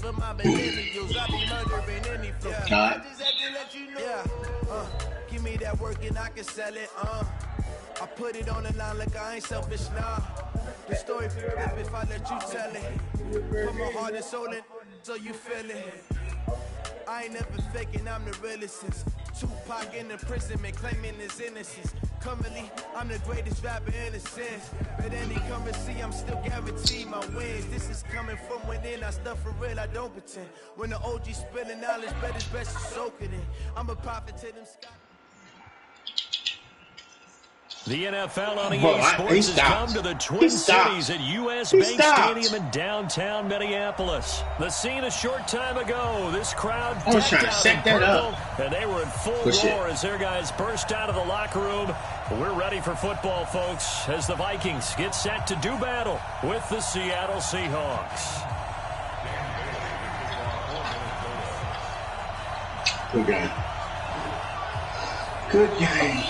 for my millennials. I be murdering any flow. I just had to let you know. Give me that work and I can sell it. I put it on the line like I ain't selfish, nah. The story flip if I let you tell it. Put my heart and soul in so you feel it. I ain't never faking, I'm the realest since Tupac in the prison, man, claiming his innocence. Currently, I'm the greatest rapper in a sense. But any currency, I'm still guaranteed my wins. This is coming from within, I stuff for real, I don't pretend. When the OG spilling knowledge, bet it's best to soak it in. I'm a prophet to them skies. The NFL on EA Sports has come to the Twin Cities at U.S. Bank Stadium in downtown Minneapolis. The scene a short time ago. This crowd decked out in purple, and they were in full roar as their guys burst out of the locker room. We're ready for football, folks, as the Vikings get set to do battle with the Seattle Seahawks. Good game. Good game.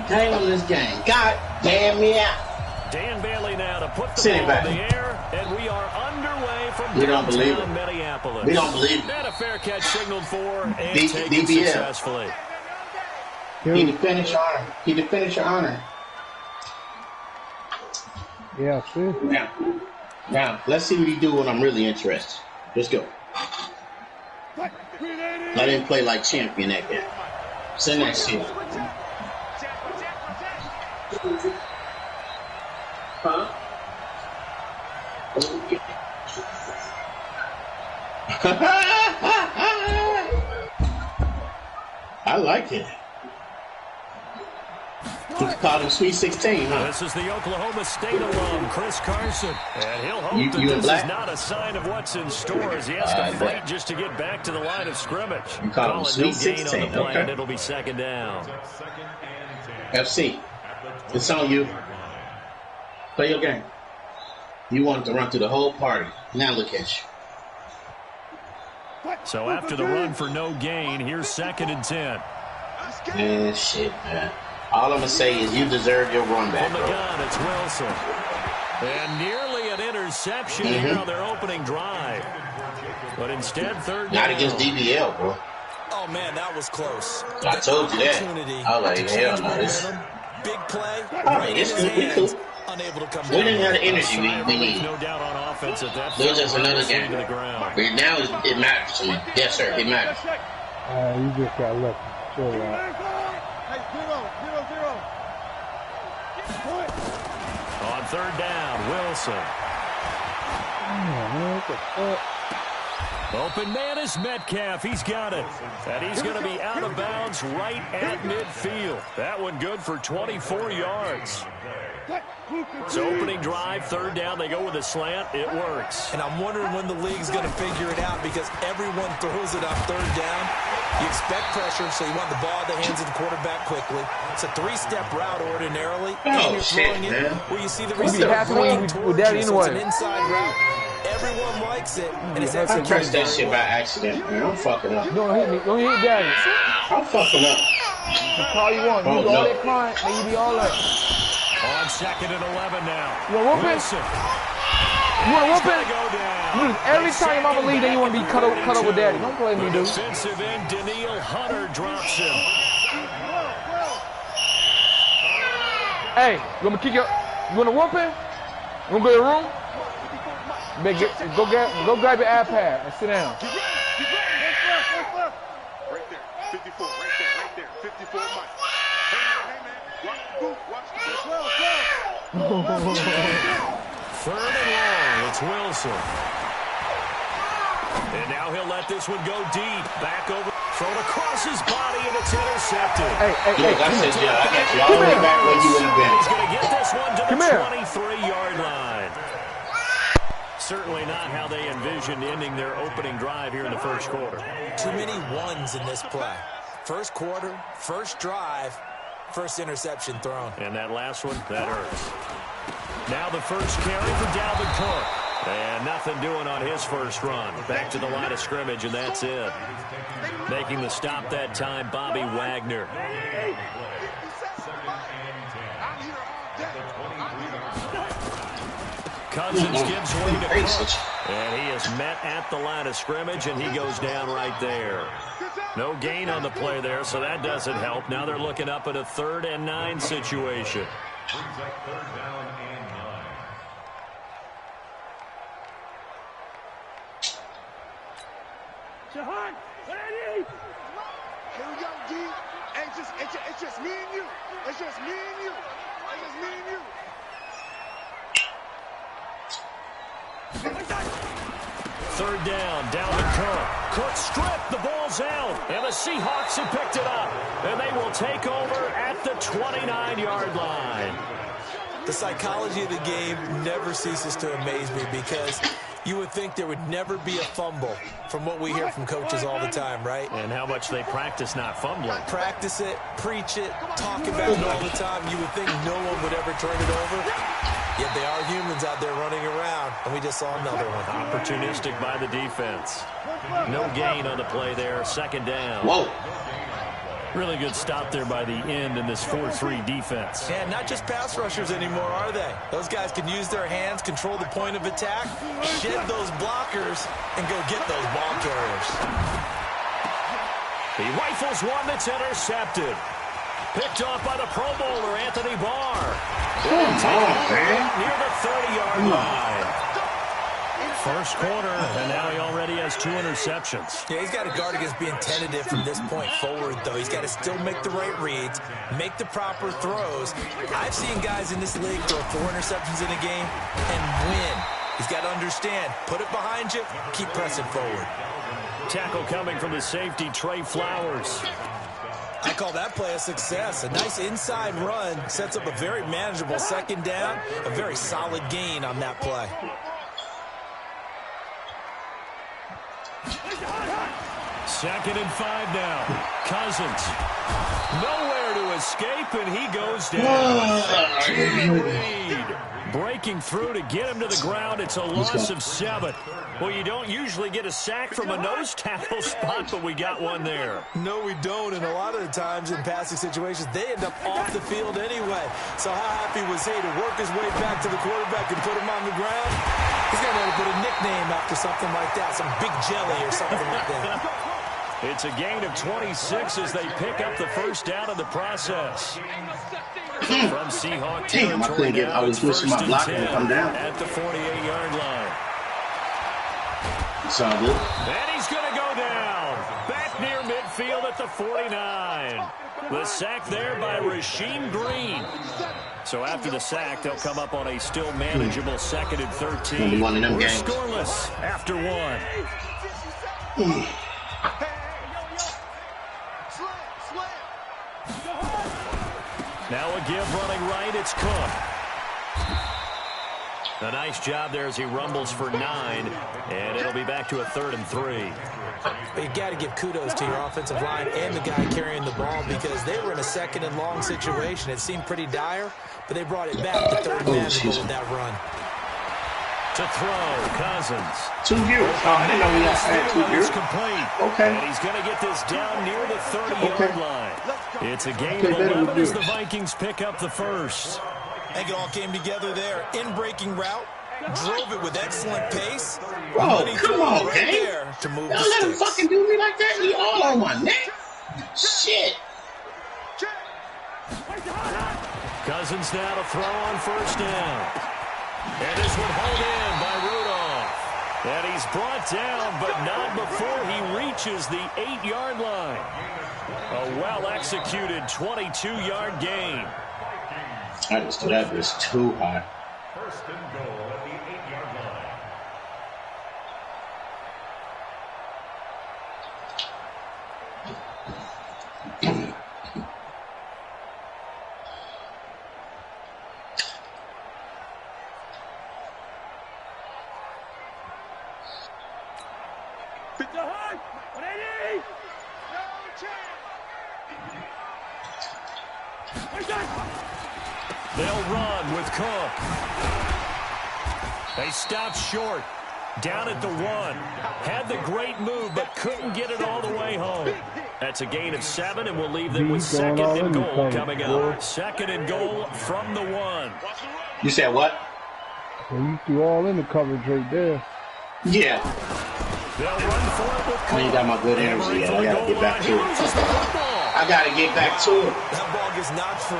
Dang on this game. God damn me out. Dan Bailey now to put the ball in the air, and we are underway from downtown Minneapolis. We don't believe it. And a fair catch signaled for and taken successfully. He defended your honor. He defended your honor. Yeah, true. Now, let's see what he do when I'm really interested. Let's go. Let him play like champion that game. Send that shit. Huh? I like it. You call him Sweet 16, huh? This is the Oklahoma State alum, Chris Carson. And he'll hope that this is not a sign of what's in store as he has to fight just to get back to the line of scrimmage. You call him Sweet 16, on the play, and it'll be second down. FC, it's on you. Play your game. You wanted to run through the whole party. Now look at you. So after the run for no gain, here's 2nd and 10. Man, shit, man. All I'm going to say is you deserve your run back. From the gun, it's Wilson. And nearly an interception here on their opening drive. But instead, third down. Not against DBL, bro. Oh, man, that was close. I told you that. I was like, hell no. This big play. We cool. Unable to come we didn't have the energy we need. No doubt on offense at that. There's just another game. But now it matters to me. Yes, sir, it matters. You just got lucky. Sure, right. On third down, Wilson. Open man is Metcalf. He's got it. And he's going to be out of bounds right at midfield. That one good for 24 yards. So opening drive, third down, they go with a slant. It works. And I'm wondering when the league's going to figure it out because everyone throws it on third down. You expect pressure, so you want the ball in the hands of the quarterback quickly. It's a three-step route ordinarily. Oh, you're shit, throwing it where you see the receiver working with that anyway. So it's an inside route. Everyone likes it, and it's I pressed that shit by accident, man. I'm fucking up. Don't hit me. Don't hit Daddy. I'm fucking up. You call you want. You do all that crying, then you be all that. On 2nd and 11 now. You want to whoop it? You want to whoop it? Every time your mama leave, then you want to be cut up with Daddy. Don't play me, dude. Defensive end Daniil Hunter drops him. Hey, you want me to kick you? You want to whoop it? You want to go to your room? Go grab your iPad and sit down. Right there, 54, right there, 54 Mike. Third and long, it's Wilson. And now he'll let this one go deep. Back over, thrown across his body, and it's intercepted. Hey, I said, yeah, I got you all the way back where you would have been. He's going to get this one to the 23-yard line. Certainly not how they envisioned ending their opening drive here in the first quarter. Too many ones in this play. First quarter, first drive, first interception thrown. And that last one, that hurts. Now the first carry for Dalvin Cook. And nothing doing on his first run. Back to the line of scrimmage, and that's it. Making the stop that time, Bobby Wagner. Cousins gives way to Cook. And he is met at the line of scrimmage, and he goes down right there. No gain on the play there, so that doesn't help. Now they're looking up at a 3rd and 9 situation. Here we go, D. It's just me and you. It's just me and you. It's just me and you. 3rd down, Dalvin Cook. Cook stripped, the ball's out, and the Seahawks have picked it up. And they will take over at the 29-yard line. The psychology of the game never ceases to amaze me because you would think there would never be a fumble from what we hear from coaches all the time, right? And how much they practice not fumbling. Practice it, preach it, talk about it all the time. You would think no one would ever turn it over. Yet they are humans out there running around, and we just saw another one. Opportunistic by the defense. No gain on the play there. 2nd down. Whoa. Really good stop there by the end in this 4-3 defense. And not just pass rushers anymore, are they? Those guys can use their hands, control the point of attack, shed those blockers, and go get those ball carriers. He rifles one that's intercepted. Picked off by the Pro Bowler, Anthony Barr. Near the 30-yard line. First quarter, and now he already has 2 interceptions. Yeah, he's got to guard against being tentative from this point forward, though. He's got to still make the right reads, make the proper throws. I've seen guys in this league throw 4 interceptions in a game and win. He's got to understand, put it behind you, keep pressing forward. Tackle coming from the safety, Trey Flowers. I call that play a success. A nice inside run sets up a very manageable 2nd down, a very solid gain on that play. 2nd and 5 now. Cousins. Nowhere to escape, and he goes down. Jimmy Reed breaking through to get him to the ground. It's a loss of 7. Well, you don't usually get a sack from a nose tackle spot, but we got one there. No, we don't, and a lot of the times in passing situations, they end up off the field anyway. So how happy was he to work his way back to the quarterback and put him on the ground? He's going to have to put a nickname after something like that, some Big Jelly or something like that. It's a gain of 26 as they pick up the 1st down in the process. From Seahawk territory now, it's 1st and 10 at the 48-yard line. It's all good. And he's going to go down. Back near midfield at the 49. The sack there by Rasheem Green. So after the sack, they'll come up on a still manageable 2nd and 13. We're scoreless after 1. Now a give running right, it's Cook. A nice job there as he rumbles for 9, and it'll be back to a 3rd and 3. You got to give kudos to your offensive line and the guy carrying the ball because they were in a 2nd and long situation. It seemed pretty dire, but they brought it back to 3rd and manageable with that run. To throw, Cousins. 2 years. Oh, I didn't know he had 2 years. Complete. Okay. And he's going to get this down near the 30-yard line. It's a gain of 11 as the Vikings pick up the 1st. I think it all came together there. In-breaking route. Drove it with excellent pace. Bro, come on, right there to move Don't the let him sticks. fucking do me like that. He all on my neck. Shit. Cousins now to throw on 1st down. And this one hauled in by Rudolph. And he's brought down, but not before he reaches the 8-yard line. A well-executed 22-yard gain. I just thought that was too high. 1st and goal at the 8-yard line. They'll run with Cook. They stopped short. Down at the 1. Had the great move, but couldn't get it all the way home. That's a gain of 7, and we'll leave them with 2nd and goal coming up. 2nd and goal from the 1. You said what? Well, you threw all in the coverage right there. Yeah. I ain't got my good energy yet. I gotta get back to it. I gotta get back to it. That ball gets knocked free,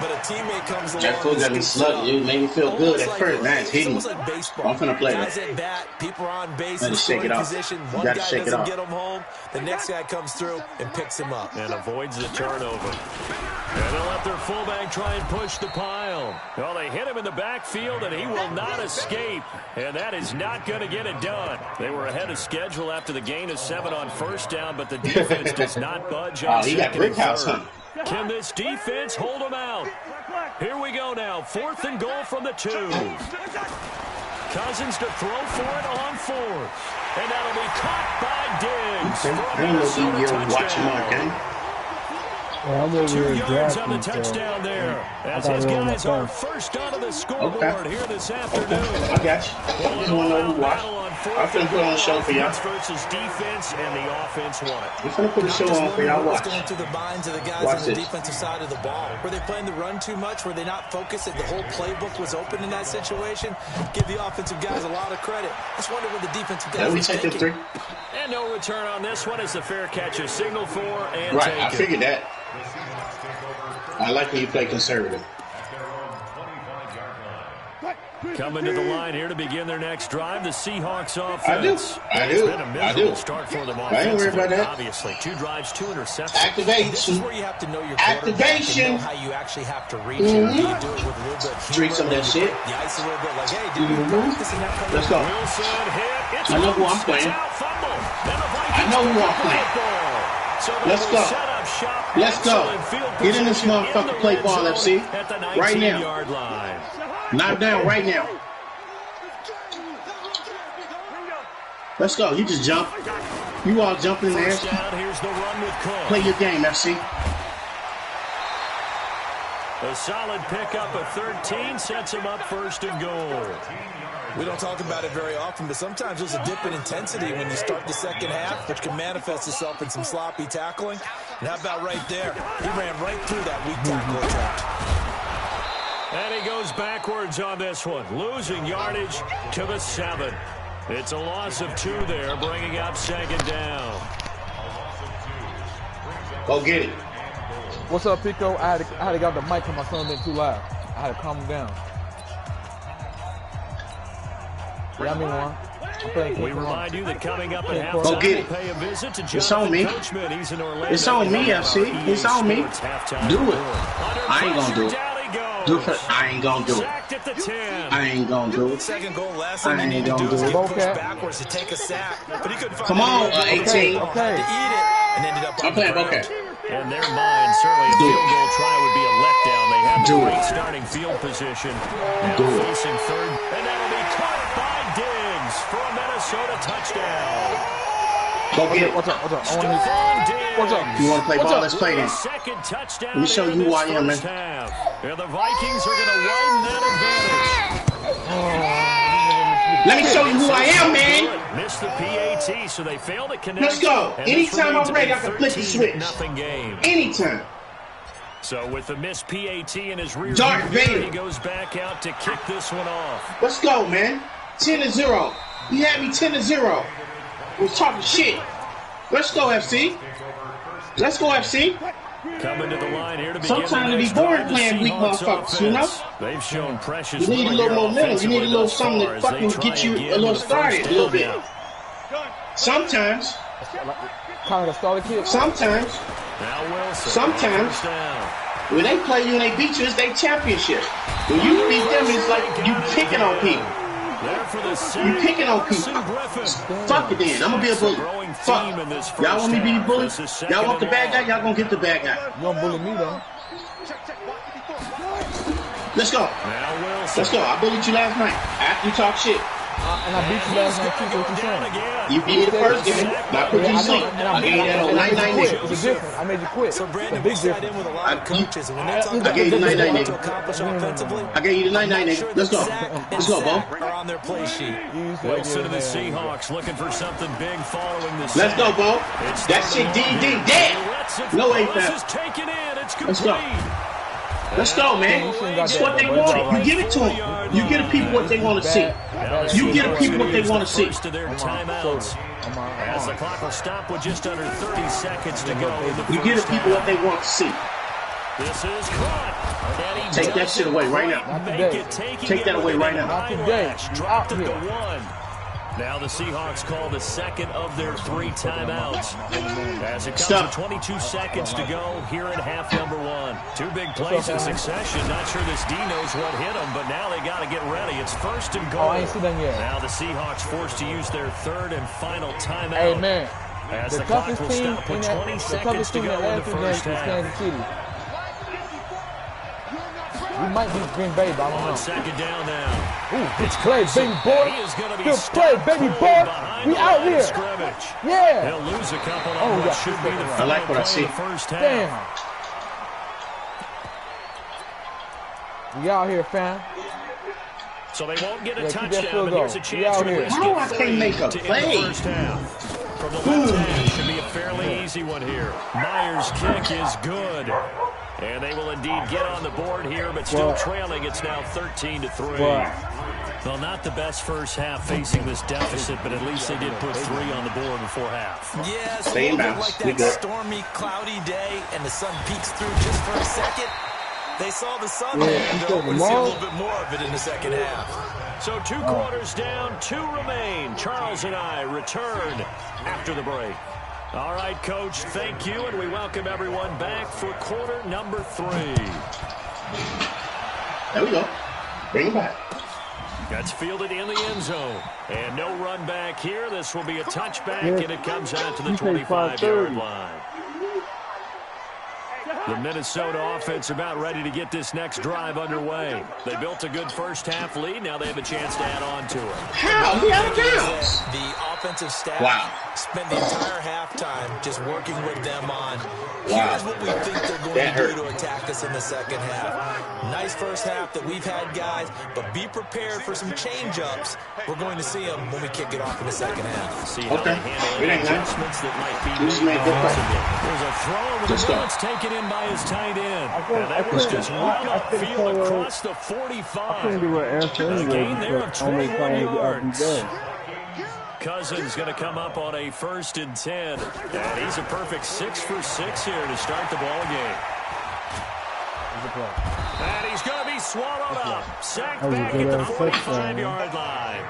but a teammate comes along. That foot got me sluggy. It made me feel good at first. Now it's hitting me. Like baseball. I'm finna play Guys that. at bat, people are on base. Let it shake it off. Position. You One gotta guy shake it doesn't off. get him home. The next guy comes through and picks him up. And avoids the turnover. And they'll let their fullback try and push the pile. Well, they hit him in the backfield, and he will not escape. And that is not going to get it done. They were ahead of schedule after the gain of 7 on first down, but the defense does not budge on he got brick house, huh? Can this defense hold them out? Here we go now. 4th and goal from the 2. Cousins to throw for it on 4th. And that'll be caught by Diggs. I ain't gonna be here watching my game. Well, I'm over 2 here yards on the drafting, touchdown there. As I his got it on my guys are phone. first onto the scoreboard here this afternoon. I got you. I just want to know who watch. I'm finna put on a show for y'all. Versus defense, and the offense won it. We're finna put a show on for y'all. Watch. Going through the minds of the guys Watch on the this. defensive side of the ball. Were they playing the run too much? Were they not focused that the whole playbook was open in that situation? Give the offensive guys a lot of credit. Just wonder what the defensive guys Let me were take the thinking. 3. And no return on this one as the fair catch is signaled for and Right, taken. I figured that. I like when you play conservative. Coming to the line here to begin their next drive, the Seahawks offense. I do. It's been a miserable start for them I ain't worried about that. Obviously, 2 drives, 2 interceptions. Activation. This is where you have to know your Activation. know how you actually have to reach it. You do it with a little bit of Streak some of that shit. The ice a little bit like, hey, did you practice in that kind Let's of go. Wilson hit. It's I know who I'm loose. playing. It's out, fumble. Then the I know who I'm playing. So Let's go. set up shop. Let's go. Excellent field Get in this position motherfucker, the play red ball, zone FC. at the Right now. 19-yard line. Knock down right now. Let's go. You just jump. You all jump in there. First down, here's the run with Cook. Play your game, FC. A solid pickup of 13 sets him up 1st and goal. We don't talk about it very often, but sometimes there's a dip in intensity when you start the second half, which can manifest itself in some sloppy tackling. And how about right there? He ran right through that weak tackle attempt. And he goes backwards on this one, losing yardage to the 7. It's a loss of 2 there, bringing up 2nd down. Go get it. What's up, Pico? I had to got the mic because my son been too loud. I had to calm him down. Yeah, I mean one. We remind you that coming up at Go halftime, get it. we'll pay a visit to It's on me. Coachman. He's in Orlando. It's on me, FC. It's on me. Do it. I ain't gonna do it. Do it. I ain't gonna do it. Sacked at the 10. I ain't gonna do it. Second goal last I thing they ain't need to gonna do is do get it. pushed Okay. backwards to take a sack. But he couldn't find Come on, any way to 18. to Okay. eat it and ended up on I'm playing the ground. okay. In their mind, certainly a Do field it. goal try would be a letdown. They have Do a great it. starting field position. Now Do it. facing 3rd, and that'll be caught by Diggs for a Minnesota touchdown. Go get it. What's up? What's up? I want Stephon Diggs. What's up? You want to play What's ball? up? Let's play then. Second touchdown. Let me show there you in who I this am, man. first half. And the Vikings are going to widen that advantage. Let me show you who I am, man. Missed the PAT, so they fail to connect. Let's go. And this Anytime remains I'm ready, a I can flip the switch. 13-0 game. Anytime. So with the missed PAT in his rear Darth view, Vader. he goes back out to kick this one off. Let's go, man. 10-0. You had me 10-0. Was talking shit. Let's go, FC. Let's go, FC. Coming to the line here to begin Sometimes the it be next boring drive, the playing weak Seahawks motherfuckers, you know? offense. They've shown precious You need a little here momentum. You need a little offensively something thus to far as fucking they try get you again a little with the started first a little down bit. now. Sometimes. kind of a starter kid. Sometimes. Now Wilson. Sometimes. First down. When they play you and they beat you, it's their championship. When you beat them, it's like you picking on people. There for the You picking on people. Fuck it then. I'm going to be a bully. Fuck. Y'all want me to be the bully? Y'all want the bad guy? Y'all going to get the bad guy. You don't bully me, though. Let's go. Now Wilson. Let's go. I bullied you last night. After you talk shit. And I beat you last night, too, what you saying. You beat me the first game. Now I put you to sleep. I gave you that old 99 nigga. It's a difference. I made you quit. So It's a Brandon, big we sat difference. in with a lot of coaches, and when they talk I about gave you the what they 99 want to nigga. accomplish offensively, I gave you the 99 nigga. Let's go. Let's go, Bo. are on their play sheet. Wilson to the Seahawks looking for something big following the Let's go, Bo. It's That shit DD dead. No way, fam. Taken in. It's Let's go. complete. Let's go, man. It's what they wanted. You give it to them. You give the people what they want to see. You give the people what they want to see. As the clock will stop with just under 30 seconds to go. You give the people what they want to see. This is caught. Take that shit away right now. Take that away right now. Dropped it to 1. Now the Seahawks call the second of their 3 timeouts. As it comes to 22 seconds to go here in half number 1. 2 big plays in succession. Not sure this D knows what hit them, but now they got to get ready. It's first and goal. I ain't seen them yet. Now the Seahawks forced to use their 3rd and final timeout. Hey, man. As the clock will stop with 20 seconds to go in the first half. We might be Green Bay, but I don't know. 2nd down now. Ooh, good play, baby boy. Good play, baby boy. We out here. Yeah. He'll lose a couple on what should be the I like what I see. First half. Damn. We out here, fam. So they won't get a touchdown, but here's a chance to How I can't make a play? From the left hand, should be a fairly easy one here. Myers' kick is good. And they will indeed get on the board here, but still trailing. It's now 13-3. Well, not the best first half facing this deficit, but at least they did put 3 on the board before half. Yes, a little bit like that stormy, cloudy day, and the sun peeks through just for a second. They saw the sun there, and they'll see a little bit more of it in the second half. So 2 quarters down, 2 remain. Charles and I return after the break. All right, Coach, thank you, and we welcome everyone back for quarter number 3. There we go. Bring it back. That's fielded in the end zone. And no run back here. This will be a touchback, and it comes out to the 25-yard line. The Minnesota offense about ready to get this next drive underway. They built a good first half lead. Now they have a chance to add on to it. How? We out of bounds. The offensive staff spent the entire halftime just working with them on here's what we think they're going to do to attack us in the second half. Nice first half that we've had, guys, but be prepared for some change-ups. We're going to see them when we kick it off in the second half. See how they handle any adjustments that might be made. There's a throw with the it's taken in by his tight end. And that was just right upfield across the 45. A gain there of 21 yards. Cousins going to come up on a 1st and 10. And he's a perfect 6 for 6 here to start the ball game. And he's going to be swallowed up. Sacked back at the 45-yard line.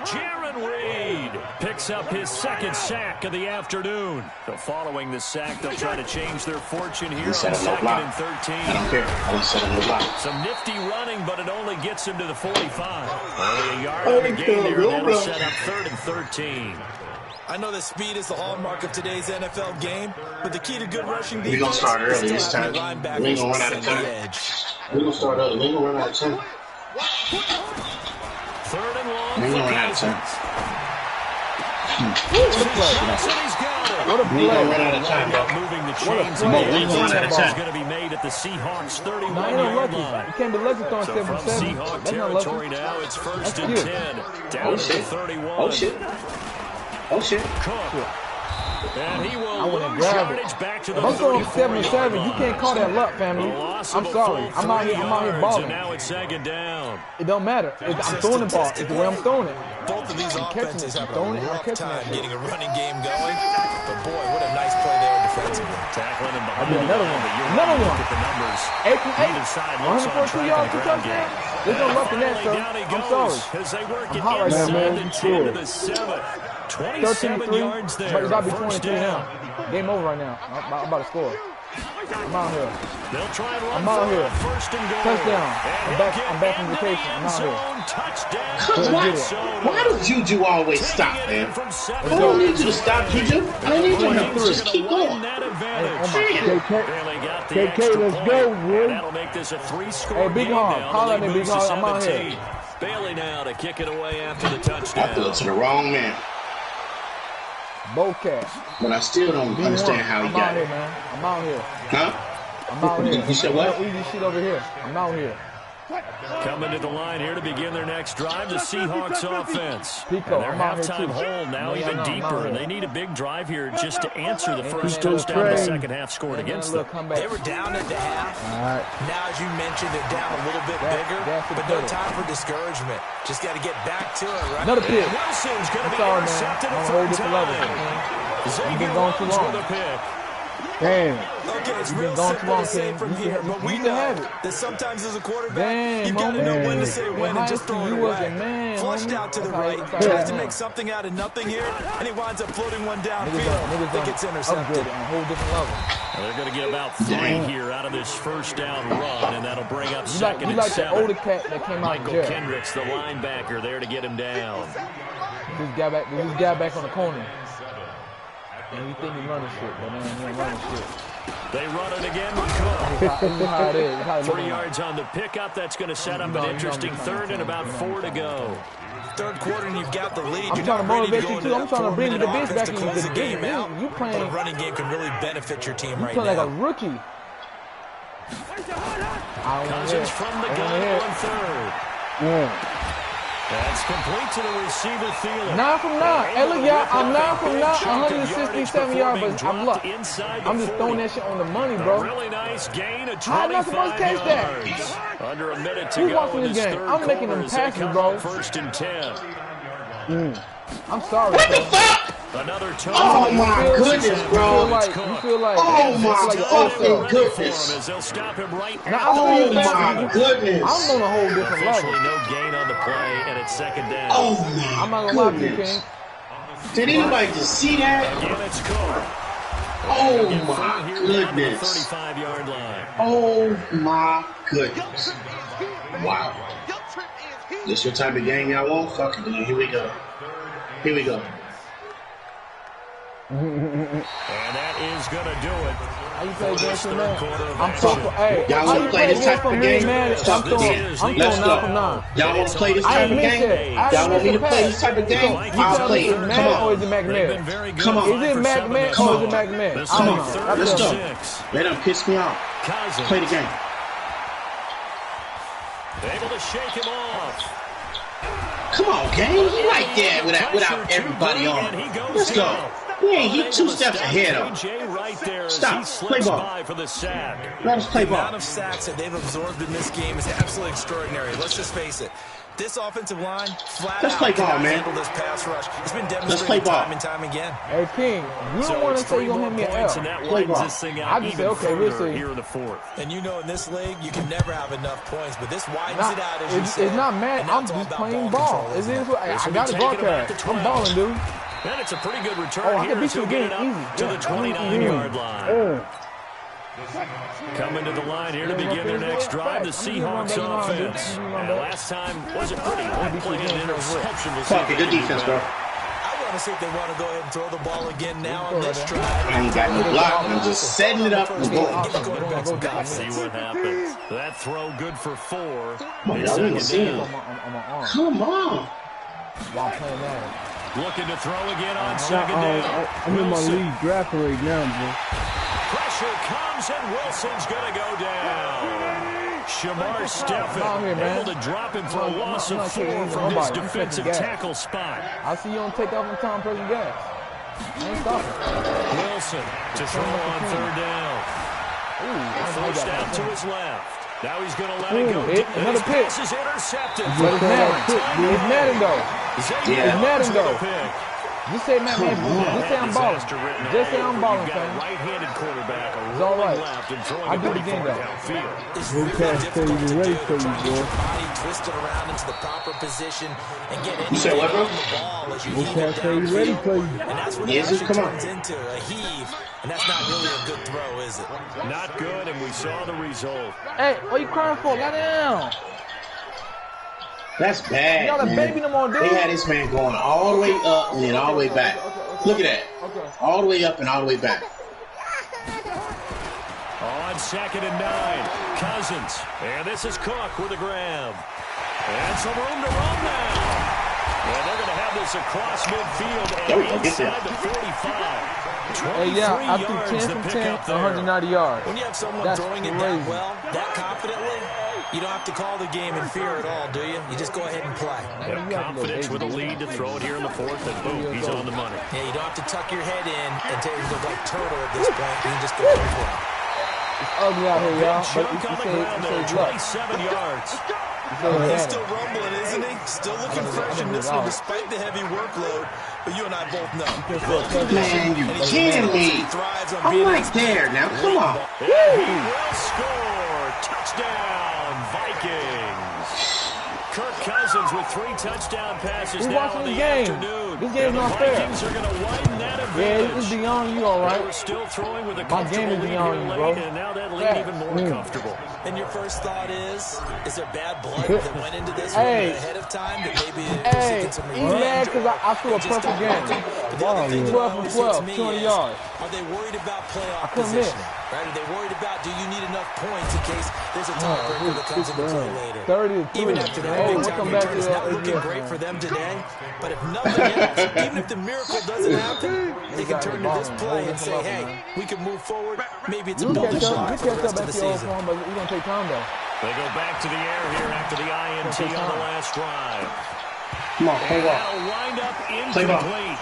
Jaron Reed picks up his 2nd sack of the afternoon. So following the sack, they'll try to change their fortune here on 2nd and 13. I don't care. I don't set him no block. Some nifty running, but it only gets him to the 45. Only a yard on the gain there, and that'll set up 3rd and 13. I know that speed is the hallmark of today's NFL game, but the key to good rushing defense we're going to start early this time. We ain't going to run out of time. We're going to start early. We ain't going to run out of time. 3rd and long. We ain't going to run out of time. What a play. We ain't going to run out of time, bro. Moving the chains. We ain't going to run out of time. Going to be made at the Seahawks 31-yard line. You can't be lucky throwing 7 from for 7. Seahawk territory now, it's 1st and 10. Down to 31. Oh, shit. Oh, shit. Cook. And he will lose yardage back to the 34-yard line. I'm throwing 7 for 7. You can't call that luck, family. I'm sorry. I'm out here balling. And now it's 2nd down. It don't matter. I'm throwing the ball. It's the way I'm throwing it. Both of these offenses have a rough time getting a running game going. But boy, what a nice play there defensively. Tackling him behind. Another one. Look at the numbers. 8 from 8. 142 yards, 2 touchdowns. There's no luck in that, sir. I'm sorry. As they work it hot right now, man. The 10 to the 7. 27 yards there. But it's got to be 23 now. Game over right now. I'm about to score. I'm out here. They'll try and run I'm out here. 1st and goal. Touchdown. I'm back from vacation. I'm out here. Why does Juju always stop, man? I don't need you to stop, Juju. I don't need you to just keep going. KK, let's go, boy. That'll make this a 3-score Hey, Big Hog. Holla at me, Big Hog. I'm out here. Bailey now to kick it away after the touchdown. I threw it to the wrong man. Bowcat. But I still don't understand how he got it. I'm out here. Huh? I'm out here. You said what? Eat this shit over here. I'm out here. Coming to the line here to begin their next drive, the Seahawks offense. And their halftime hole now even deeper, and they need a big drive here just to answer the first touchdown the second half scored against them. They were down at the half. Now, as you mentioned, they're down a little bit bigger, but no time for discouragement. Just got to get back to it, right? Another pick. Wilson's going to be intercepted a third time. Xavier Rhodes with a pick. Damn. Okay, it's real simple to say from here, but we know that sometimes as a quarterback, you've got to know when to say when and just throw it away. Flushed out to the right, tries to make something out of nothing here, and he winds up floating one downfield. I think it's intercepted. On a whole different level. Well, they're going to get about 3 here out of this first down run, and that'll bring up second and 7. The older cat that came out Michael Kendricks, the linebacker, there to get him down. This guy back on the corner. And you think he's running shit, but man, he ain't running shit. They run it again with Cook. 3 yards on the pickup. That's going to set up an interesting third and about 4 to go. Third quarter and you've got the lead. I'm trying to motivate you too. I'm trying to bring the bitch back into the game. You playing. The running game can really benefit your team right now. You play like a rookie. Cousins from the gun on third. That's complete to the receiver, Thielen. 9 from 9. Hey, look, y'all. I'm 9 from 9. 167 yards, but I'm just throwing that shit on the money, bro. Really nice gain of 25 How am I supposed to catch that? Under a minute to Who's go watching in this this game? third I'm making them quarter. passes, bro. First and 10. I'm sorry, what the fuck? Another oh my goodness, bro! You feel like oh my fucking goodness! They'll stop him right now. Oh my goodness! I'm on a whole different level. No gain on the play, and it's second down. Oh my I'm not gonna lie to you, King. Did anybody just see that? Again, it's Cook. Oh my goodness! 35-yard line. Oh my goodness! Wow. This your type of game y'all want? Fuck it, then. Here we go. Here we go. And that is going to do it. How you play against him, man? I'm so hey, y'all want to play this type of game? I'm throwing 9 from 9. Y'all want to play this type of game? Y'all want me to play this type of game? I'll play it. Come on. Or is it MackMed? Come on. Is it MackMed or is it MackMed? Come on. Let's go. They done piss me off. Play the game. Able to shake him off. Come on, gang. You like that without everybody on. Let's go. He 2 steps ahead of him. Stop. Play ball. For the sack. Let us play ball. The amount of sacks that they've absorbed in this game is absolutely extraordinary. Let's just face it. This offensive line, flat Let's play ball, man. Handle this pass rush. It's been demonstrated time and time again. Hey, King, you don't want to say you're going to hit me an L. Play ball. I just say, okay, we'll see. Here in the fourth. And you know in this league, you can never have enough points, but this widens it out as you said. It's not mad. I'm just playing ball. I got a broadcast. I'm balling, dude. And it's a pretty good return I can beat you again easy. To the 29-yard line. Coming to the line here to begin their next drive, the Seahawks offense. Last time wasn't pretty. One play and interception was good defense, bro. I want to see if they want to go ahead and throw the ball again now on this drive. I ain't got no block. I'm just setting it up and going. See what happens. That throw good for 4. Come on, y'all didn't see him. Come on. While playing that. Looking to throw again on second down. I'm in my league draft right now, bro. Pressure comes and Wilson's going to go down. Shamar Stephen able to drop him for a loss of 4 from this defensive tackle spot. I see you don't take off in time pressing gas. I ain't stopping. Wilson to throw on third down. First out to his left. Now he's going to let it go. Another pick. This is intercepted. But it's Madden though. It's Madden though. Just say MackMed. Just say I'm balling. Just say I'm balling, fam. Right-handed quarterback. It's all right. I do it again though. It's really difficult to do it, trying to get your body twisted around into the proper position and get anything on the ball as you heave it downfield. And that's what it actually turns into, a heave. And that's not really a good throw, is it? Not good, and we saw the result. Hey, what are you crying for? Lie down. That's bad, you got a baby no more, dude. They had this man going all the way up and then all the way back. Look at that. All the way up and all the way back. On second and 9, Cousins. And this is Cook with a grab. And some room to run now. And they're going to have this across midfield and inside the 45. Hey, yeah, I threw 10 from 10, 190 yards. When you have someone throwing it that well, that confidently, You don't have to call the game in fear at all, do you? You just go ahead and play. Confidence with a lead to throw it here in the fourth, and boom, he's on the money. Yeah, you don't have to tuck your head in and look like turtle at this point. You can just go for it. It's ugly out here, y'all. Chunk on the ground there, 27 yards. He's still rumbling, isn't he? Still looking fresh in this one despite the heavy workload. But you and I both know. Man, you kidding me? I'm right there now. Come on. He will score. Touchdown, Vikings. Kirk Cousins with 3 touchdown passes now in the afternoon. This game's not fair. The Vikings are going to widen that advantage. Yeah, it's beyond you, all right. They were still throwing with a My game is beyond you, bro. And now that lead even more comfortable. And your first thought is there bad blood that went into this one ahead of time that maybe seeking some revenge? He's mad because I threw a perfect game. 12 from 12, 200 yards. Are they worried about playoff positioning? Right? Are they worried about do you need enough points in case there's a tiebreaker that comes into play later? 30-3. Even after that big time return, it's not looking great for them today. But if nothing else, even if the miracle doesn't happen, they can turn to this play and say, hey, we can move forward. Maybe it's a building block for the rest of the season. But it's going to take time, though. They go back to the air here after the INT on the last drive. Come on, play ball. Wind up Play ball. incomplete.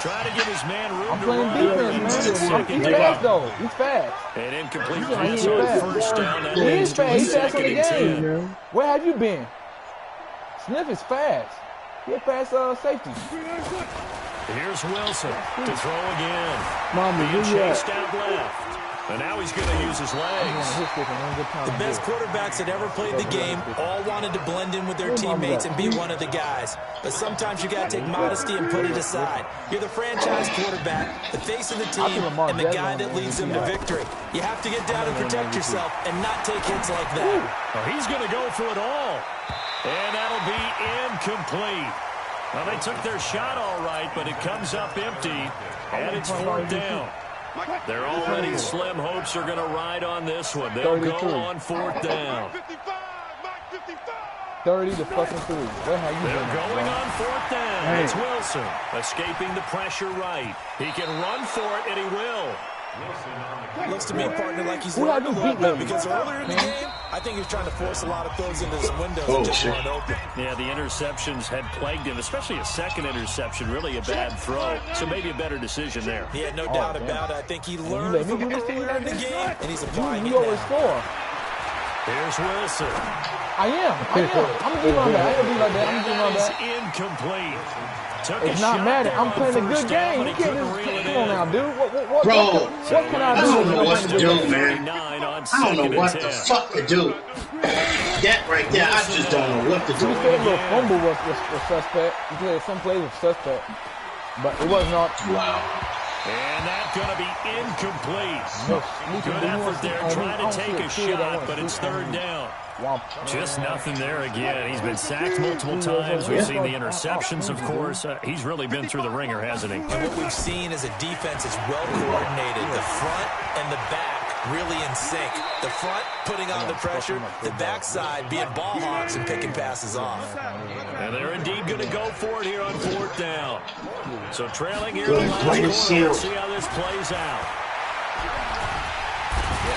Try to give his man room I'm to playing run. defense, man. He's fast, though. He's fast. An incomplete He's pass on fast. first down. That He leads is to a fast. He's fast on second the and 10. game. Where have you been? Smith is fast. He's a fast safety. Here's Wilson to throw again. Mama, Being where you at? chased out left. And now he's going to use his legs. The best quarterbacks that ever played the game all wanted to blend in with their teammates and be one of the guys. But sometimes you got to take modesty and put it aside. You're the franchise quarterback, the face of the team, and the guy that leads them to victory. You have to get down and protect yourself and not take hits like that. Well, he's going to go for it all. And that'll be incomplete. Well, they took their shot all right, but it comes up empty. And it's 4th down. Their already slim hopes are going to ride on this one. They'll go on 4th down. 30 to fucking 3. They're going on 4th down. It's Wilson escaping the pressure right. He can run for it, and he will. Looks to me, partner, like he's learned a little bit because earlier in the game, I think he was trying to force a lot of throws into some windows and just weren't open. Yeah, the interceptions had plagued him, especially a second interception, really a bad throw. So maybe a better decision there. Yeah, no doubt about it. I think he learned from earlier in the game, and he's applying it You always now. score. Here's Wilson. I am. I'm going to be on that. I'm going to be like that. I'm going to be on That that. is incomplete. It's not matter. I'm playing a good game. You can't just come on now, dude. What can I do? I don't know what to do, man. I don't know what the fuck to do. That right there, I just don't know what to do. You said a little fumble was suspect. You said some plays were suspect, but it was not. Wow. And that's going to be incomplete. Good effort there trying to take a shot, but it's 3rd down. Just nothing there again. He's been sacked multiple times. We've seen the interceptions, of course. He's really been through the ringer, hasn't he? And what we've seen is a defense is well coordinated. The front and the back really in sync. The front putting on the pressure, the backside being ball hawks and picking passes off. And they're indeed going to go for it here on 4th down. So trailing here in the last quarter. Let's see how this plays out.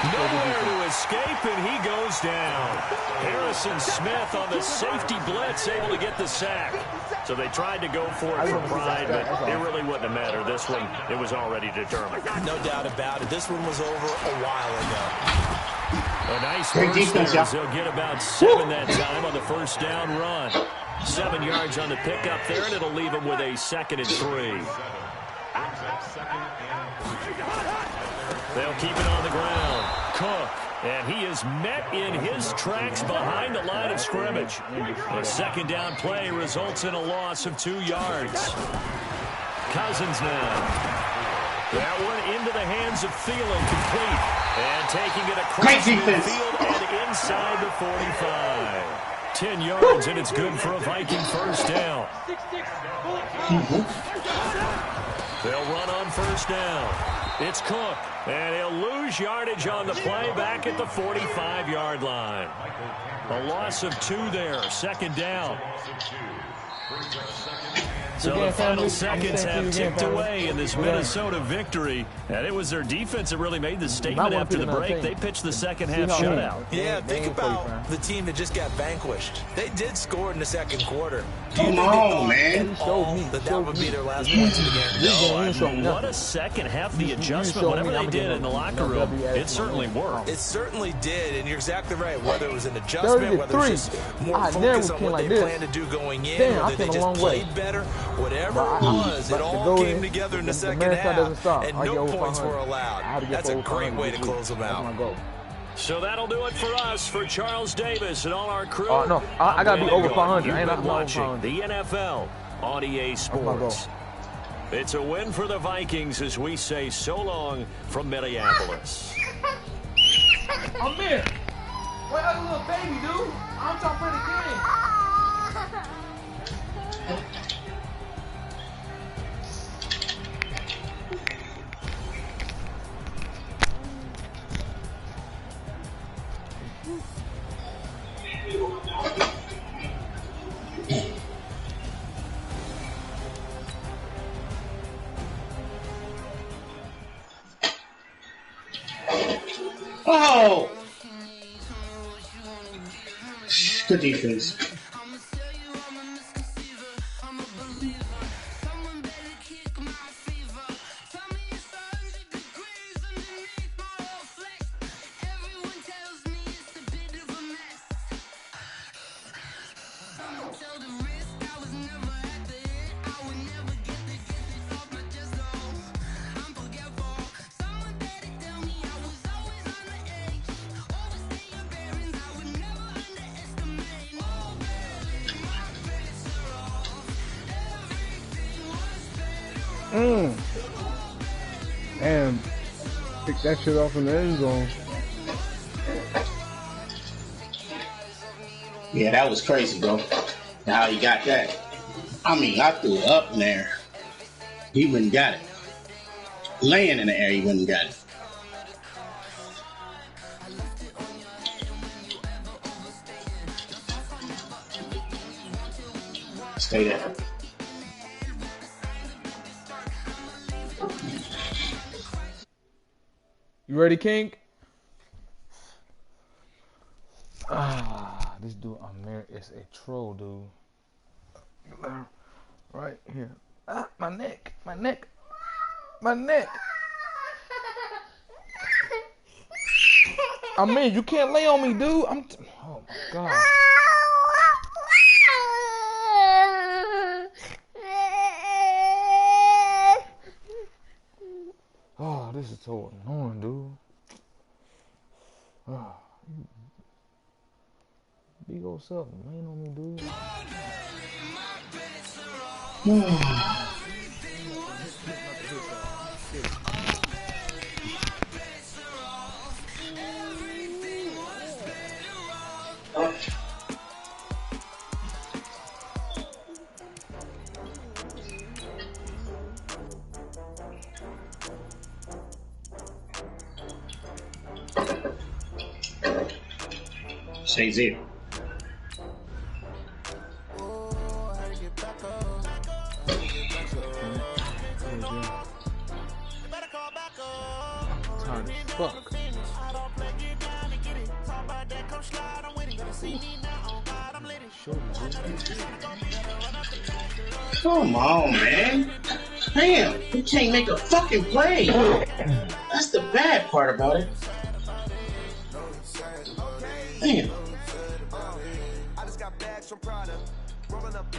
Nowhere to escape, and he goes down. Harrison Smith on the safety blitz, able to get the sack. So they tried to go for it for pride, but it really wouldn't have mattered. This one, it was already determined. No doubt about it. This one was over a while ago. A nice first there. They'll get about 7 that time on the first down run. 7 yards on the pickup there, and it'll leave them with a 2nd and 3. They'll keep it on the ground. Cook, and he is met in his tracks behind the line of scrimmage. A 2nd down play results in a loss of 2 yards. Cousins now. That one into the hands of Thielen, complete. And taking it across the field and inside the 45. 10 yards, and it's good for a Viking first down. They'll run on first down. It's Cook, and he'll lose yardage on the play back at the 45-yard line. A loss of 2 there, 2nd down. So the final seconds have ticked away in this Minnesota victory. And it was their defense that really made the statement after the break. They pitched the second half shutout. Yeah, think about the team that just got vanquished. They did score in the second quarter. Come on, man. That would be their last points of the game. What a second half. The adjustment, whatever they did in the locker room, it certainly worked. It certainly did, and you're exactly right. Whether it was an adjustment, whether it was just more focus on what they planned to do going in, whether they just played better, whatever it was, it all came together in the second half, and no points were allowed. That's a great way to close them out. So that'll do it for us, for Charles Davis and all our crew. No, I got to be over 500. I ain't been watching the NFL on EA Sports. It's a win for the Vikings as we say so long from Minneapolis. I'm in. Wait, that's a little baby, dude. I'm trying to play the game. Oh! Good defense. And pick that shit off in the end zone. Yeah, that was crazy, bro. How he got that. I mean, I threw it up in there. He wouldn't got it. Laying in the air, he wouldn't got it. Stay there. You ready, King? This dude Amir is a troll, dude. Right here. My neck. Amir, you can't lay on me, dude. Oh my God. Oh, this is so annoying, dude. Oh, big old self laying on me, dude. Say zero. Tired as fuck. Come on, man. Damn, you can't make a fucking play. That's the bad part about it. Damn. I just got bags from Prada. Rolling up.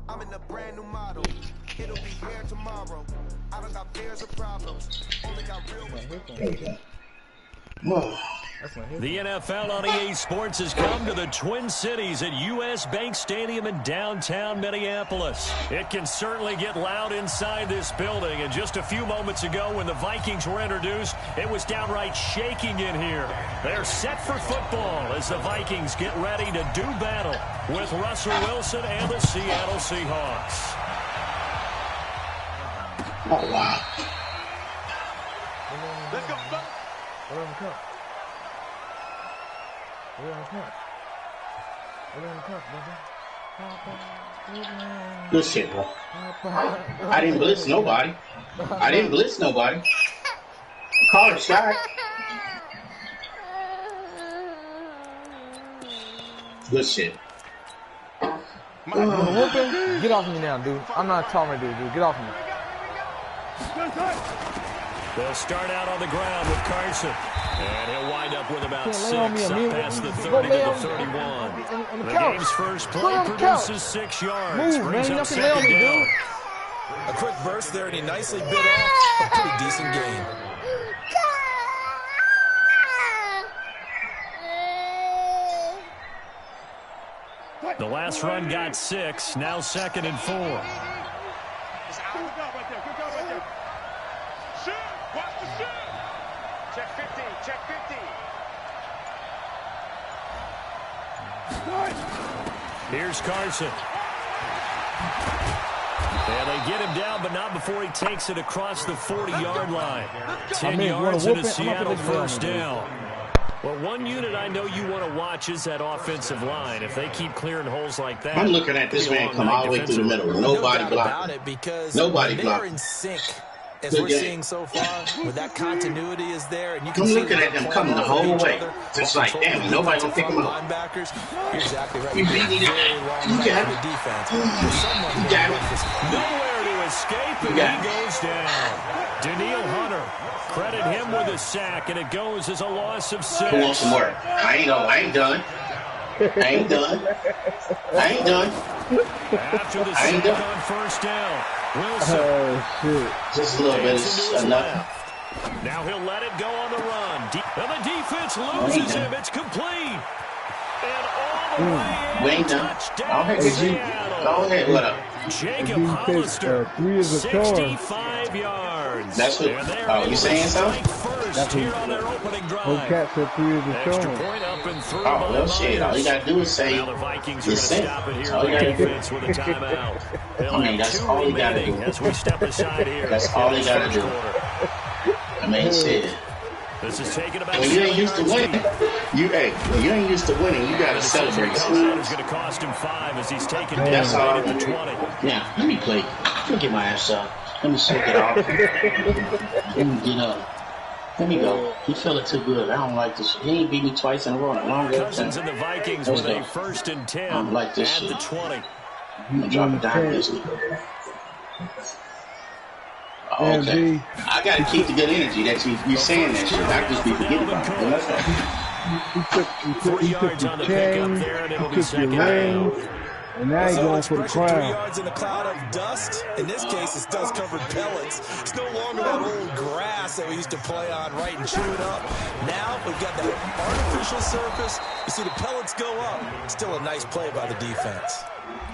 I'm in a brand new model. It'll be here tomorrow. I don't got fears or problems. Only got real. There you go. Whoa. The NFL on EA Sports has come to the Twin Cities at US Bank Stadium in downtown Minneapolis. It can certainly get loud inside this building, and just a few moments ago when the Vikings were introduced, it was downright shaking in here. They're set for football as the Vikings get ready to do battle with Russell Wilson and the Seattle Seahawks. Oh, wow. Let's go. We're on the cup. We're on the cup. We're on the cup, brother. Good shit, bro. I didn't blitz nobody. Call it shot. Good shit. You wanna whoop him? Get off me now, dude. I'm not talking to dude. Get off me. They'll start out on the ground with Carson. And he'll wind up with about 6 up past the 30 to the 31. The game's first play produces 6 yards. Move, man. You have to lay on me, dude. A quick burst there, and he nicely bit off a pretty decent gain. The last run got 6. Now 2nd and 4. Check 50, check 50. Here's Carson. And they get him down, but not before he takes it across the 40-yard line. 10 yards and a Seattle first down. Well, one unit I know you want to watch is that offensive line. If they keep clearing holes like that, I'm looking at this man come all the way through the middle. Nobody blocking. Nobody blocking. In sync. As we're seeing so far, with that continuity is there, and you can I'm see looking at them coming the whole way. Just like, damn, nobody gonna pick them up. Linebackers, you're exactly right. You beat it. You got it. You got it. Nowhere to escape, and he goes down. Daniil Hunter, credit him with a sack, and it goes as a loss of 6. Who wants some work? I ain't done. After the sack on first down, Wilson. Oh, shit. Just a little bit is enough. Now he'll let it go on the run. And the defense loses him. It's complete. And all the way in, touchdown, Seattle. Go ahead, what up? Jacob Hollister, 65 yards. That's what, oh, you saying something? First here on their opening drive. Old Cat said 3 is a Extra charge. point up and through Oh, by no shit. All you gotta do is say, now the Vikings are you going to say. stop it here All on you gotta do. defense with a timeout. They'll I mean, have that's 2 all you gotta remaining do. as we step aside here. That's all you gotta do. Quarter. I mean, shit. This is taking about When you ain't used to winning, you ain't used to winning, you gotta celebrate. It's going to cost him 5 as he's taken down That's all. at the 20. Yeah, let me play. Let me get my ass up. Let me shake it off. Let me get up. Let me go. He feeling too good. I don't like this shit. He ain't beat me twice in a row in a long Cousins and the Vikings with a 1st and 10 I don't like this at shit. the 20. I'm gonna drop it down this week. Okay. I gotta keep the good energy that you saying that shit. I just be forgetting about it. He took the chain, he took your ring, and now he's going for the expression, 3 crown. yards in a cloud of dust. In this case, it's dust-covered pellets. It's no longer that old grass that we used to play on, right, and chew it up. Now we've got that artificial surface. You see the pellets go up. Still a nice play by the defense.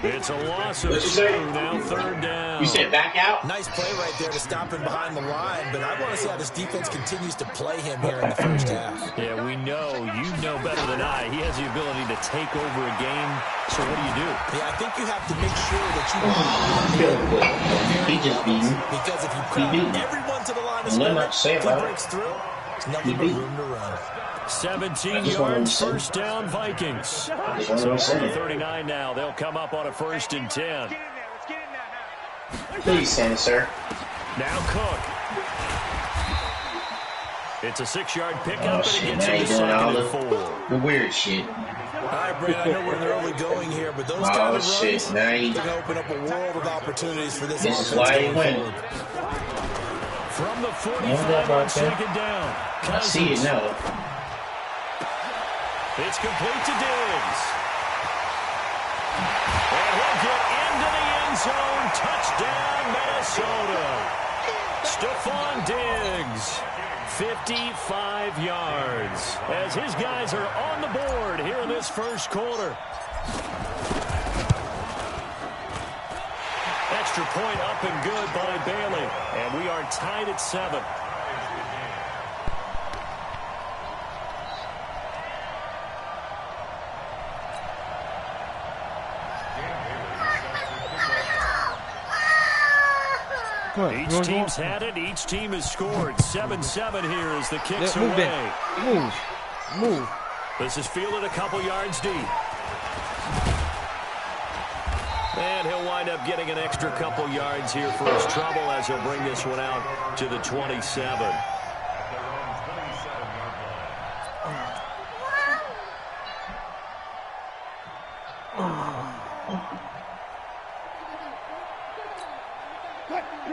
It's a loss of 2, now 3rd down. You said back out? Nice play right there to stop him behind the line, but I want to see how this defense continues to play him here in the first half. Yeah, we know. You know better than I. He has the ability to take over a game. So what do? Yeah, I think you have to make sure that you He just beat me. because if you crowd everyone to the line of scrimmage, if he breaks through, there's nothing but room to run. 17 yards, 1st down, Vikings. So from the 39 now, they'll come up on a 1st and 10. Please, Santa, sir. Now Cook. It's a 6-yard pickup, Oh, shit. and it Now gets you him to doing all 2nd and 4. the weird shit. All right, Brent, I know we're in the early going here, but those kind of runs, shit. Now they're you, going to open up a world of opportunities for this this is offense why he going went. forward. From the 45 on 2nd down. I see it now. It's complete to Diggs. And he'll get into the end zone. Touchdown, Minnesota. Stephon Diggs, 55 yards. As his guys are on the board here in this first quarter. Extra point up and good by Bailey. And we are tied at 7. Each team's had it. Each team has scored. 7-7 here as the kicks away. Move. This is fielded a couple yards deep. And he'll wind up getting an extra couple yards here for his trouble as he'll bring this one out to the 27.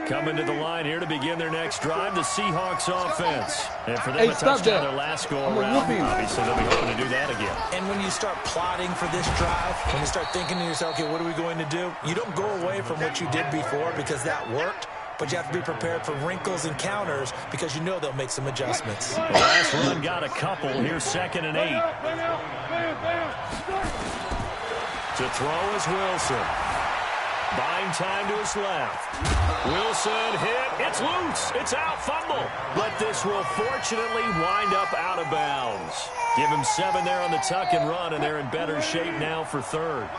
Coming to the line here to begin their next drive, the Seahawks offense. And for them, a touchdown their last go-around. Obviously, they'll be hoping to do that again. And when you start plotting for this drive, when you start thinking to yourself, okay, what are we going to do? You don't go away from what you did before because that worked, but you have to be prepared for wrinkles and counters because you know they'll make some adjustments. The last run got a couple. Here's 2nd and 8. To throw is Wilson. Buying time to his left. Wilson hit. It's loose. It's out. Fumble. But this will fortunately wind up out of bounds. Give him 7 there on the tuck and run, and they're in better shape now for 3rd.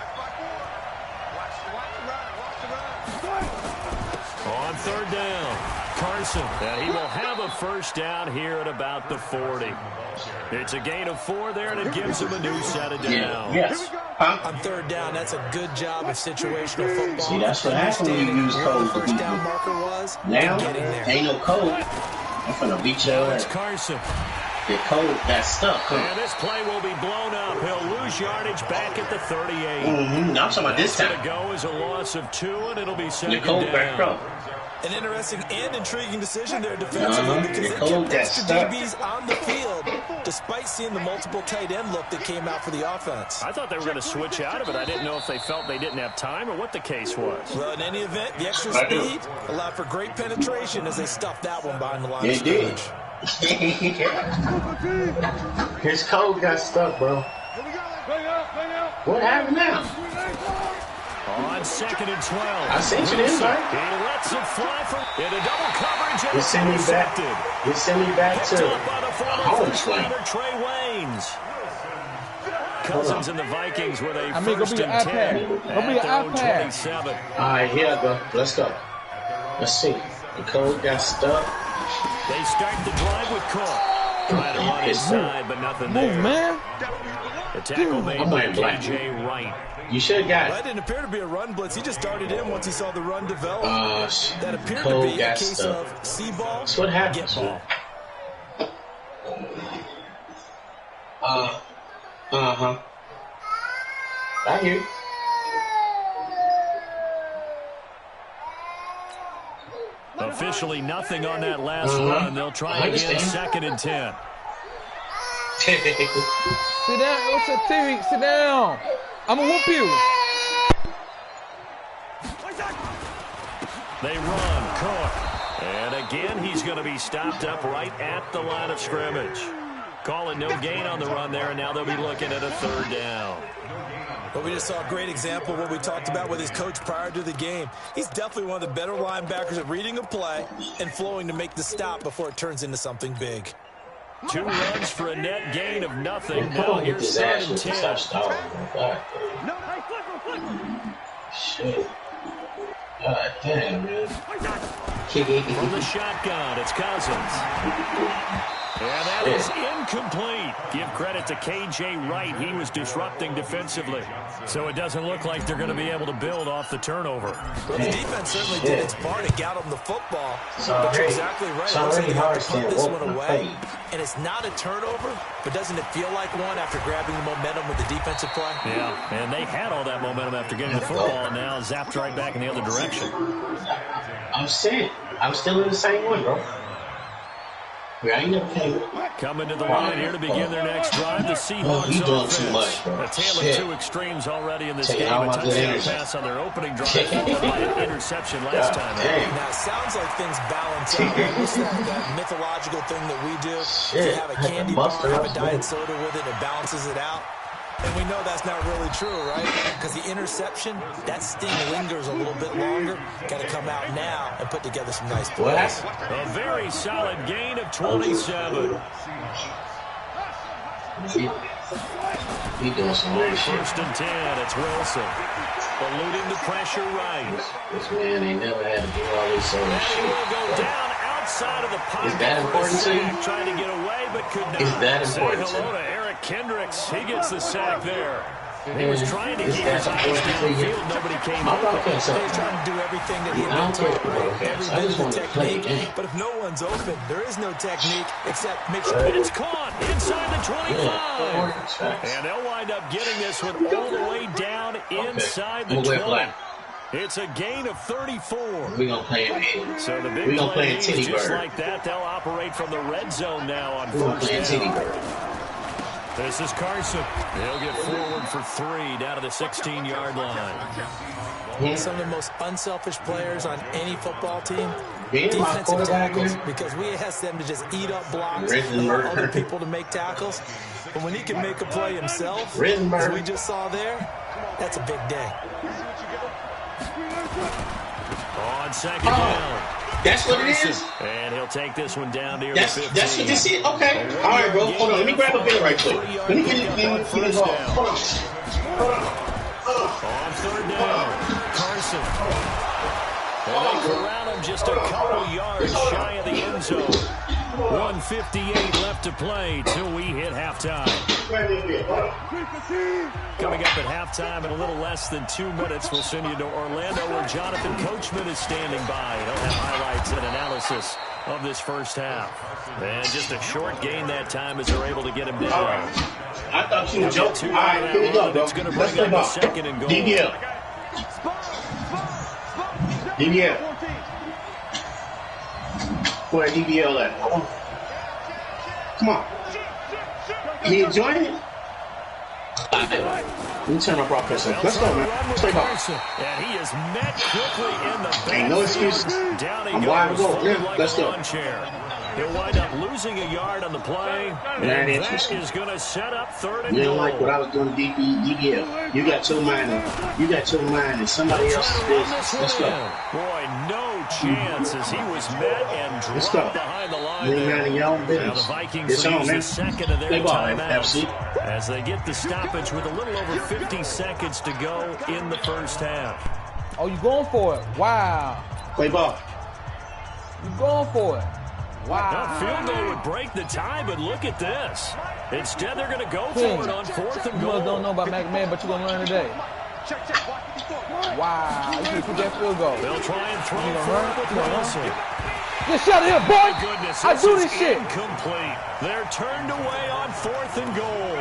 On 3rd down, Carson. And he will have a first down here at about the 40. It's a gain of 4 there, and it gives him a new set of downs. Yes. On 3rd down, that's a good job of situational football. See, that's what happened when you use code. The first down marker was now, getting there. ain't no code. I'm finna beat your ass. It's Carson. The code got stuck. And this play will be blown up. He'll lose yardage back at the 38. I'm talking about this time. It's going to go as a loss of 2, and it'll be 2nd the code down. back up. An interesting and intriguing decision there defensively because they kept extra DBs on the field despite seeing the multiple tight end look that came out for the offense. I thought they were going to switch out of it. I didn't know if they felt they didn't have time or what the case was. Well, in any event, the extra speed allowed for great penetration as they stuffed that one behind the line of scrimmage. His code got stuck, bro. What happened now? On 2nd and 12. I sent you this, right? He lets it fly from in a double coverage. You send me back. You send me back to home swing. Trey Waynes. Cousins and the Vikings with a go first be and an 10 iPad. Go be at an their own iPad. 27. All right, here I go. Let's go. Let's see. The code got stuck. They start the drive with Cook. Trying to run inside, but nothing there. Move, man. The tackle made by K.J. Wright. You should have got it. That didn't appear to be a run blitz. He just darted in once he saw the run develop. That appeared to code be a got case stuck. of see ball, That's what happens. get ball. I hear you. Officially nothing on that last run. They'll try again 2nd and 10. Sit down. What's that TV? Sit down. I'm going to whoop you. They run, Cook. And again, he's going to be stopped up right at the line of scrimmage. Calling no gain on the run there, and now they'll be looking at a 3rd down. Well, we just saw a great example of what we talked about with his coach prior to the game. He's definitely one of the better linebackers at reading a play and flowing to make the stop before it turns into something big. 2 runs for a net gain of nothing. Now here's 3rd and 10. Shit. God damn, man. From the shotgun, it's Cousins. And that is incomplete. Give credit to K.J. Wright. He was disrupting defensively. So it doesn't look like they're going to be able to build off the turnover. Well, the defense certainly did its part to get him the football. But you're exactly right. It looks like they have to put this one away. And it's not a turnover, but doesn't it feel like one after grabbing the momentum with the defensive play? Yeah, and they had all that momentum after getting the football, and now zapped right back in the other direction. I'm saying, I'm still in the same one, bro. Coming to the line here to begin their next drive, the Seahawks offense. A tale of 2 extremes already in this game. A touchdown pass on their opening drive, followed by an interception last time. Now, it sounds like things balance out. What's that mythological thing that we do? You have a candy bar, have a diet soda with it, and it balances it out. And we know that's not really true, right? Because the interception, that sting lingers a little bit longer. Got to come out now and put together some nice plays. A very solid gain of 27. He doing some weird shit. 1st and 10, it's Wilson. Eluding the pressure right. This man ain't never had to do all this sort of shit. He will go down outside of the pocket. Is that important to you? Trying to get away, but could not. Is that important Say hello to Eric Kendricks. He gets the sack there. He was trying to keep his eyes downfield. Nobody came up. They were trying to do everything that he had taught, right? Every bit of the technique. But if no one's open, there is no technique except make sure it's caught inside the 25. And they'll wind up getting this one all the way down inside the 20. It's a gain of 34. We're going to play it. So the big play just like that, they'll operate from the red zone now on first down. This is Carson. He'll get forward for 3 down to the 16-yard line. Some of the most unselfish players on any football team, defensive tackles, because we ask them to just eat up blocks and allow other people to make tackles. But when he can make a play himself, as we just saw there, that's a big day. On second down. That's what it is? And he'll take this one down near the 15. That's what this is? Okay. All right, bro. Hold on. Let me grab a bit right quick. Let me get it off. Hold on. On third down, Carson. And they corral him just a couple yards shy of the end zone. 1:58 left to play till we hit halftime. Coming up at halftime in a little less than 2 minutes, we'll send you to Orlando where Jonathan Coachman is standing by. He'll have highlights and analysis of this first half. And just a short gain that time as they're able to get him down. I thought you were joking. All right, here we go, bro. It's going to bring up a second and goal. DBL. Where DBL at? Come on. You enjoying it? Let me turn my broadcast off. Let's go, man. Stay ball. And he is met quickly in the back. Ain't no excuses. I'm wide open. Yeah, let's go. He'll wind up losing a yard on the play. And that is going to set up third and goal. You don't like what I was doing DBL. You got your mind in somebody else's business. Let's go. Boy, no chance as he was met and dropped behind the line. Now the Vikings use the second of their timeouts as they get the stoppage with a little over 50 seconds to go in the first half. Oh, you going for it? Wow. Play ball. You going for it? Wow. Now, field goal would break the tie, but look at this. Instead, they're going to go for it on fourth and goal. You don't know about MackMed, but you're going to learn today. Wow. You can put that field goal. They'll try and throw for it with Wilson. Get shot here, boy. Goodness, I do this shit. Incomplete. They're turned away on fourth and goal.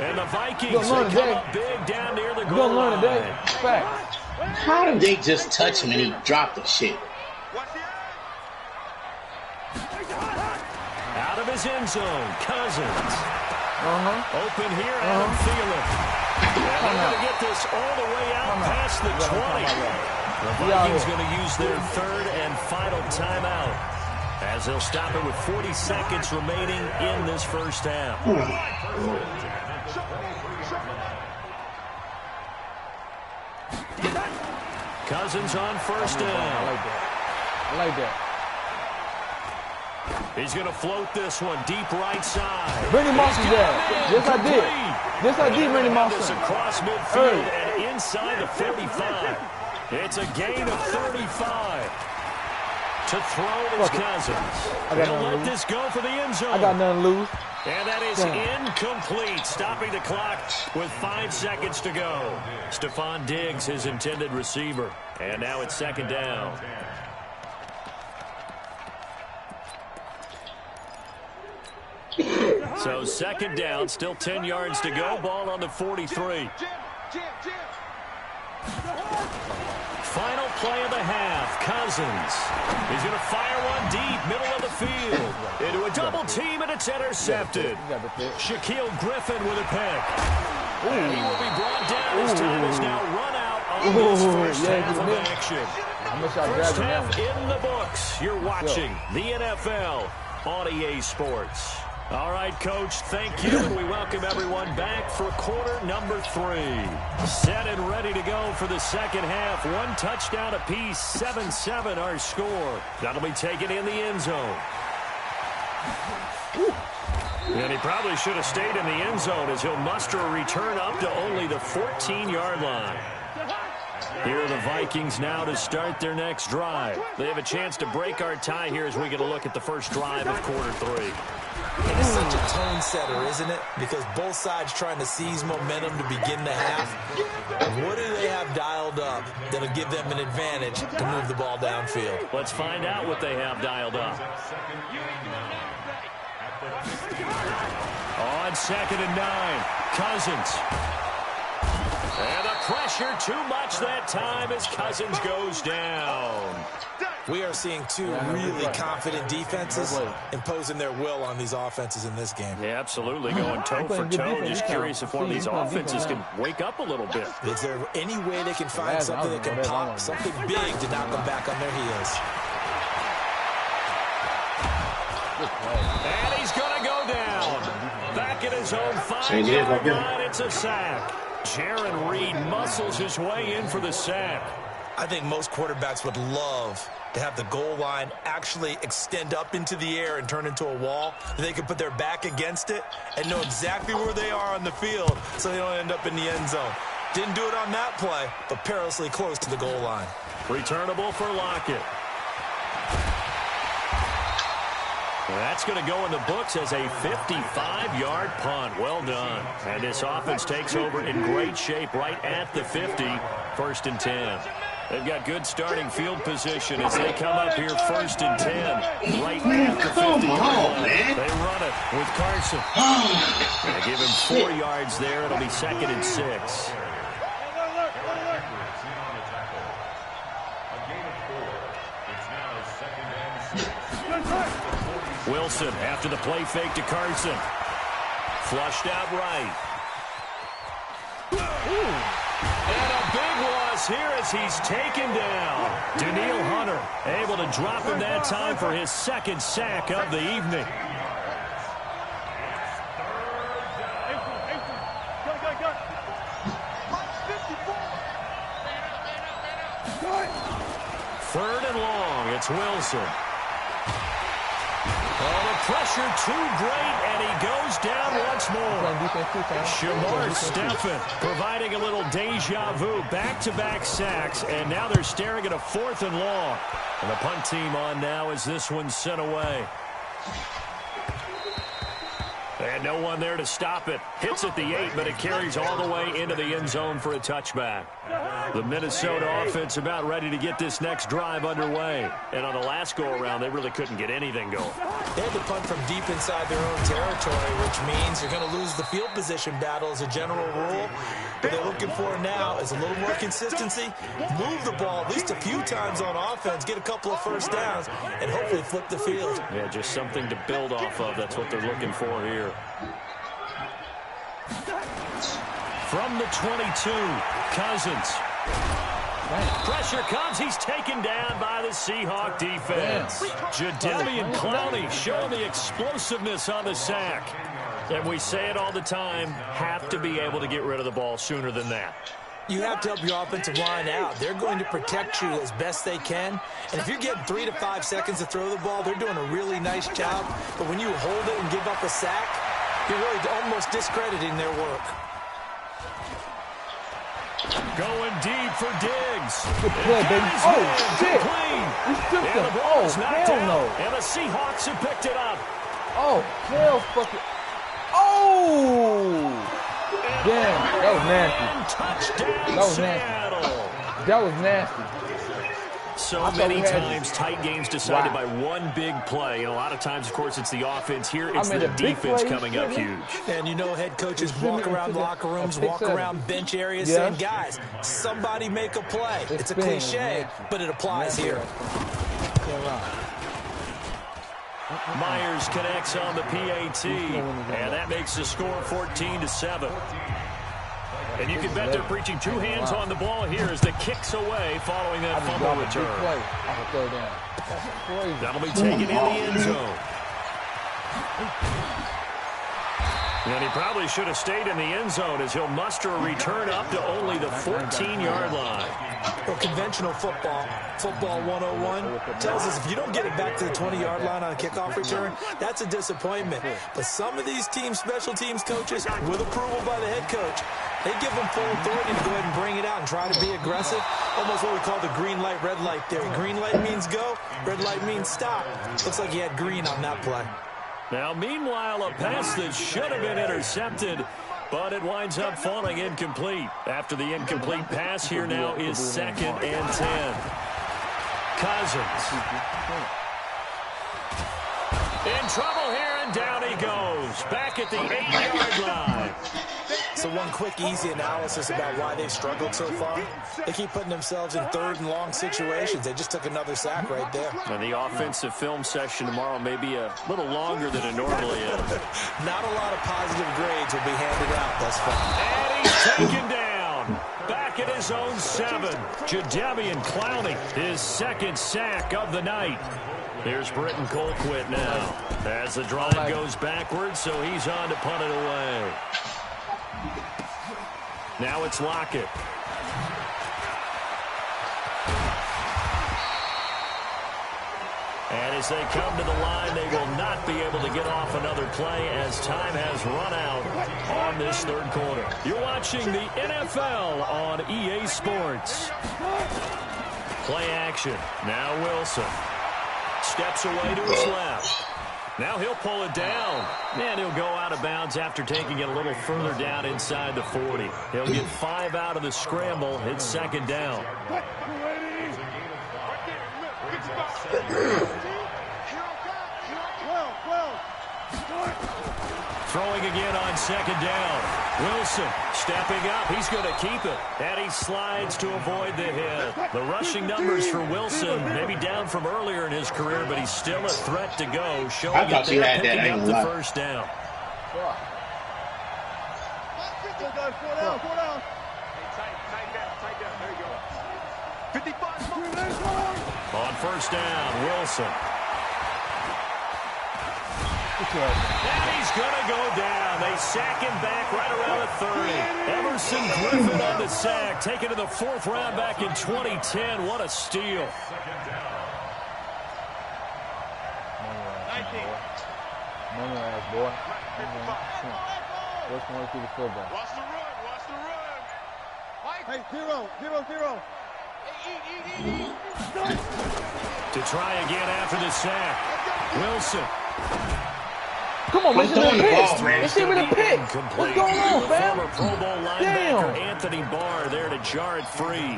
And the Vikings come up big down near the goal line. You're going to learn today. Fact. How did they just touch him and he dropped the shit? Out of his end zone, Cousins. Open here, Adam Thielen. They're going to get this all the way out past the 20. The Vikings going to use their third and final timeout as they'll stop it with 40 seconds remaining in this first half. Cousins on first down. I like that. He's going to float this one deep right side. Randy Moss's there. Yes, I did. Yes, I did, Randy Moss. Across midfield and inside the 35. It's a gain of 35. To throw is Cousins. He'll let this go for the end zone. I got nothing to lose. And that is incomplete, stopping the clock with 5 seconds to go. Stephon Diggs, his intended receiver. And now it's second down. So second down, still 10 yards to go. Ball on the 43. Final play of the half. Cousins. He's going to fire one deep, middle of the field. Into a double team, and it's intercepted. Shaquille Griffin with a pick. And he will be brought down. His time is now run out on this first half of action. First half in the books. You're watching the NFL on EA Sports. All right, Coach, thank you, and we welcome everyone back for quarter number 3. Set and ready to go for the second half. 1 touchdown apiece, 7-7 our score. That'll be taken in the end zone. And he probably should have stayed in the end zone as he'll muster a return up to only the 14-yard line. Here are the Vikings now to start their next drive. They have a chance to break our tie here as we get a look at the first drive of quarter 3. And it's such a tone setter, isn't it? Because both sides trying to seize momentum to begin the half. What do they have dialed up that'll give them an advantage to move the ball downfield? Let's find out what they have dialed up. On 2nd and 9, Cousins. And the pressure too much that time as Cousins goes down. We are seeing two really confident defenses imposing their will on these offenses in this game. Yeah, absolutely, going toe for toe. Just curious if one of these offenses can wake up a little bit. Is there any way they can find something that can pop, something big to knock them back on their heels? And he's going to go down. Back at his own 5-yard line, it's a sack. Jaron Reed muscles his way in for the sack. I think most quarterbacks would love to have the goal line actually extend up into the air and turn into a wall. They can put their back against it and know exactly where they are on the field so they don't end up in the end zone. Didn't do it on that play, but perilously close to the goal line. Returnable for Lockett. That's going to go in the books as a 55-yard punt. Well done. And this offense takes over in great shape right at the 50, 1st and 10. They've got good starting field position as they come up here 1st and 10, right at the 50. They run it with Carson. They give him 4 yards there. It'll be 2nd and 6. Wilson after the play fake to Carson. Flushed out right. And a big loss here as he's taken down. Daniil Hunter able to drop him that time for his 2nd sack of the evening. Third and long, it's Wilson. Oh, the pressure too great, and he goes down once more. Shamar Stephen providing a little deja vu, back-to-back sacks, and now they're staring at a 4th and long. And the punt team on now as this one's sent away. And no one there to stop it. Hits at the 8, but it carries all the way into the end zone for a touchback. The Minnesota offense about ready to get this next drive underway. And on the last go-around, they really couldn't get anything going. They had to punt from deep inside their own territory, which means you're going to lose the field position battle as a general rule. What they're looking for now is a little more consistency, move the ball at least a few times on offense, get a couple of first downs, and hopefully flip the field. Yeah, just something to build off of. That's what they're looking for here. From the 22, Cousins. Pressure comes. He's taken down by the Seahawk defense. Jadeveon Clowney showing the explosiveness on the sack. And we say it all the time, have to be able to get rid of the ball sooner than that. You have to help your offensive line out. They're going to protect you as best they can. And if you're getting 3 to 5 seconds to throw the ball, they're doing a really nice job. But when you hold it and give up a sack, you're really almost discrediting their work. Going deep for Diggs. Good play, baby. Oh, shit. Clean. We took And them. the ball's Oh, knocked hell out, no. and the Seahawks have picked it up. Oh, hell fucking. Oh! Damn, that was nasty. Touchdown, That was Seattle. nasty. That was nasty. So many times tight games decided by one big play. And a lot of times, of course, it's the offense. Here, it's the defense coming up huge. And you know head coaches walk around locker rooms, walk around bench areas saying, guys, somebody make a play. It's a cliche, but it applies here. Myers connects on the PAT, and that makes the score 14-7. And you can bet they're preaching 2 hands on the ball here as the kick's away following that fumble return. That'll be taken in the end zone. And he probably should have stayed in the end zone as he'll muster a return up to only the 14-yard line. Well, conventional football 101, tells us if you don't get it back to the 20-yard line on a kickoff return, that's a disappointment. But some of these special teams coaches, with approval by the head coach, They give them full authority to go ahead and bring it out and try to be aggressive. Almost what we call the green light, red light theory. Green light means go, red light means stop. Looks like he had green on that play. Now, meanwhile, a pass that should have been intercepted, but it winds up falling incomplete. After the incomplete pass, here now is 2nd and 10. Cousins. In trouble here, and down he goes. Back at the 8-yard line. So one quick, easy analysis about why they've struggled so far. They keep putting themselves in 3rd and long situations. They just took another sack right there. And the offensive film session tomorrow may be a little longer than it normally is. Not a lot of positive grades will be handed out thus far. And he's taken down. Back at his own 7. Jadeveon Clowney, his 2nd sack of the night. Here's Britton Colquitt now. As the drive goes backwards, so he's on to punt it away. Now it's Lockett. And as they come to the line, they will not be able to get off another play as time has run out on this 3rd quarter. You're watching the NFL on EA Sports. Play action. Now Wilson. Steps away to his left. Now he'll pull it down. And he'll go out of bounds after taking it a little further down inside the 40. He'll get 5 out of the scramble. It's 2nd down. Throwing again on 2nd down. Wilson stepping up. He's going to keep it. And he slides to avoid the hit. The rushing numbers for Wilson maybe down from earlier in his career, but he's still a threat to go. Showing it there, picking up the 1st down. On 1st down, Wilson. And he's going to go down. They sack him back right around the 30. Emerson Griffin on the sack, taken to the 4th round back in 2010. What a steal. Money ass, boy. First one through the fullback. Watch the run. Watch the run. Hey, 0. Eat. To try again after the sack. Wilson. Come on, man. This is a pick. This is a pick. What's going on, fam? Former Pro Bowl linebacker Anthony Barr there to jar it free.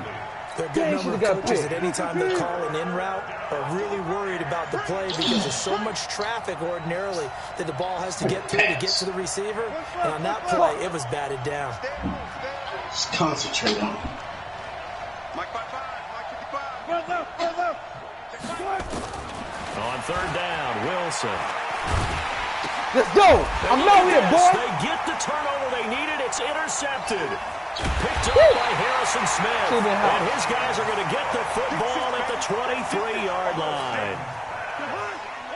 There are a good number of coaches at any time they call an in route are really worried about the play because there's so much traffic ordinarily that the ball has to get through to get to the receiver. And on that play, it was batted down. Just concentrate on it. Mike 55. On 3rd down, Wilson. Let's go. I'm out here, boy. They get the turnover they needed. It's intercepted. Picked up by Harrison Smith. And his guys are going to get the football at the 23-yard line.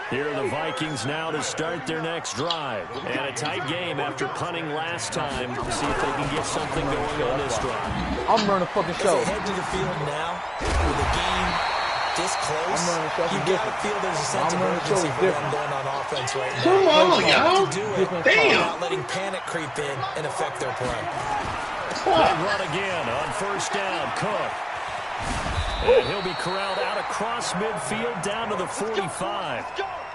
Here are the Vikings now to start their next drive. And a tight game after punting last time to see if they can get something going on this drive. I'm running the fucking show. As they head to the field now with the game this close, you got to feel there's a sense of urgency for them going on offense right now. Come on, y'all. To do it without letting panic creep in and affect their play. They run again on 1st down. Cook. And he'll be corralled out across midfield down to the 45.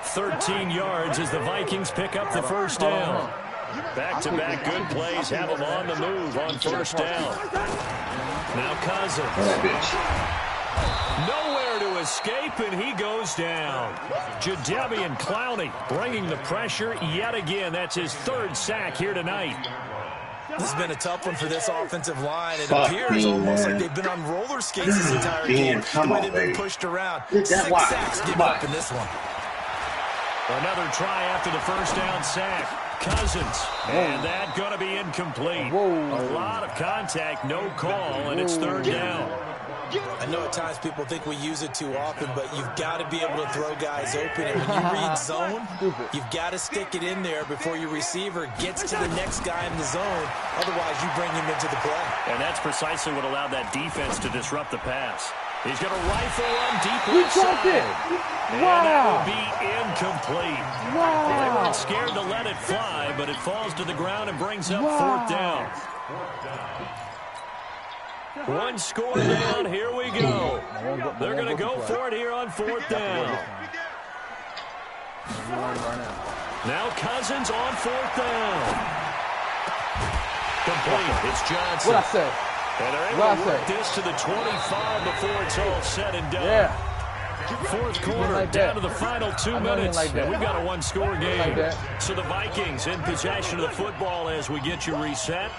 13 yards as the Vikings pick up the 1st down. Back-to-back good plays have them on the move on 1st down. Now Cousins. Nowhere to escape, and he goes down. Jadeveon Clowney bringing the pressure yet again. That's his 3rd sack here tonight. This has been a tough one for this offensive line. It appears almost like they've been on roller skates this entire game. The way they've been pushed around. 6 sacks give up in this one. Another try after the 1st down sack. Cousins. And that going to be incomplete. A lot of contact, no call, and it's 3rd down. I know at times people think we use it too often, but you've got to be able to throw guys open. And when you read zone, you've got to stick it in there before your receiver gets to the next guy in the zone. Otherwise, you bring him into the play. And that's precisely what allowed that defense to disrupt the pass. He's going to rifle one deep inside. And that will be incomplete. They weren't scared to let it fly, but it falls to the ground and brings up 4th down. One score down. Here we go. They're going to go for it here on 4th down. Now Cousins on 4th down. Complete. It's Johnson. What I say? And they're able to work this to the 25 before it's all said and done. Yeah. 4th quarter, down to the final 2 minutes. And we've got a one-score game. So the Vikings in possession of the football as we get you reset.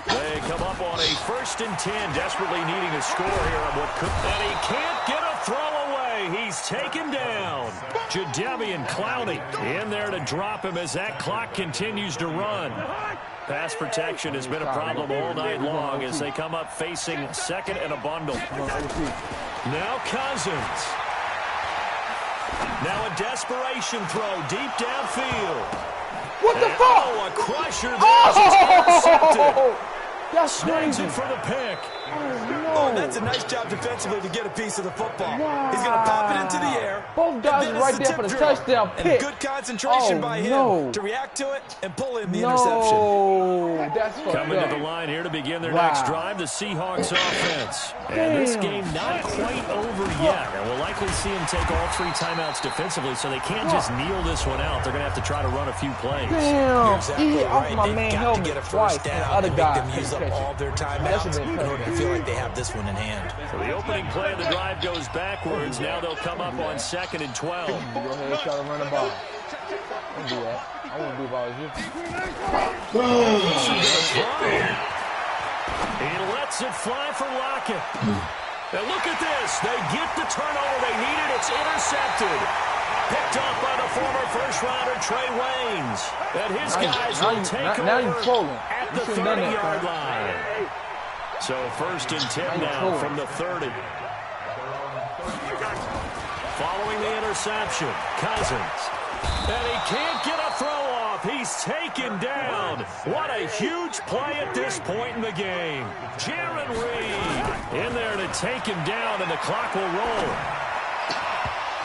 They come up on a 1st and 10, desperately needing a score here on what could. And he can't get a throw away. He's taken down. Jadeveon Clowney in there to drop him as that clock continues to run. Pass protection has been a problem all night long as they come up facing 2nd and a bundle. Now Cousins. Now a desperation throw deep downfield. What the fuck? Oh, a crusher there. Intercepted. That's Snags crazy. it for the pick. Oh, that's a nice job defensively to get a piece of the football. Wow. He's going to pop it into the air. Both guys are right there for the touchdown pick. And good concentration by him to react to it and pull in the interception. That's Coming to the line here to begin their next drive, the Seahawks offense. And this game not quite over yet. And we'll likely see them take all 3 timeouts defensively, so they can't just kneel this one out. They're going to have to try to run a few plays. Damn. Exactly He hit off right. my They've man got helmet to get a twice. first down Other and guy make them use up all their timeouts in order to feel like they have this one in hand. So the opening play of the drive goes backwards. Now they'll come up on 2nd and 12. Go ahead and try to run the ball. Don't do that. I won't do ball as you. He lets it fly for Lockett. Now look at this. They get the turnover they needed. It's intercepted. Picked up by the former first-rounder Trey Waynes. And his guys will take over at the 30-yard line. So 1st and 10 now from the 30. Following the interception, Cousins. And he can't get a throw off. He's taken down. What a huge play at this point in the game. Jaron Reed in there to take him down, and the clock will roll.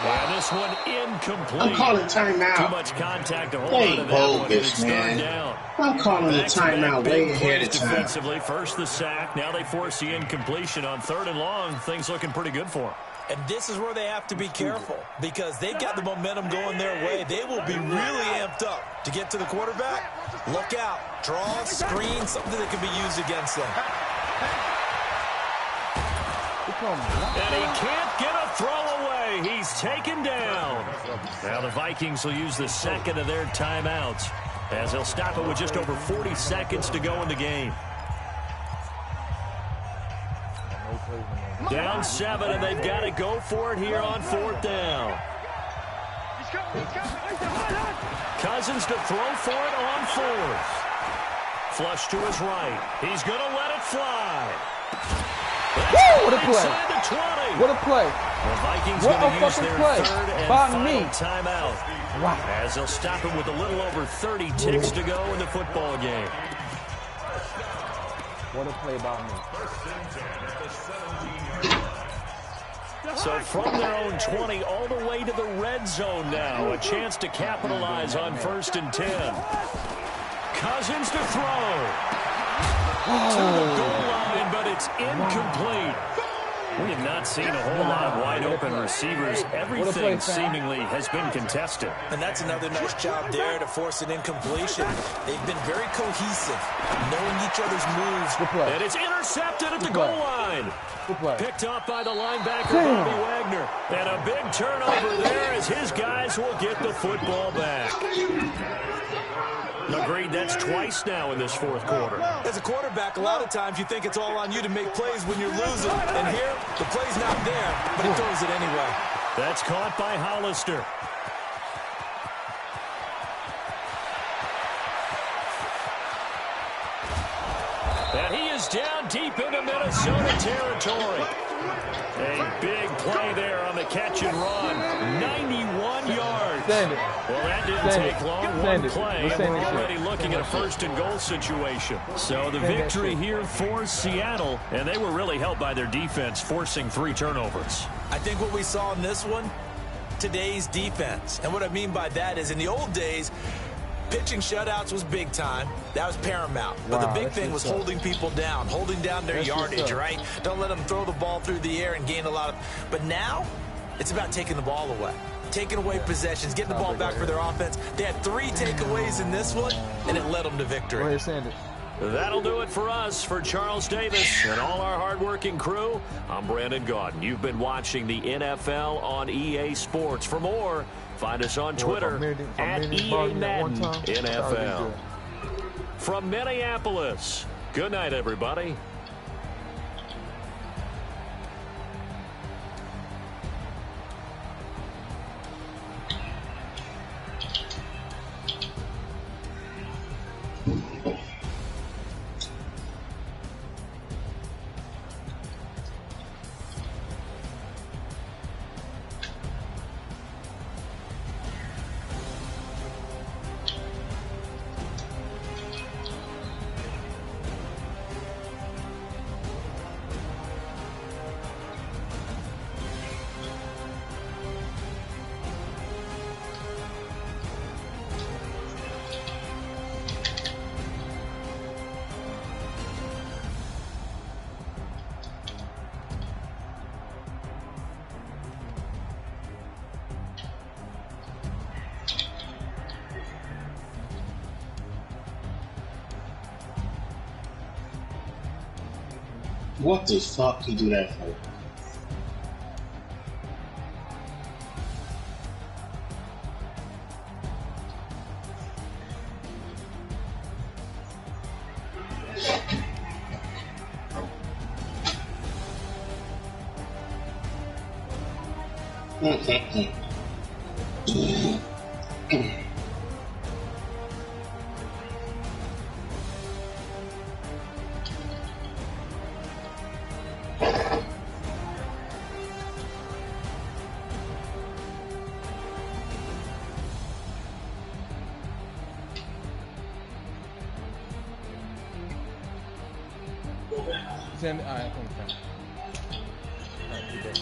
And this one incomplete. I'm calling timeout. Too much contact to hold on to that one. It's third down. I'm calling the timeout way ahead of time. Defensively, first the sack. Now they force the incompletion on 3rd and long. Things looking pretty good for them. And this is where they have to be careful because they've got the momentum going their way. They will be really amped up to get to the quarterback. Look out. Draw, screen, something that can be used against them. And he can't get a throw away. He's taken down. Now the Vikings will use the 2nd of their timeouts as they'll stop it with just over 40 seconds to go in the game. Down 7, and they've got to go for it here on 4th down. Cousins to throw for it on 4th. Flush to his right. He's going to let it fly. Woo! What a play. What a play. The Vikings what going a to use fucking their play. 3rd and By final me. timeout. Wow. As they'll stop him with a little over 30 ticks to go in the football game. What a play by me. So from their own 20 all the way to the red zone now. A chance to capitalize on 1st and 10. Cousins to throw. To the goal line, but it's incomplete. We have not seen a whole lot of wide open receivers. Everything seemingly has been contested. And that's another nice job there to force an incompletion. They've been very cohesive, knowing each other's moves. And it's intercepted at the goal line. Picked up by the linebacker, Bobby Wagner. And a big turnover there as his guys will get the football back. Agreed, that's twice now in this 4th quarter. As a quarterback, a lot of times you think it's all on you to make plays when you're losing. And here, the play's not there, but he throws it anyway. That's caught by Hollister. And he is down deep into Minnesota territory. A big play there on the catch and run. 91 yards. Well, that didn't take long. One play, and we're already looking at a 1st and goal situation. So the victory here for Seattle, and they were really helped by their defense, forcing 3 turnovers. I think what we saw in this one, today's defense. And what I mean by that is in the old days, Pitching shutouts was big time. That was paramount. But the big thing was holding people down, holding down their yardage, right? Don't let them throw the ball through the air and gain a lot of... But now, it's about taking the ball away. Taking away possessions, getting the ball back for their offense. They had 3 takeaways in this one, and it led them to victory. Go ahead, Sanders. That'll do it for us. For Charles Davis and all our hardworking crew, I'm Brandon Gaudin. You've been watching the NFL on EA Sports. For more, find us on Twitter at EA Madden NFL. From Minneapolis, good night, everybody. What the fuck he do that for? Send. All right, come on. All right, keep that.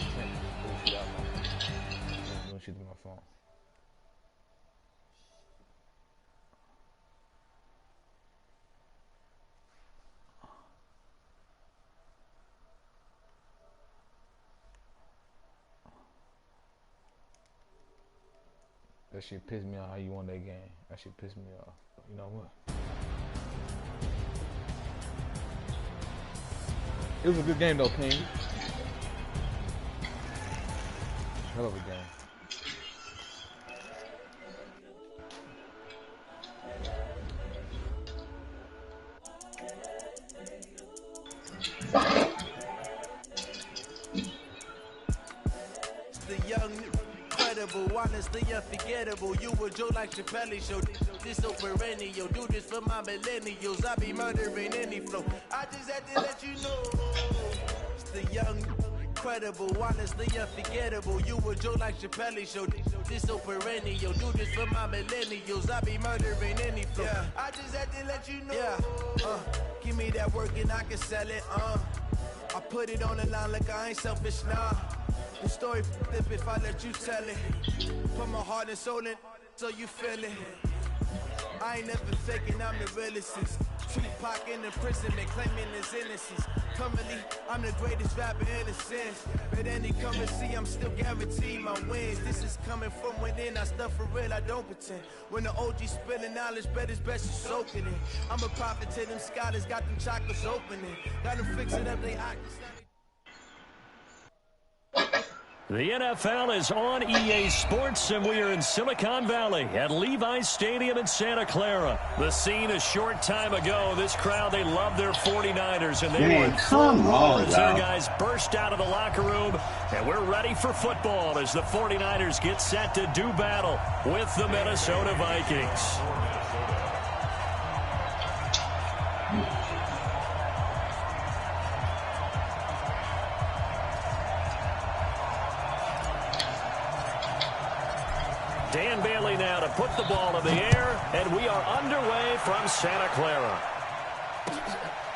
Don't shoot my phone. That shit pissed me off how you won that game. That shit pissed me off. You know what? It was a good game though, King. Hell of a game. The young, incredible, honestly unforgettable. You were Joe like Chappelle show. This so perennial. Do this for my millennials. I be murdering any flow. I just had to let you know. It's the young, incredible, honestly unforgettable. You were Joe like Chappelle show. This so perennial. Do this for my millennials. I be murdering any flow. Yeah. I just had to let you know. Yeah. Give me that work and I can sell it. I put it on the line like I ain't selfish, nah. The story flip if I let you tell it. Put my heart and soul in so you feel it. I ain't never faking, I'm the realest. Tupac in imprisonment, claiming his innocence. Currently, I'm the greatest rapper in a sense. But any come and see, I'm still guaranteed my wins. This is coming from within, I stuff for real, I don't pretend. When the OG spilling knowledge, bet it's best you soaking it. I'm a prophet to them scholars, got them chocolates opening. Got them fixing up they eyes. The NFL is on EA Sports, and we are in Silicon Valley at Levi's Stadium in Santa Clara. The scene a short time ago, this crowd, they love their 49ers, and they were come on, as their guys burst out of the locker room, and we're ready for football as the 49ers get set to do battle with the Minnesota Vikings. Dan Bailey now to put the ball in the air, and we are underway from Santa Clara.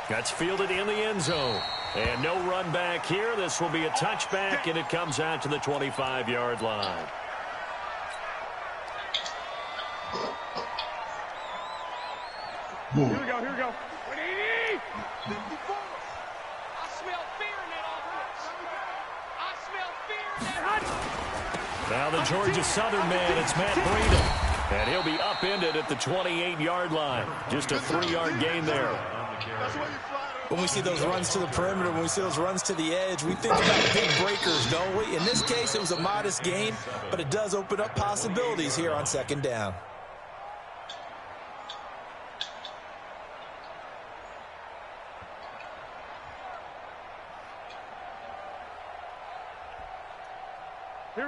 That's fielded in the end zone. And no run back here. This will be a touchback, and it comes out to the 25-yard line. Here we go. 54. I smell fear in that offense. I smell fear in that offense. Now the Georgia Southern man, it's Matt Breeden. And he'll be upended at the 28-yard line. Just a 3-yard gain there. When we see those runs to the perimeter, when we see those runs to the edge, we think about big breakers, don't we? In this case, it was a modest gain, but it does open up possibilities here on second down.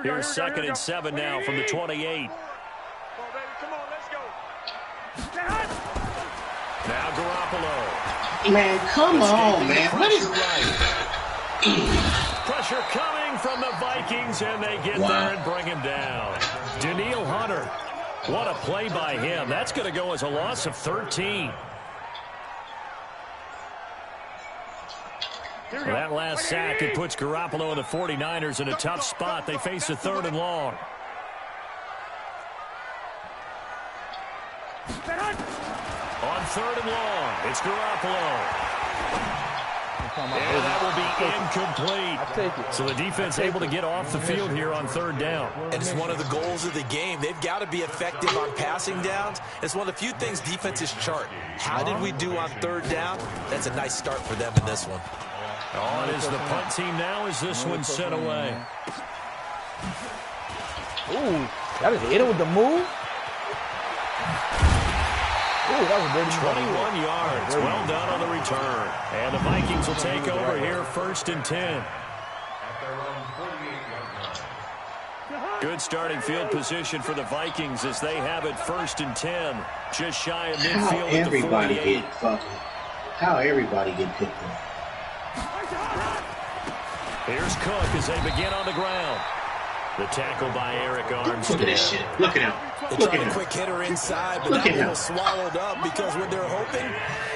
Here's 2nd and 7 now from the 28. Come on, let's go. Now Garoppolo. Man, come on, man. What is Pressure coming from the Vikings, and they get there and bring him down. Daniil Hunter. What a play by him. That's going to go as a loss of 13. That last sack, it puts Garoppolo and the 49ers in a tough spot. They face a 3rd and long. On 3rd and long, it's Garoppolo. And that will be incomplete. So the defense able to get off the field here on 3rd down. And it's one of the goals of the game. They've got to be effective on passing downs. It's one of the few things defenses chart. How did we do on 3rd down? That's a nice start for them in this one. On is the punt team now as this one's sent away. Ooh, that is hit it with the move. Ooh, that was dirty. 21 yards. Well done on the return. And the Vikings will take over here 1st and 10. Good starting field position for the Vikings as they have it 1st and 10. Just shy of midfield at the 48. How everybody get picked up. Here's Cook as they begin on the ground. The tackle by Eric Armstead. Look at this shit. Look at him. They tried a quick hitter inside, but that one was swallowed up because what they're hoping,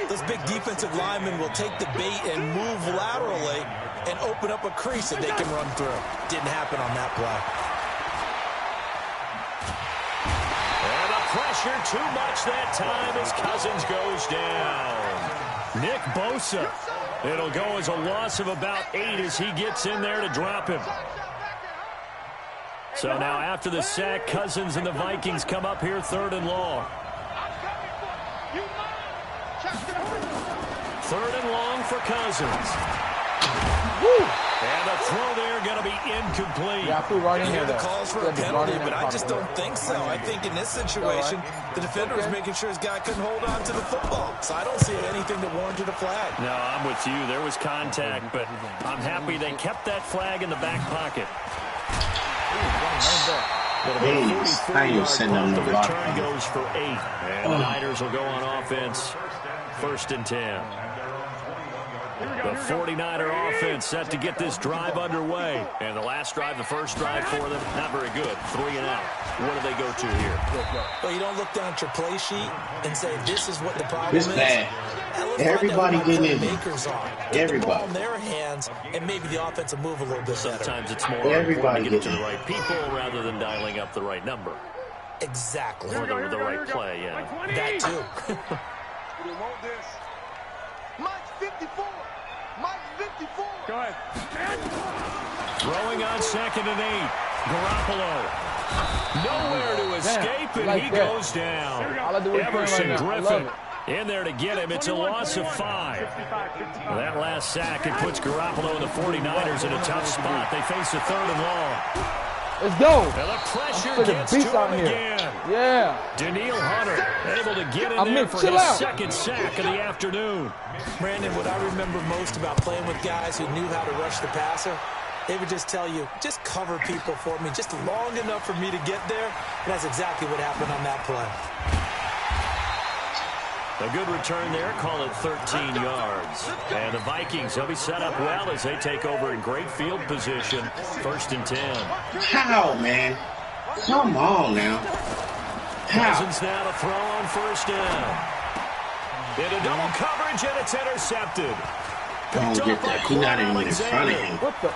those big defensive linemen will take the bait and move laterally and open up a crease that they can run through. Didn't happen on that play. And the pressure too much that time as Cousins goes down. Nick Bosa. It'll go as a loss of about 8 as he gets in there to drop him. So now after the sack, Cousins and the Vikings come up here 3rd and long. 3rd and long for Cousins. Woo! And the throw there going to be incomplete. Yeah, I flew right in here. The calls for a penalty, but I just don't think so. I think in this situation, the defender was making sure his guy couldn't hold on to the football. So I don't see anything that warranted a flag. No, I'm with you. There was contact, but I'm happy they kept that flag in the back pocket. I ain't send them the no return goes for 8. And the Niners will go on offense 1st and 10. The 49er offense set to get this drive underway. And the last drive, the first drive for them, not very good. 3 and out. What do they go to here? Well, you don't look down at your play sheet and say, this is what the problem is. It's bad. Everybody getting in. Everybody. The ball in their hands, and maybe the offense will move a little bit better. Sometimes it's more important to get it to the right people rather than dialing up the right number. Exactly. Or the right play, yeah. That too. We want this. Mike 54. Mike 54. Go ahead. Throwing on 2nd and 8. Garoppolo. Nowhere to escape, and he goes down. Everson Griffin in there to get him. It's a loss of 5. That last sack, it puts Garoppolo and the 49ers in a tough spot. They face a 3rd and long. Let's go. And the pressure gets to him again. Yeah. Daniil Hunter able to get in there for his 2nd sack of the afternoon. Brandon, what I remember most about playing with guys who knew how to rush the passer, they would just tell you, just cover people for me, just long enough for me to get there. And that's exactly what happened on that play. A good return there, call it 13 yards. And the Vikings, they'll be set up well as they take over in great field position. 1st and 10. How, man? Come on now. Cousins now to throw on 1st down. Into double coverage, and it's intercepted. Don't get that. He's not even in front of him. What the?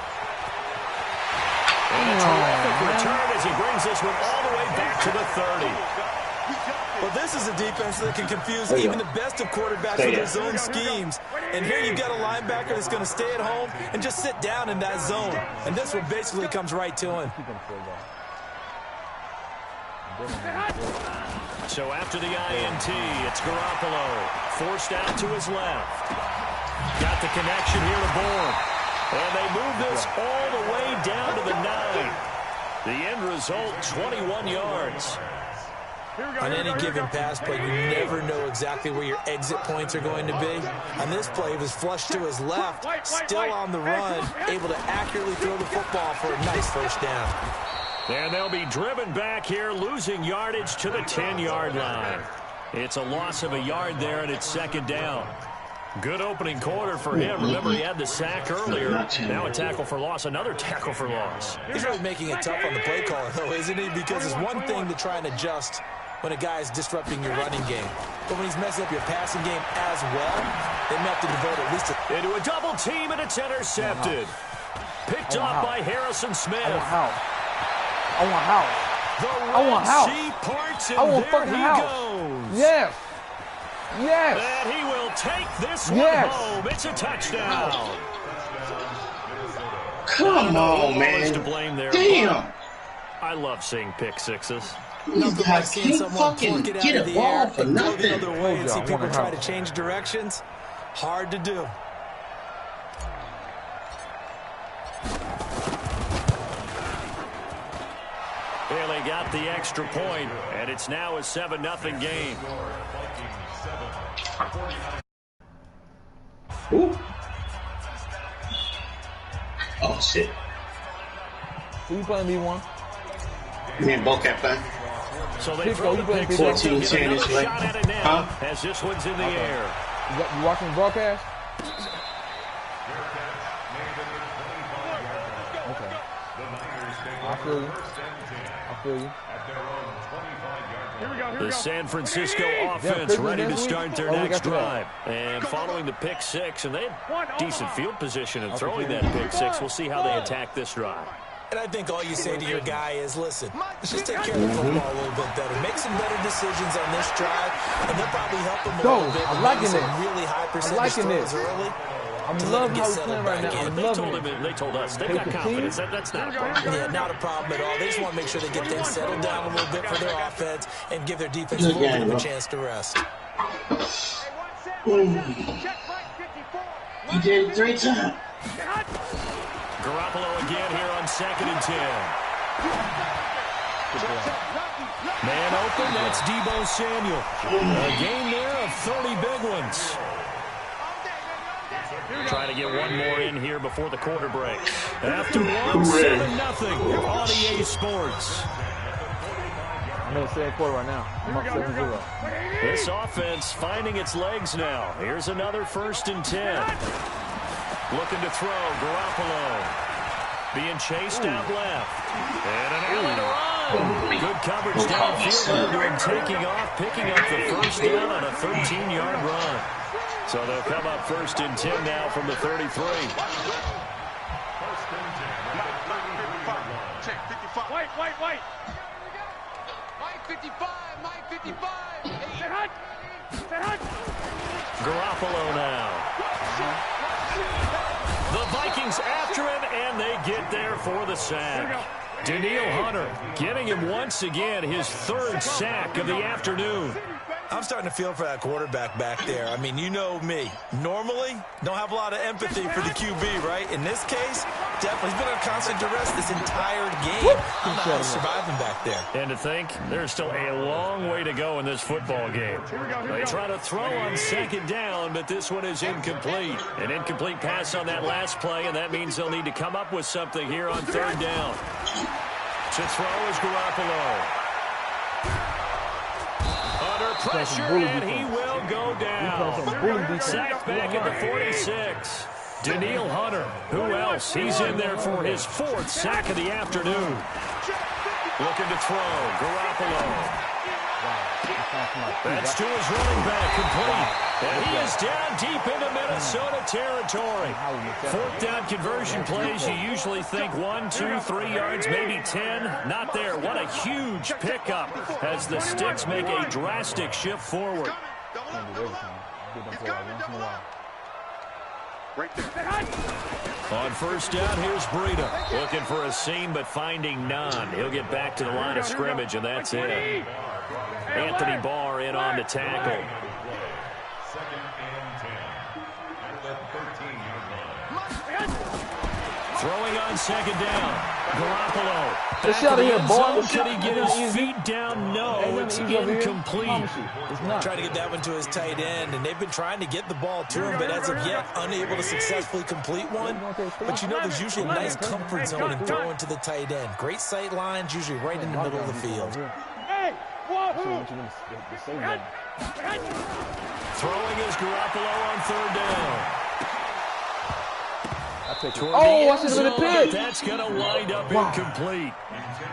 And a terrific return as he brings this one all the way back to the 30. Well, this is a defense that can confuse even the best of quarterbacks with their zone schemes. And here you've got a linebacker that's going to stay at home and just sit down in that zone. And this one basically comes right to him. So after the INT, it's Garoppolo. Forced out to his left. Got the connection here to Bourne. And they move this all the way down to the 9. The end result, 21 yards. On any given pass play, you never know exactly where your exit points are going to be. On this play, he was flushed to his left, still on the run, able to accurately throw the football for a nice first down. And they'll be driven back here, losing yardage to the 10-yard line. It's a loss of a yard there, and it's second down. Good opening quarter for him. Remember, he had the sack earlier. Now a tackle for loss, another tackle for loss. He's really making it tough on the play caller, though, isn't he? Because it's one thing to try and adjust when a guy is disrupting your running game. But when he's messing up your passing game as well, they may have to devote at least into a double team, and it's intercepted. Picked up by Harrison Smith. I want house. I want house. I want fucking house. Yes. Yes. And he will take this one home. It's a touchdown. Come on, man. To blame there. Damn. I love seeing pick sixes. These guys can't fucking get a ball for nothing. Other way and see people try to change directions. Hard to do. Bailey got the extra point, and it's now a 7-0 game. Ooh. Oh, shit. Who you playing B1? Me and Bocap playing. So they throw the pick 14-10 this way. Huh? As this one's in the air. You watching the broadcast? Okay. I feel you. The San Francisco offense ready to start their next drive. And following the pick six, and they had decent field position in throwing that pick six. We'll see how they attack this drive. And I think all you say to your guy is, listen, let's just take care of the football a little bit better. Make some better decisions on this drive, and they'll probably help them a little bit. I'm liking this. Really high percentage throws early. I'm loving how he's playing right now. They told us. They've got confidence. That's not a problem. Yeah, not a problem at all. They just want to make sure they get things settled down a little bit for their offense and give their defense a little bit of a chance to rest. He did it 3 times. Garoppolo again here on 2nd and 10. Man open, that's Deebo Samuel. A game there of 30 big ones. Trying to get one more in here before the quarter break. After one, 7-0 on EA Sports. I'm in the second quarter right now. I'm up 7-0. This offense finding its legs now. Here's another 1st and 10. Looking to throw, Garoppolo. Being chased out left. And an alley to run. Good coverage downfield and taking off, picking up the first down on a 13-yard run. So they'll come up 1st and 10 now from the 33. Wait. Mike 55. Garoppolo now. The Vikings after him, and they get there for the sack. Danielle Hunter getting him once again his 3rd sack of the afternoon. I'm starting to feel for that quarterback back there. I mean, you know me. Normally, don't have a lot of empathy for the QB, right? In this case, definitely. He's been under constant duress this entire game. I'm not how surviving back there. And to think, there's still a long way to go in this football game. They try to throw on 2nd down, but this one is incomplete. An incomplete pass on that last play, and that means they'll need to come up with something here on 3rd down. To throw is Garoppolo. Under pressure, and he will go down. Sacked back at the 46. Danielle Hunter, who else? He's in there for his 4th sack of the afternoon. Looking to throw, Garoppolo. That's to his running back, complete. And he is down deep into Minnesota territory. Fourth down conversion plays, you usually think 1, 2, 3 yards, maybe 10. Not there. What a huge pickup as the Sticks make a drastic shift forward. On first down, here's Breida. Looking for a seam, but finding none. He'll get back to the line of scrimmage, and that's it. Anthony Barr in on the tackle. Throwing on second down. Garoppolo. Get out of here, boy. Can he get his feet down? No, it's incomplete. Trying to get that one to his tight end, and they've been trying to get the ball to him, but as of yet, unable to successfully complete one. But you know there's usually a nice comfort zone in throwing to the tight end. Great sight lines, usually right in the middle of the field. Throwing is Garoppolo on third down. Oh, I should have been a pick. That's going to wind up incomplete.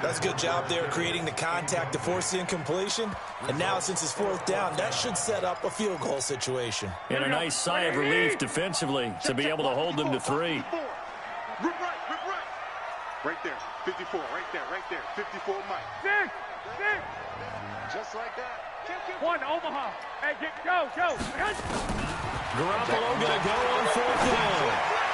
That's a good job there creating the contact to force the incompletion. And now since it's fourth down, that should set up a field goal situation. And a nice sigh of relief defensively to be able to hold them to 3. Rip right. Right there, 54, right there, 54 Mike. 6. Just like that. 1, Omaha. Hey, go. Garoppolo going to go on fourth down.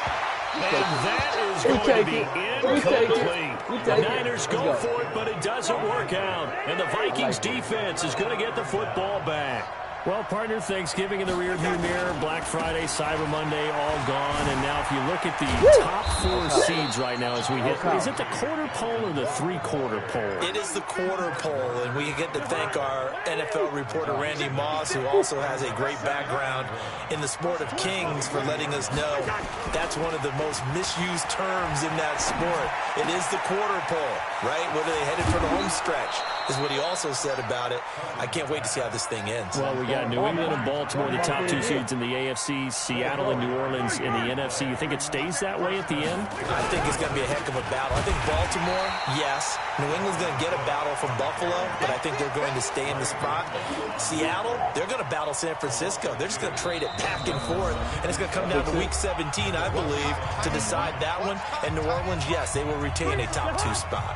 And that is going to be incomplete. The Niners go for it, but it doesn't work out. And the Vikings defense is going to get the football back. Well, partner, Thanksgiving in the rearview mirror, Black Friday, Cyber Monday, all gone. And now if you look at the top 4 seeds right now as we hit, is it the quarter pole or the three-quarter pole? It is the quarter pole, and we get to thank our NFL reporter, Randy Moss, who also has a great background in the sport of kings, for letting us know that's one of the most misused terms in that sport. It is the quarter pole, right? Whether they headed for the home stretch is what he also said about it. I can't wait to see how this thing ends. Well, we got New England and Baltimore, the top 2 seeds in the AFC, Seattle and New Orleans in the NFC. You think it stays that way at the end? I think it's going to be a heck of a battle. I think Baltimore, yes. New England's going to get a battle from Buffalo, but I think they're going to stay in the spot. Seattle, they're going to battle San Francisco. They're just going to trade it back and forth, and it's going to come down to Week 17, I believe, to decide that one. And New Orleans, yes, they will retain a top 2 spot.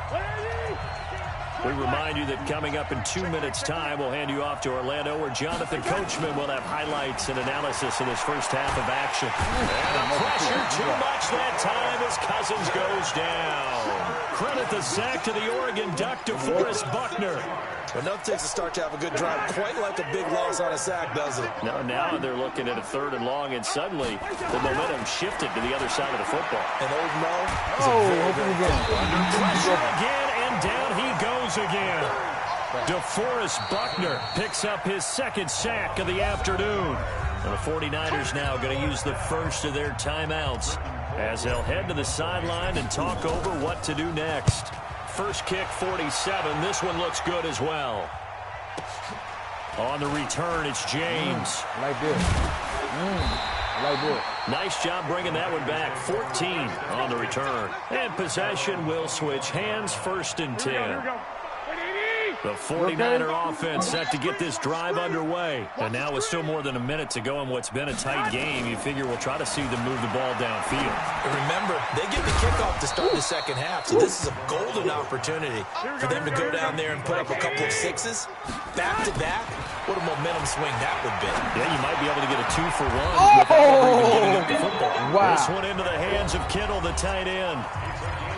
We remind you that coming up in 2 minutes' time, we'll hand you off to Orlando, where Jonathan Coachman will have highlights and analysis in his first half of action. And pressure too much that time as Cousins goes down. Credit the sack to the Oregon Duck, DeForest Buckner. Well, nothing takes a start to have a good drive, quite like a big loss on a sack, does it? No, now they're looking at a 3rd and long, and suddenly the momentum shifted to the other side of the football. And old Mo is under pressure again, and down he goes again. DeForest Buckner picks up his 2nd sack of the afternoon. And the 49ers now going to use the first of their timeouts as they'll head to the sideline and talk over what to do next. First kick, 47. This one looks good as well. On the return, it's James. I like this. I like this. Nice job bringing that one back. 14 on the return. And possession will switch hands, 1st and 10. The 49er offense set to get this drive underway. And now with still more than a minute to go in what's been a tight game, you figure we'll try to see them move the ball downfield. And remember, they get the kickoff to start the second half, so this is a golden opportunity for them to go down there and put up a couple of 6s. Back-to-back, what a momentum swing that would be. Yeah, you might be able to get a 2-for-1 without ever even getting up the football. Wow. This one into the hands of Kittle, the tight end.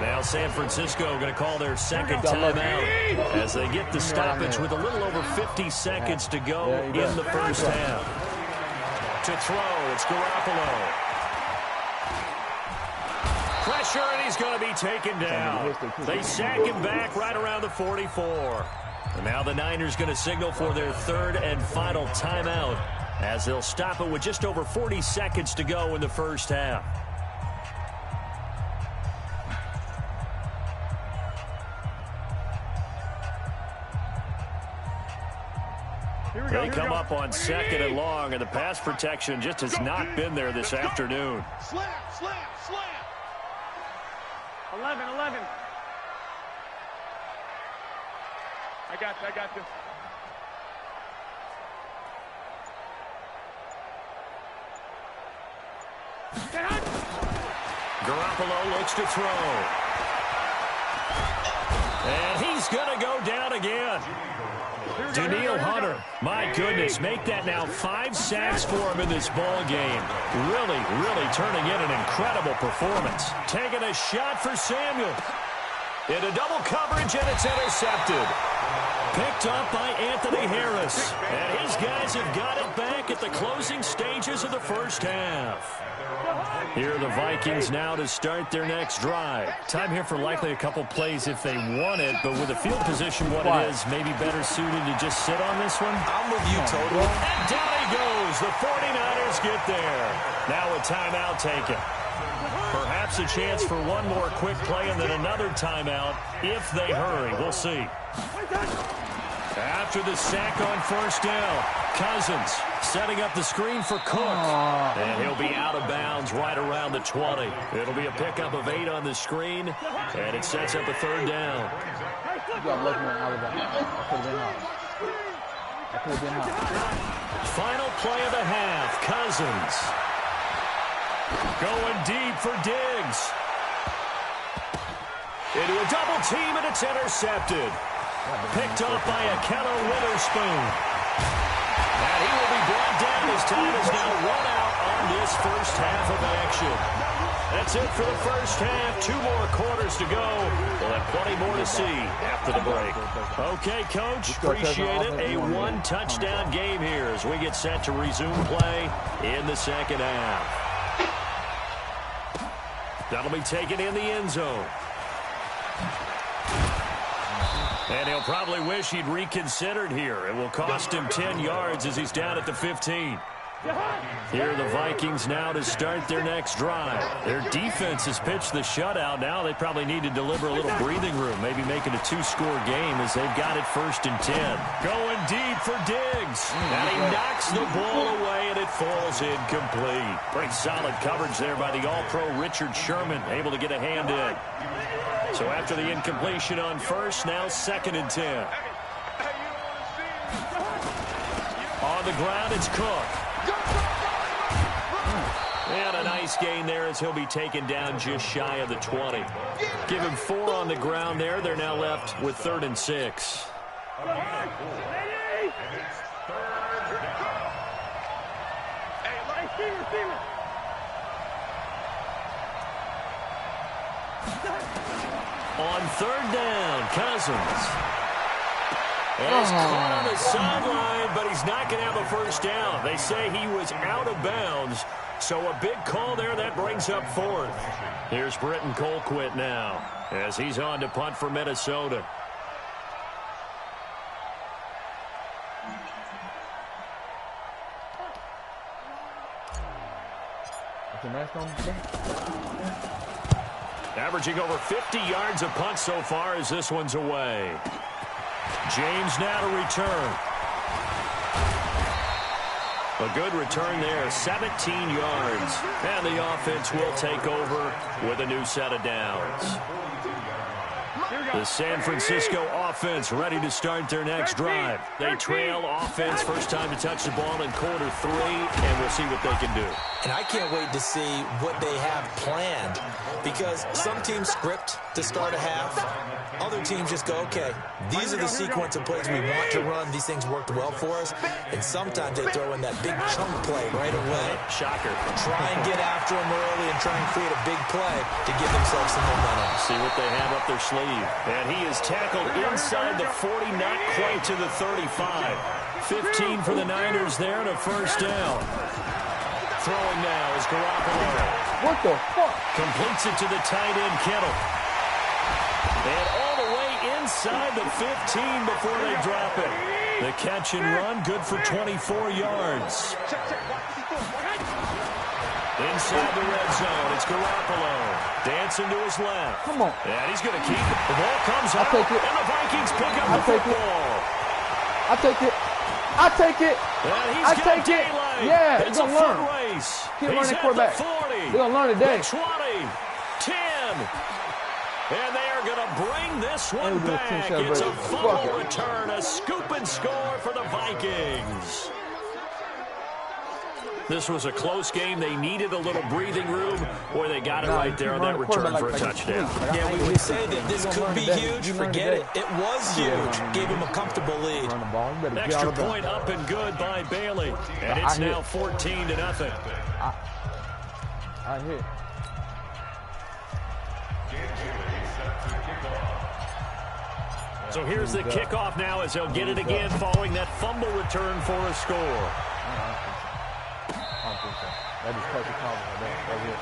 Now San Francisco going to call their 2nd timeout as they get the stoppage with a little over 50 seconds to go in the first half. To throw, it's Garoppolo. Pressure, and he's going to be taken down. They sack him back right around the 44. And now the Niners going to signal for their 3rd and final timeout as they'll stop it with just over 40 seconds to go in the first half. They come up on 2nd and long, and the pass protection just has not been there this afternoon. Slam. 11. I got this. Garoppolo looks to throw. And he's going to go down again. Danielle Hunter, my goodness, make that now 5 sacks for him in this ball game. Really, really turning in an incredible performance. Taking a shot for Samuel. Into double coverage, and it's intercepted. Picked up by Anthony Harris. And his guys have got it back at the closing stages of the first half. Here are the Vikings now to start their next drive. Time here for likely a couple plays if they want it, but with the field position what it is, maybe better suited to just sit on this one. I'm with you totally. And down he goes. The 49ers get there. Now a timeout taken. Perhaps a chance for one more quick play and then another timeout if they hurry. We'll see. After the sack on first down, Cousins setting up the screen for Cook. And he'll be out of bounds right around the 20. It'll be a pickup of 8 on the screen, and it sets up a third down. Final play of the half, Cousins. Going deep for Diggs. Into a double team, and it's intercepted. Picked up by Akello Witherspoon. And he will be brought down as time is now run out on this first half of action. That's it for the first half. 2 more quarters to go. We'll have plenty more to see after the break. Okay, Coach, appreciate it. A 1-touchdown game here as we get set to resume play in the second half. That'll be taken in the end zone. And he'll probably wish he'd reconsidered here. It will cost him 10 yards as he's down at the 15. Here are the Vikings now to start their next drive. Their defense has pitched the shutout. Now they probably need to deliver a little breathing room, maybe make it a 2-score game as they've got it 1st and 10. Going deep for Diggs. And he knocks the ball away, and it falls incomplete. Pretty solid coverage there by the All-Pro Richard Sherman, able to get a hand in. So after the incompletion on first, now 2nd and 10. On the ground, it's Cook. And a nice gain there as he'll be taken down just shy of the 20. Give him 4 on the ground there. They're now left with 3rd and 6. On 3rd down, Cousins. And he's caught on the sideline, but he's not going to have a first down. They say he was out of bounds, so a big call there. That brings up 4th. Here's Britton Colquitt now as he's on to punt for Minnesota. Averaging over 50 yards a punt so far as this one's away. James now to return. A good return there, 17 yards. And the offense will take over with a new set of downs. The San Francisco offense ready to start their next drive. They trail offense, first time to touch the ball in quarter 3, and we'll see what they can do. And I can't wait to see what they have planned, because some teams script to start a half. Other teams just go, okay, these are the sequence of plays we want to run. These things worked well for us. And sometimes they throw in that big chunk play right away. Shocker. Try and get after them early and try and create a big play to give themselves some momentum. See what they have up their sleeve. And he is tackled inside the 40, not quite to the 35. 15 for the Niners there and a first down. Throwing now is Garoppolo. What the fuck? Completes it to the tight end, Kittle. And all the way inside the 15 before they drop it. The catch and run, good for 24 yards. Inside the red zone, it's Garoppolo. Dancing to his left. Come on. And he's going to keep it. The ball comes out, take it. and the Vikings pick up the football. I take it. I take it. And he's I got take it. daylight. Yeah, it's he's a going to foot learn. race. He's He's learning at quarterback. the 40. He's going to learn today. The 20. 10. And they are going to bring this one back. It's a fumble return, a scoop and score for the Vikings. This was a close game. They needed a little breathing room, or they got it right there on that return for a touchdown. Yeah, we would say that this could be huge. Forget it. It was huge. Gave him a comfortable lead. Extra point up and good by Bailey. And it's now 14-0. I hit. So here's the kickoff now as they'll get it again following that fumble return for a score. I don't think so. That is perfect coverage. That was it.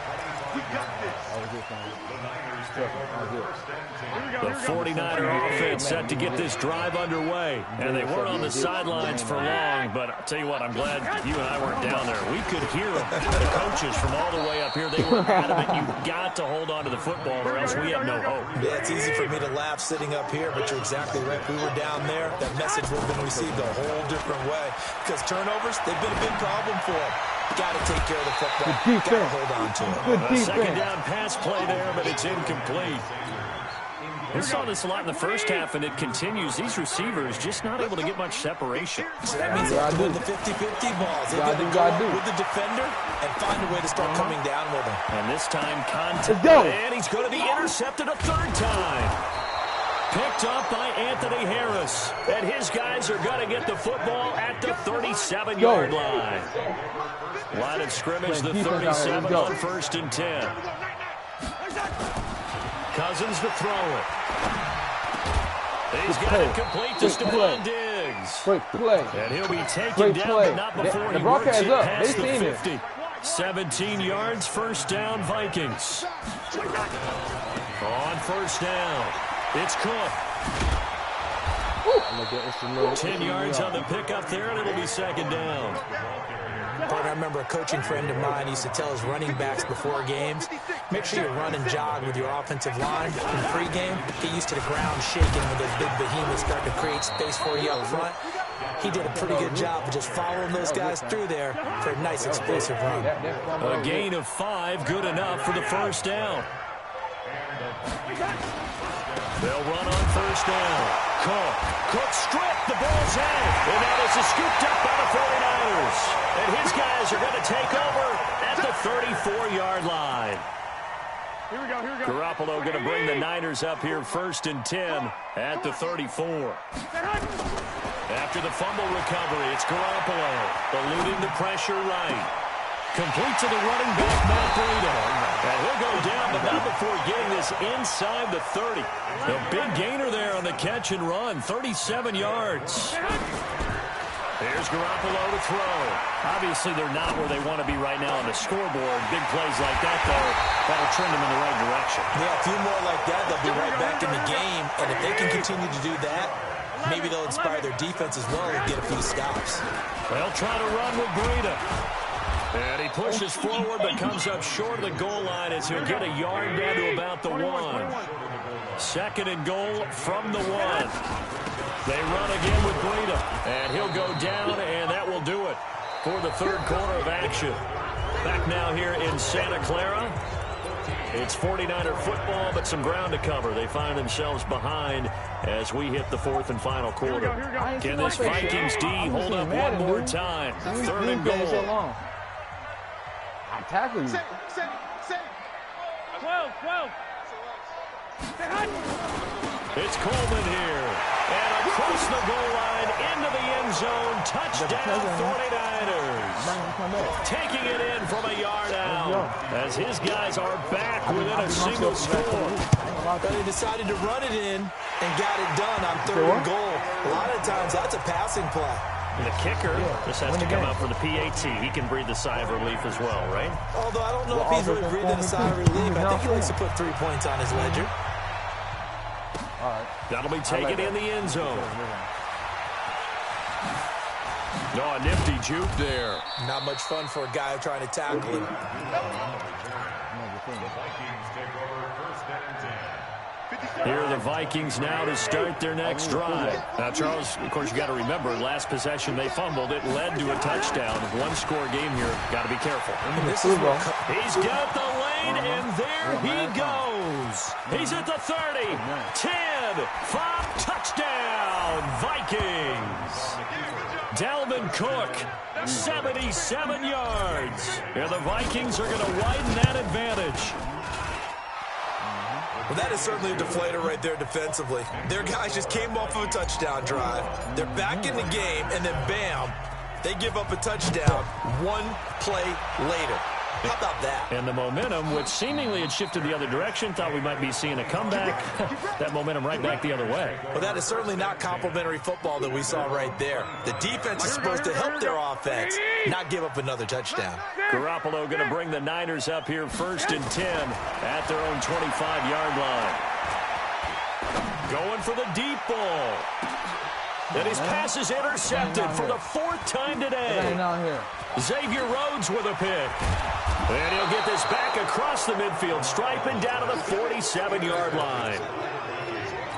The 49er offense set to get this drive underway. And they weren't on the sidelines for long, but I'll tell you what, I'm glad you and I weren't down there. We could hear them, the coaches from all the way up here. They were adamant, you've got to hold on to the football or else we have no hope. Yeah, it's easy for me to laugh sitting up here, but you're exactly right. If we were down there, that message would have been received a whole different way. Because turnovers, they've been a big problem for them. Got to take care of the football. Got to hold on to it. A second down pass play there, but it's incomplete. We saw this a lot in the first half, and it continues. These receivers just not able to get much separation. So that means they have to win the 50-50 balls. They've got to go with the defender and find a way to start coming down with him. And this time, contact. And he's going to be intercepted a third time. Picked up by Anthony Harris. And his guys are going to get the football at the 37-yard line. Line of scrimmage, the 37 on 1st and 10. Cousins to throw it. He's got it complete to Stephon Diggs. Quick play. And he'll be taken down, but not before he works it past the 50. 17 yards, first down, Vikings. On first down, it's Cook. 10 yards on the pickup there, and it'll be second down. I remember a coaching friend of mine used to tell his running backs before games, make sure you run and jog with your offensive line in pregame. Get used to the ground shaking when those big behemoths start to create space for you up front. He did a pretty good job of just following those guys through there for a nice explosive run. A gain of 5, good enough for the first down. They'll run on first down. Cook stripped, the ball's out. And that is scooped up by the 49ers. And his guys are going to take over at the 34-yard line. Here we go. Garoppolo going to bring the Niners up here 1st and 10 at the 34. After the fumble recovery, it's Garoppolo eluding the pressure right. Complete to the running back, Matt Breida. And he'll go down, but not before getting this inside the 30. A big gainer there on the catch and run, 37 yards. Here's Garoppolo to throw. Obviously, they're not where they want to be right now on the scoreboard. Big plays like that, though, that'll trend them in the right direction. Yeah, a few more like that, they'll be right back in the game. And if they can continue to do that, maybe they'll inspire their defense as well and get a few stops. They'll try to run with Breida. And he pushes forward but comes up short of the goal line as he'll get a yard down to about the 1. 2nd and goal from the 1. They run again with Breida. And he'll go down, and that will do it for the 3rd quarter of action. Back now here in Santa Clara. It's 49er football, but some ground to cover. They find themselves behind as we hit the 4th and final quarter. Can this Vikings D hold up one more time? 3rd and goal. I tackle you. 12. It's Coleman here. And across the goal line, into the end zone. Touchdown, 49ers. Taking it in from a yard out. As his guys are back within a single score. But they decided to run it in and got it done on 3rd and goal. A lot of times, that's a passing play. The kicker just has to come out for the PAT. He can breathe a sigh of relief as well, right? Although I don't know if he's really breathing a sigh of relief. I think he likes to put 3 points on his ledger. All right. That'll be taken in the end zone. No, a nifty juke there. Not much fun for a guy trying to tackle him. Here are the Vikings now to start their next drive. Now, Charles, of course, you got to remember, last possession they fumbled. It led to a touchdown. One-score game here. Got to be careful. He's got the lane, and there he goes. He's at the 30, 10, 5, touchdown, Vikings. Dalvin Cook, 77 yards. And the Vikings are going to widen that advantage. Well, that is certainly a deflator right there defensively. Their guys just came off of a touchdown drive. They're back in the game, and then bam, they give up a touchdown one play later. How about that? And the momentum, which seemingly had shifted the other direction, thought we might be seeing a comeback. That momentum right back the other way. Well, that is certainly not complimentary football that we saw right there. The defense is supposed to help their offense, not give up another touchdown. Garoppolo going to bring the Niners up here 1st and 10 at their own 25-yard line. Going for the deep ball. And his pass is intercepted for the 4th time today. Xavier Rhodes with a pick. And he'll get this back across the midfield stripe and down to the 47-yard line.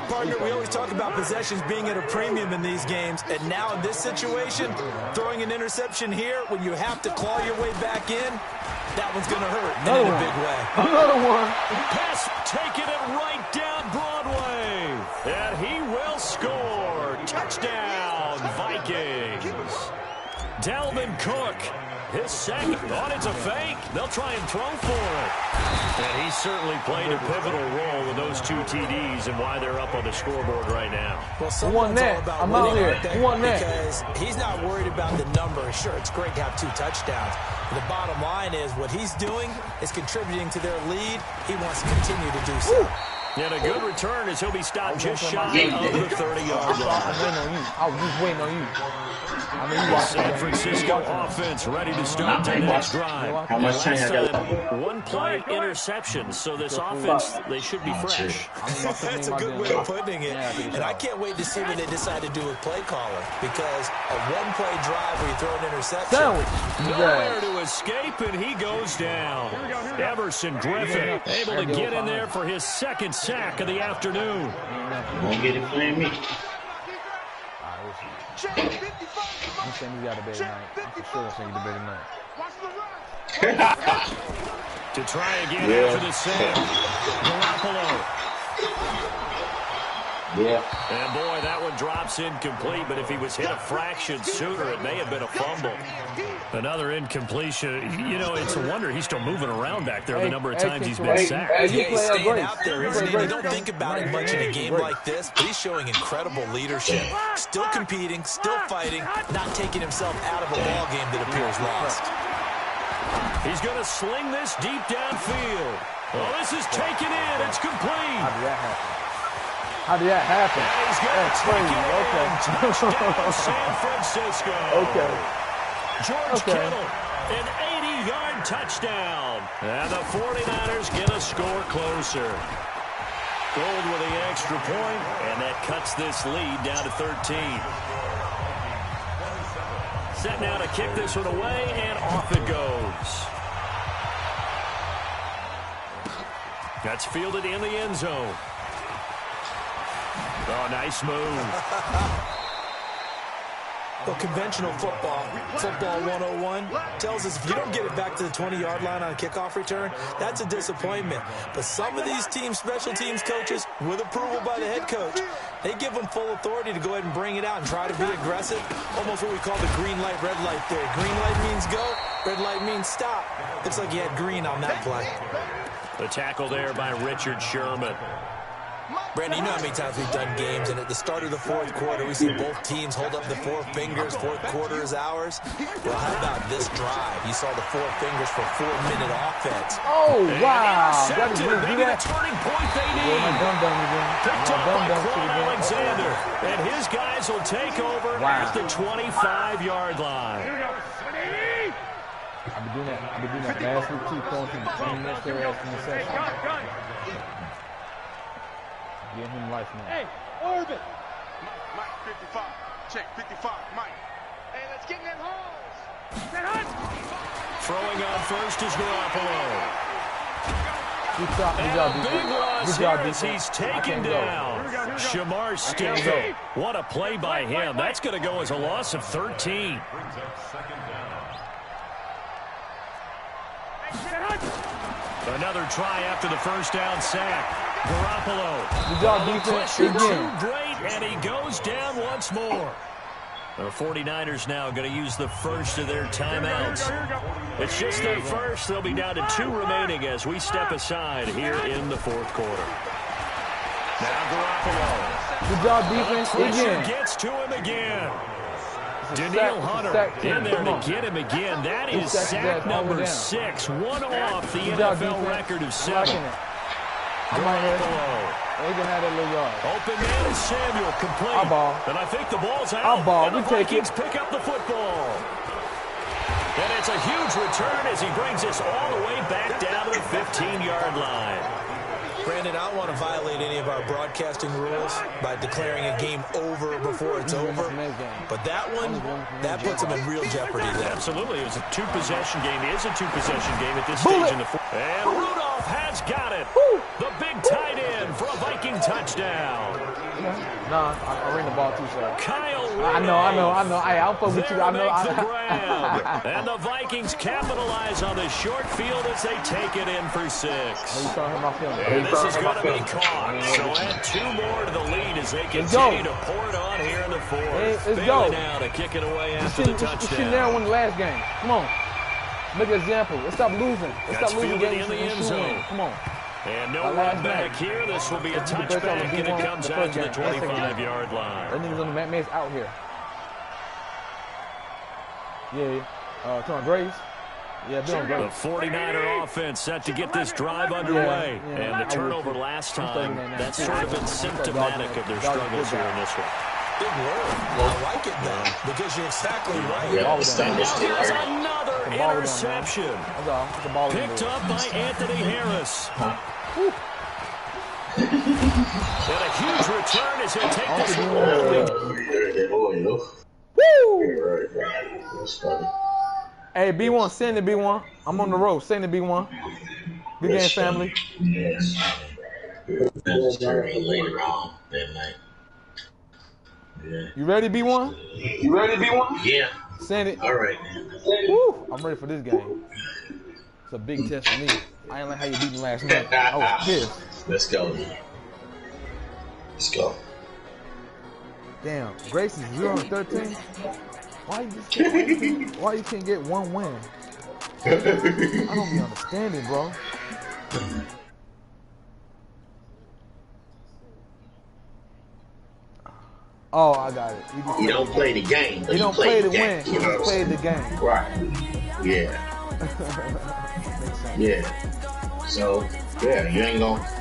Partner, we always talk about possessions being at a premium in these games, and now in this situation, throwing an interception here when you have to claw your way back in, that one's going to hurt in a big way. Another one. Pass taking it right down Broadway. And he will score. Touchdown, Vikings. Dalvin Cook, his second. Oh, it's a fake. They'll try and throw for it. And he certainly played a pivotal role with those 2 TDs and why they're up on the scoreboard right now. Well, someone's all about winning because he's not worried about the number. Sure, it's great to have 2 touchdowns. But the bottom line is what he's doing is contributing to their lead. He wants to continue to do so. And a good return as he'll be stopped just shy of the 30-yard line. I was just waiting on you. San Francisco offense ready to start the next drive. How much time I got? 1-play interception, so this offense, they should be fresh. That's a good way of putting it. And I can't wait to see what they decide to do with play caller, because a 1-play drive where you throw an interception. Nowhere to escape, and he goes down. Everson Griffin able to get in there for his 2nd sack of the afternoon. Won't get it playing me. I'm saying you got a better night. I'm for sure saying you got a better night. To try again after the sack. Garoppolo. Yeah. And boy, that one drops incomplete, but if he was hit a fraction sooner, it may have been a fumble. Another incompletion. You know, it's a wonder he's still moving around back there the number of times he's been sacked. He's staying out there, isn't he? You don't think about it much in a game like this, but he's showing incredible leadership. Still competing, still fighting, not taking himself out of a ball game that appears lost. He's going to sling this deep downfield. Oh, this is taken in. It's complete. How did that happen? He's got touchdown, San Francisco. Okay. George Kittle, an 80-yard touchdown. And the 49ers get a score closer. Gold with the extra point, and that cuts this lead down to 13. Set now to kick this one away, and off it goes. That's fielded in the end zone. Oh, nice move. Well, conventional football 101, tells us if you don't get it back to the 20-yard line on a kickoff return, that's a disappointment. But some of these teams, special teams coaches, with approval by the head coach, they give them full authority to go ahead and bring it out and try to be aggressive. Almost what we call the green light, red light theory. Green light means go, red light means stop. Looks like you had green on that play. The tackle there by Richard Sherman. Brandon, you know how many times we've done games, and at the start of the 4th quarter, we see both teams hold up the 4 fingers, 4th quarter is ours. Well, how about this drive? You saw the 4 fingers for 4-minute offense. Oh, wow. That is maybe the turning point they need. Picked up by Quan Alexander, and his guys will take over at the 25-yard line. I've been doing that last week, too, throwing some unnecessary ass interceptions. Give him life, man. Hey, Orbit. Mike 55. Check 55. Mike. Hey, let's get in them holes. Throwing on first is Garoppolo. Good job, as he's taken down. Shamar Stephen. What a play by him. That's going to go as a loss of 13. Another try after the first down sack. Garoppolo. Good job, defense. Pressure too great, and he goes down once more. The 49ers now going to use the first of their timeouts. It's just their first. They'll be down to 2 remaining as we step aside here in the fourth quarter. Now Garoppolo. Good job, defense. Again. Gets to him again. Danielle Hunter in there to get him again. That is sack number 6. One off the NFL record of 7. Garoppolo. They can have that little yard. Open man is Samuel, complete. Our ball. And I think the ball's out. Our ball. And the Vikings pick up the football. And it's a huge return as he brings us all the way back down to the 15-yard line. Brandon, I don't want to violate any of our broadcasting rules by declaring a game over before it's over. But that one, that puts them in real jeopardy there. Absolutely. It was a 2-possession game. It is a 2-possession game at this stage in the fourth. And Rudolph has got it. The big tight end for a Viking touchdown. Nah, I ran the ball too short. Kyle I know. I'll fuck with you. I know. And the Vikings capitalize on the short field as they take it in for 6. And this is going to be caught. So add 2 more to the lead as they continue to pour it on here in the fourth. Let's go. Now to kick it away after the touchdown. We should never win the last game. Come on. Make an example. Let's stop losing. Let's stop losing games in the end zone. Come on. And no run back here. This will be a touchback, and it comes out to the 25-yard line. That nigga's on the MackMed's out here. Yeah. Turn Grace. Yeah, Bill Grace. The 49er offense set to get this drive underway. And the turnover last time, that's sort of been symptomatic of their struggles here in this one. Big word. I like it, though, because you're exactly right. There's another interception. Picked up by Anthony Harris. And a huge return as he'll take this one. Woo! That's funny. Hey, B1, send it, B1. I'm on the road. Send it, B1. Good game, family. Yes. That's later on that night. Yeah. You ready, B1? Yeah. Send it. All right. Woo! I'm ready for this game. It's a big test for me. I ain't like how you beat me last night. I was pissed. Let's go. Let's go. Damn, Grace is 0-13. Why you can't get 1 win? I don't be understanding, bro. Oh, I got it. You don't play the game. You don't play to win. You just play the game. Right. Yeah. Yeah. So, yeah,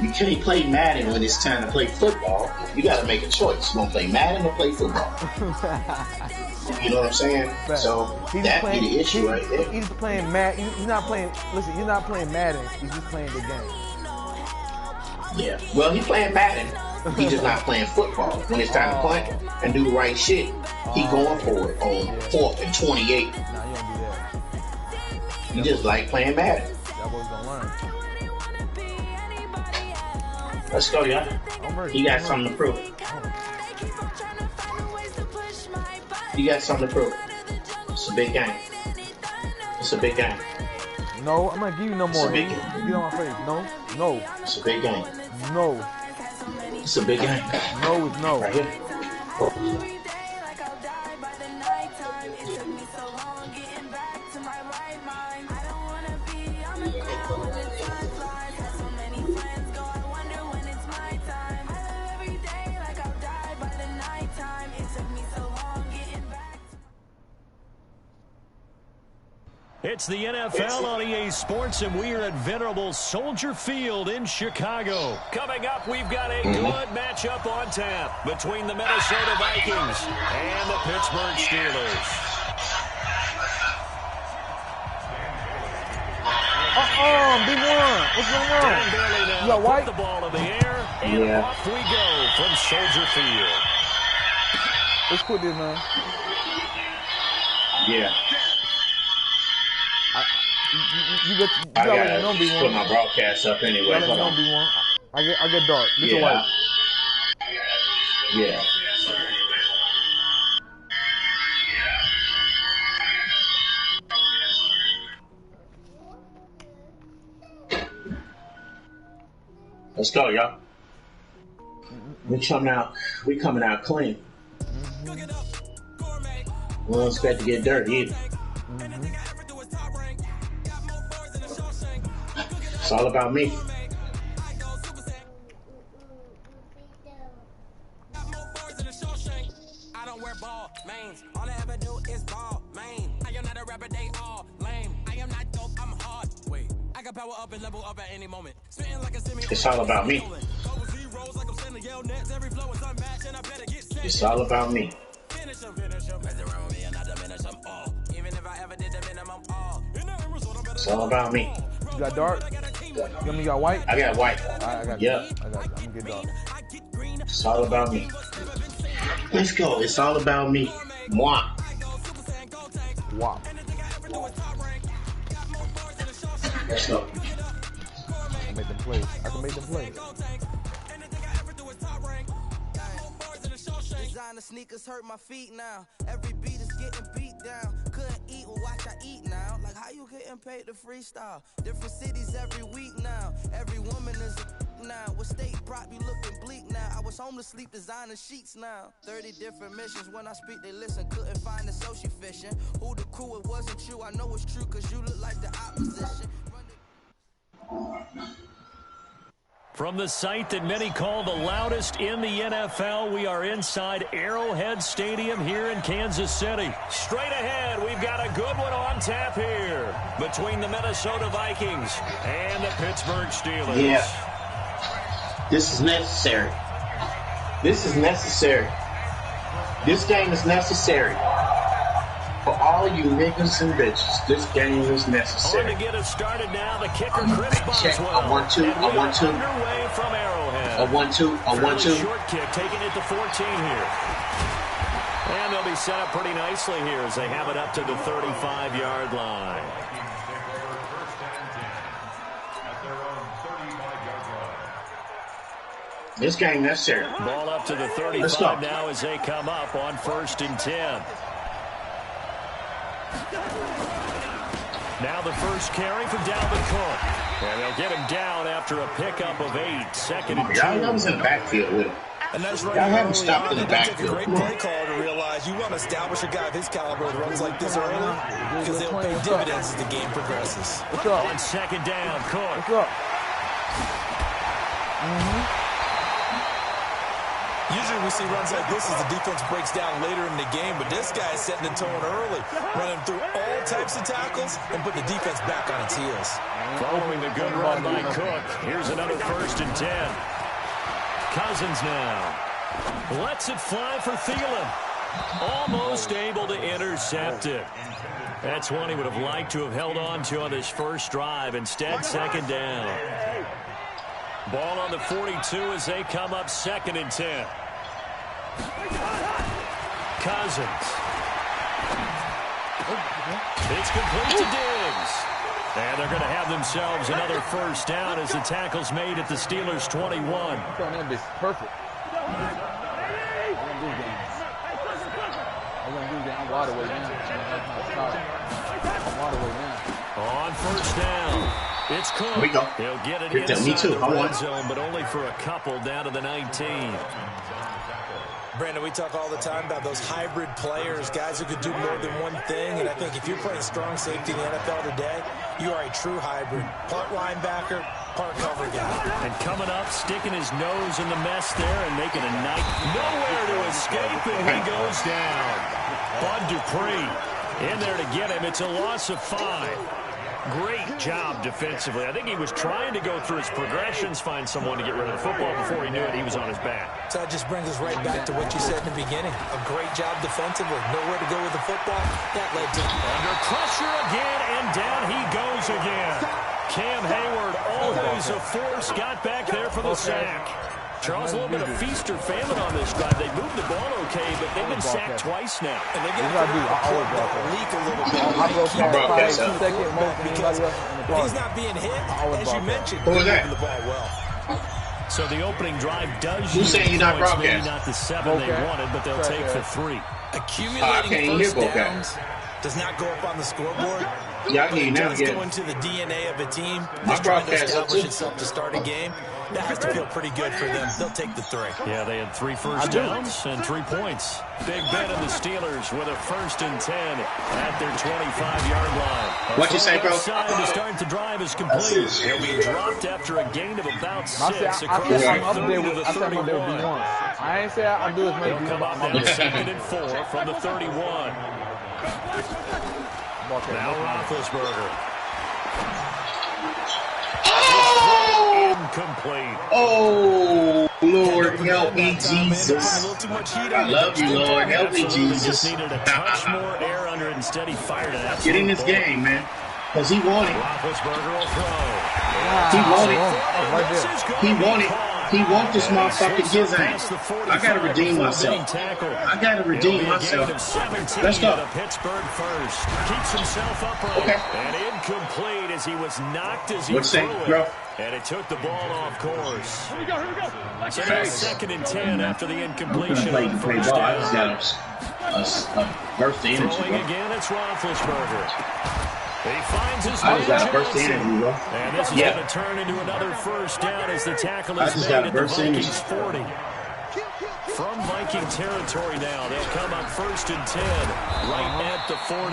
you can't play Madden when it's time to play football. You got to make a choice. You want to play Madden or play football? You know what I'm saying? Right. So that be the issue right there. He's playing Madden. He's not playing. Listen, he's not playing Madden. He's just playing the game. Yeah. Well, he's playing Madden. He's just not playing football. When it's time to punt and do the right shit, he going for it on 4th and 28. Nah, you don't do that. He just like playing Madden. That boy's gonna learn. Let's go, y'all. You got something to prove. You got something to prove. It's a big game. It's a big game. No, I'm not give you no more. It's a big game. Get on my face. No. It's a big game. No. It's a big game. No is no. Right here. It's the NFL on EA Sports, and we are at venerable Soldier Field in Chicago. Coming up, we've got a good matchup on tap between the Minnesota Vikings and the Pittsburgh Steelers. B1. What's going on? Dan Bailey now You got white? put the ball in the air, and off we go from Soldier Field. Let's quit this, man. Yeah. You already know B1. Put my broadcast up anyway. I know B1. I get dark. Get the white. Yeah. Let's go, y'all. We coming out clean. We don't expect to get dirty either. It's all about me. I don't wear ball mains. All I ever do is ball main. I am not a rapper, they all lame. I am not dope, I'm hard. Wait, I got power up and level up at any moment. It's all about me. It's all about me. It's all about me. You got dark? You got white? I got white. I got yep. I got I'm gonna get dark. It's all about me. Let's go. It's all about me. Moi. Wow. Let's go. I can make them plays. I can make them plays. Designer sneakers hurt my feet now. Every beat is getting beat down. Couldn't eat, well watch I eat now. Like how you getting paid to freestyle? Different cities every week now. Every woman is now. With state prop you looking bleak now. I was home to sleep designer sheets now. 30 different missions. When I speak they listen. Couldn't find the social fishing. Who the crew, it wasn't you. I know it's true cause you look like the opposition. From the site that many call the loudest in the NFL, we are inside Arrowhead Stadium here in Kansas City. Straight ahead, we've got a good one on tap here between the Minnesota Vikings and the Pittsburgh Steelers. Yeah. This is necessary. This is necessary. This game is necessary. For all you niggas and bitches, this game is necessary. On to get us started now, the kicker Chris Boswell. I want to. Underway from Arrowhead. I want to. Short kick, taking it to 14 here. And they'll be set up pretty nicely here as they have it up to the 35-yard line. This game necessary. Ball up to the 35 now as they come up on 1st and 10. Now the first carry for Dalvin Cook. And they'll get him down after a pickup of 8. 2nd and 2. Y'all was in the backfield with him. And that's right. Y'all haven't stopped in the backfield. Great play call to realize you want to establish a guy of his caliber with runs like this early because they'll pay dividends as the game progresses. What's up? On 2nd down, Cook. What's up? Usually we see runs like this as the defense breaks down later in the game, but this guy is setting the tone early, running through all types of tackles and putting the defense back on its heels. Following the good run by Cook, here's another 1st and 10. Cousins now lets it fly for Thielen. Almost able to intercept it. That's one he would have liked to have held on to on this first drive. Instead, 2nd down. Ball on the 42 as they come up 2nd and 10. Cousins. It's complete to Diggs. And they're going to have themselves another 1st down as the tackle's made at the Steelers' 21. That is perfect. I'm wide away now. I'm wide away now. On 1st down. It's Cook. Here we go. He'll get it inside Me too. the red zone, but only for a couple down to the 19. Brandon, we talk all the time about those hybrid players, guys who could do more than one thing, and I think if you're playing strong safety in the NFL today, you are a true hybrid. Part linebacker, part cover guy. And coming up, sticking his nose in the mess there and making a night. Nowhere to escape, and he goes down. Bud Dupree in there to get him. It's a loss of 5. Great job defensively. I think he was trying to go through his progressions, find someone to get rid of the football. Before he knew it, he was on his back. So that just brings us right back to what you said in the beginning. A great job defensively. Nowhere to go with the football. That led to... Under pressure again, and down he goes again. Cam Hayward, always a force, got back there for the sack. Charles, a little bit of feast or famine on this drive. They moved the ball okay, but they've been sacked twice now. And they're going to leak a little bit. Because if he's not being hit, as you mentioned, he's moving the ball well. So the opening drive does use points. Maybe not the 7 they wanted, but they'll take the 3. Accumulating first downs does not go up on the scoreboard. Yeah, I hear you now. It does go into the DNA of a team that's trying to establish itself to start a game. That has to feel pretty good for them. They'll take the 3. Yeah, they had 3 first downs and 3 points. Big Ben and the Steelers with a 1st and 10 at their 25-yard line. What you say, bro? To start the drive is complete. He'll be dropped after a gain of about 6 across I said I'm up there with, I said I'm up there with B1. I ain't say I'll do as many. He'll come up now 2nd and 4 from the 31. Now Roethlisberger. Incomplete. Oh, Lord, help me, Jesus. I love you, Lord. Help me, Jesus. Just needed a touch more air under it. Instead, he fired it out. Get in this game, man. Because he wanted. Roethlisberger will throw. He wanted. He wants this motherfucker his ass. I gotta redeem myself. I gotta redeem myself. Let's go. Pittsburgh first. Keeps himself upright. Okay. And incomplete as he was knocked as he What's threw that, it. bro? And it took the ball off course. Here we go. So now 2nd and 10 after the incompletion. Play ball. I just got a burst of energy, Throwing bro. again, it's Roethlisberger. He finds his I just got a man burst of Harrison. energy, bro. And this is going to turn into another 1st down as the tackle I is just made got a at the burst of energy. Vikings 40. From Viking territory now, they'll come up 1st and 10, right at the 40.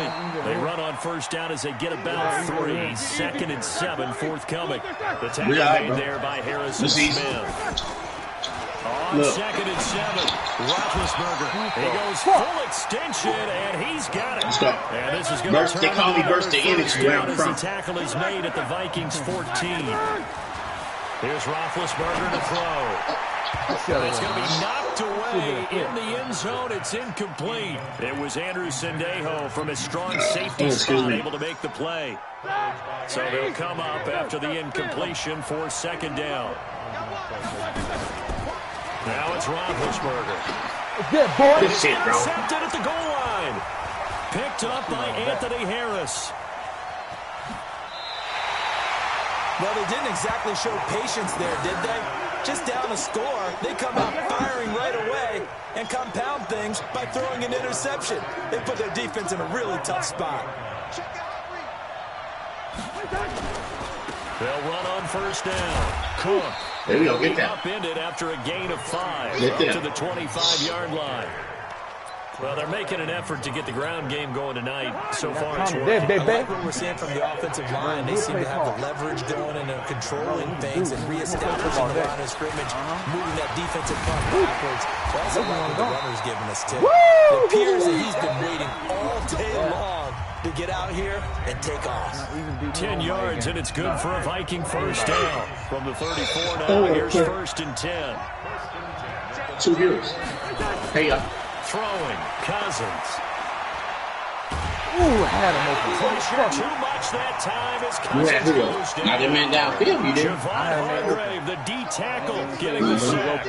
They run on 1st down as they get about 3. 2nd and 7, forthcoming. The tackle made there by Harrison Smith. On 2nd and 7, Roethlisberger. He goes full extension, and he's got it. Let's go. And this is going to turn They call me burst of energy where I'm as the from. tackle is made at the Vikings 14. Here's Roethlisberger to throw. It's going to be knocked away in the end zone. It's incomplete. It was Andrew Sendejo from his strong safety spot able to make the play. So they'll come up after the incompletion for 2nd down. Now it's Roethlisberger. Good boy. Good shit, bro. Intercepted at the goal line. Picked up by Anthony Harris. Well, they didn't exactly show patience there, did they? Just down a score, they come out firing right away and compound things by throwing an interception. They put their defense in a really tough spot. They'll run on 1st down. Cook. There we go. Get that. Upended after a gain of 5 Get up that. to the 25-yard line. Well, they're making an effort to get the ground game going tonight. So far, it's working. I like what we're seeing from the offensive line. They seem to have the leverage going and they're controlling things and reestablishing the line of scrimmage, moving that defensive front backwards. Also, like what the runner's giving us, too. It appears that he's been waiting all day long to get out here and take off. 10 yards, and it's good for a Viking 1st down. From the 34 now, here's 1st and 10. 2 heroes. Hey, Throwing, Cousins. Ooh, I had him open. Too much that time as you Cousins had who? goes down. Not that man downfield, you did. Javon Hargrave, the D tackle, getting the sack.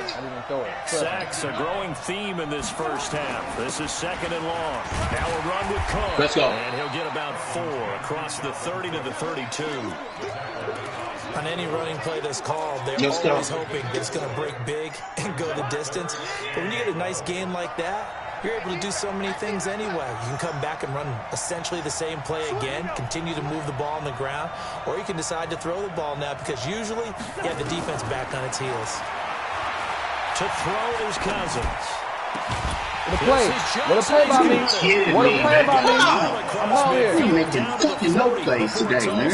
Sacks a growing theme in this 1st half. This is 2nd and long. Now a run with Cook. Let's go. And he'll get about 4 across the 30 to the 32. On any running play that's called, they're always hoping that it's going to break big and go the distance. But when you get a nice game like that, you're able to do so many things anyway. You can come back and run essentially the same play again, continue to move the ball on the ground, or you can decide to throw the ball now because usually you have the defense back on its heels. To throw is Cousins. What a play. What a play by me. What a play by me. I'm on here. We making fucking no plays today, man.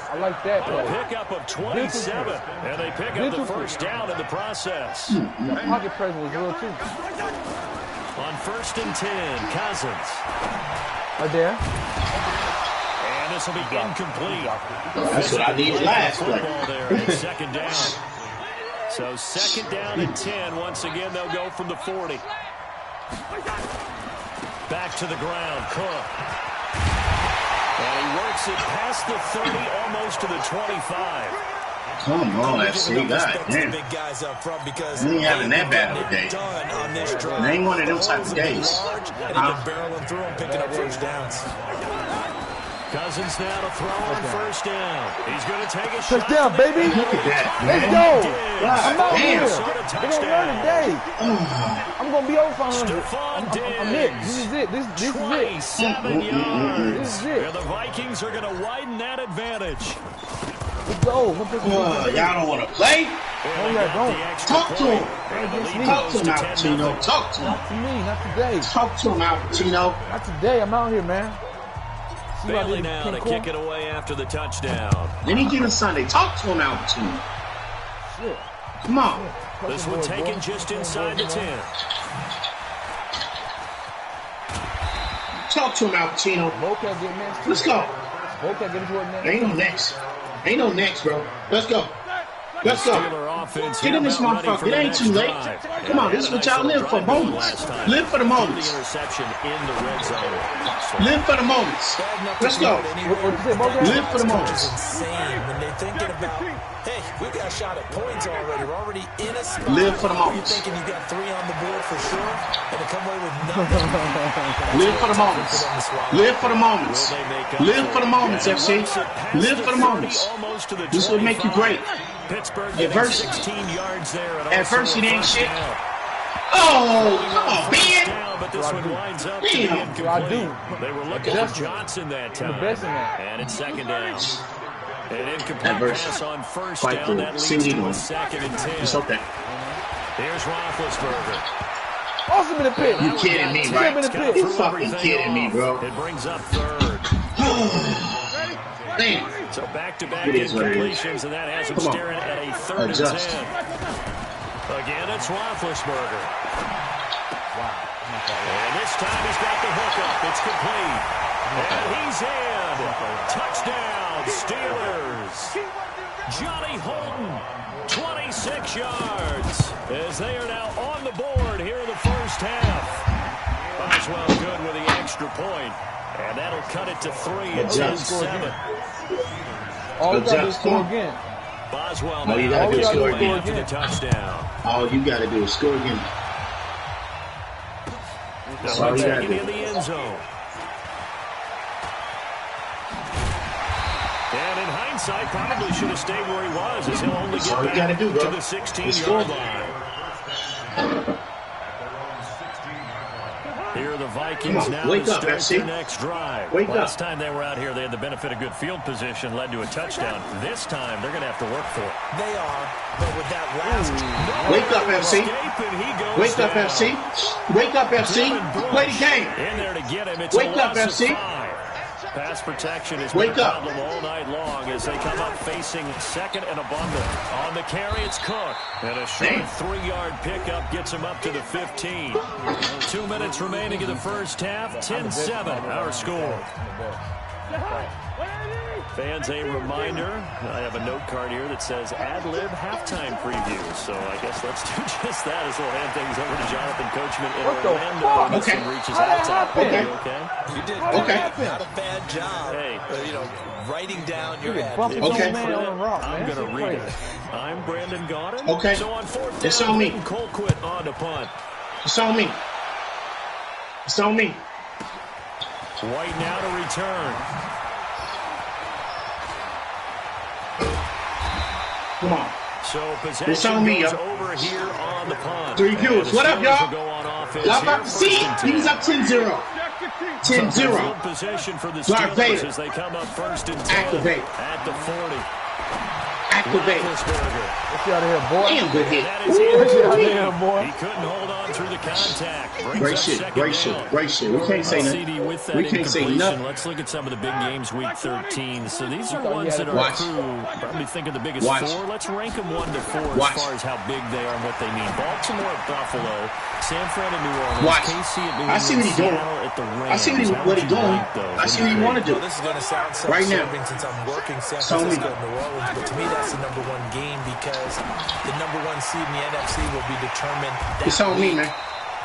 I like that play. A pickup of 27, and they pick up the 1st down in the process. The pocket presence was real, too. On 1st and 10, Cousins. Right there. And this will be incomplete. That's what I needed last play. There at 2nd down. So 2nd down and 10. Once again, they'll go from the 40. Back to the ground, Cook. And he works it past the 30, almost to the 25. Come on, FC. God damn. Big guys up front because we ain't having that bad of a day. It ain't one of them type of days. And he been barreling through them, picking up 1st downs. Cousins now to throw on 1st down. He's going to take a shot. Touchdown, baby. Look at that, Let's man. go. God I'm out damn. here. We're going to learn today. I'm going to be over 500. I'm it. This is it. This is it. 27 yards. This is it. And the Vikings are going to widen that advantage. Let's go. Y'all don't want to play? No, y'all don't. Talk to him. Talk to him, Al Pacino. Talk to him. Not to me, not today. Talk to him, Al Pacino. Not today. I'm out here, man. Bailey now to kick it away after the touchdown. Any given Sunday, talk to him, Al Pacino. Shit. Come on. This one taken just inside the 10. Talk to him, Al Pacino. Let's go. Ain't no next. Ain't no next, bro. Let's go. Let's go. Get in this motherfucker. It ain't too late. Come on, this is what y'all live for, moments. Live for the moments. Live for the moments. Let's go. Live for the moments. When they're thinking about, hey, we got a shot at points already. We're already in a spot. Live for the moments. You're thinking you got 3 on the board for sure, and to come away with nothing. Live for the moments. Live for the moments. Live for the moments, FC. Live for the moments. This will make you great. Adversity ain't shit. Oh, come on, man. But this one winds up They were looking at Johnson that time. And it's second down. An incomplete pass on first down. That leads to a 2nd and 10. It's okay. Here's Roethlisberger. Awesome in the pit. You kidding me, right? You fucking kidding me, bro. It brings up 3rd. Damn. So back-to-back incompletions, and that has him staring at a 3rd and 10. Again, it's Roethlisberger. Wow. And this time he's got the hook up. It's complete. And he's in. Touchdown, Steelers. Johnny Holton, 26 yards. As they are now on the board here in the first half. Boswell good with the extra point. And that'll cut it to 3 and 10-7. All you got to do is score again. Boswell all you got to do is score again. After the touchdown. All you got to do is score again. That's all you got to do. In the end zone. And in hindsight, probably should have stayed where he was, as he'll only get back to the 16-yard line. Here are the Vikings now to start their next drive. Last time they were out here, they had the benefit of good field position, led to a touchdown. This time, they're going to have to work for it. They are, but with that last... Wake up, FC. Wake up, FC. Wake up, FC. Play the game. In there to get him. It's Wake up, FC. Pass protection has been a problem all night long as they come up facing 2nd and a bundle. On the carry, it's Cook. And a short 3-yard pickup gets him up to the 15. 2 minutes remaining in the first half. 10-7, our score. Fans, a reminder, I have a note card here that says ad-lib halftime preview. So I guess let's do just that as we'll hand things over to Jonathan Coachman in Orlando. Okay. Reaches halftime. Okay. You did not a bad job. Hey, writing down your ad. Okay. I'm going to read it. I'm Brandon Gaudin. Okay. So on 4th it's down, on me. Colquitt on to punt. It's on me. It's on me. White now to return. Come on. So possession it's on me, goes over here on the punt. 3 viewers. What up, y'all? Y'all about to see it. He's up 10-0. 10-0. Possession for the Darth Vader. Steelers as they come up 1st and 10 Activate. at the 40. Activate. Get you out of here, boy. Damn good hit. Get you out of here, boy. He couldn't hold on through the contact. Great shit. We can't say nothing. We can't say nothing. Let's look at some of the big games week 13. So these are ones that our crew probably think of the biggest 4. Let's rank them 1 to 4 as far as how big they are and what they mean. Baltimore at Buffalo, San Fran at New Orleans, KC at New England, I see what he's doing. At the Rams. I see what he's doing. I see what he want to do. This is going to sound right now. Since I'm working San Francisco and New Orleans, but to me that's the number 1 game because the number 1 seed in the NFC will be determined it's on me, man.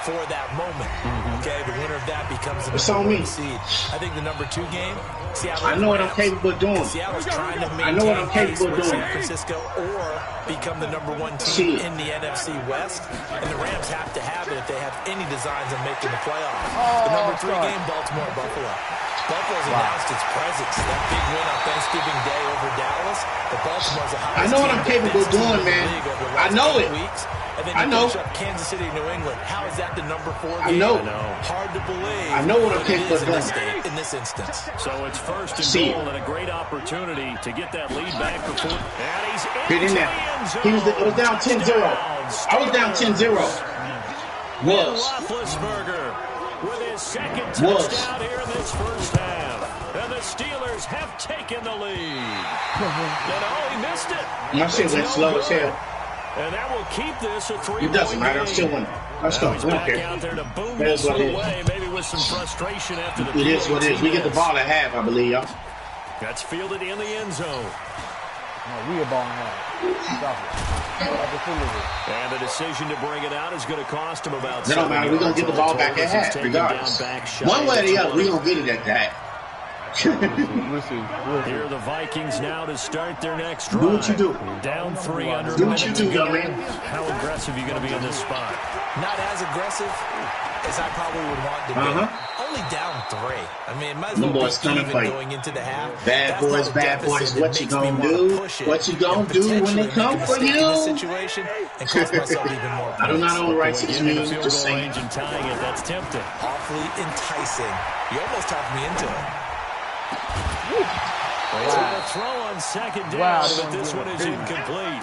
For that moment. Okay, the winner of that becomes the it's number on 1 me. seed. I think the number 2 game, Seattle. I know what I'm capable of doing. Seattle's trying to I know what I'm capable of doing. San Francisco or become the number 1 team in the NFC West. And the Rams have to have it if they have any designs on making the playoffs. The number 3 game, Baltimore, Buffalo. Buffalo's announced its presence. That big win on Thanksgiving Day over Dallas. The Baltimore's the highest. I know what I'm capable of doing, man. I know it. And then you finish up Kansas City, New England. How is that the number 4 game? I know. Hard to believe. I know what I'm capable of doing. In this instance. So it's first and goal and a great opportunity to get that lead back before. And he's in there. It was down 10-0. I was down 10-0. Roethlisberger with his second touchdown here in this first half. And the Steelers have taken the lead. He missed it. My shit went slow as hell. And that will keep this a 3-point game. It doesn't matter. I'm still winning. Let's go. He's back out there to boom this away, maybe with some frustration after the. It is what it is. We get the ball at half, I believe, y'all. That's fielded in the end zone. No, we a ball in half. Stop it. And the decision to bring it out is going to cost him about. It don't matter. We're going to get the ball back at half, regardless. One way or the other, we're going to get it at that. We'll see. Here are the Vikings now to start their next drive. Do what you do. Down 3 under do what you do, young man. How aggressive are you going to be in this spot? Not as aggressive as I probably would want to be. Only down 3. I mean, it might as well be even going into the half. Bad boys, what you gonna do? What you gonna do when they come for you? Situation and cost myself even more. I do not own rights to me. Just saying. And tying it, that's tempting. Awfully enticing. You almost talked me into it. A throw on second down, but this one is incomplete.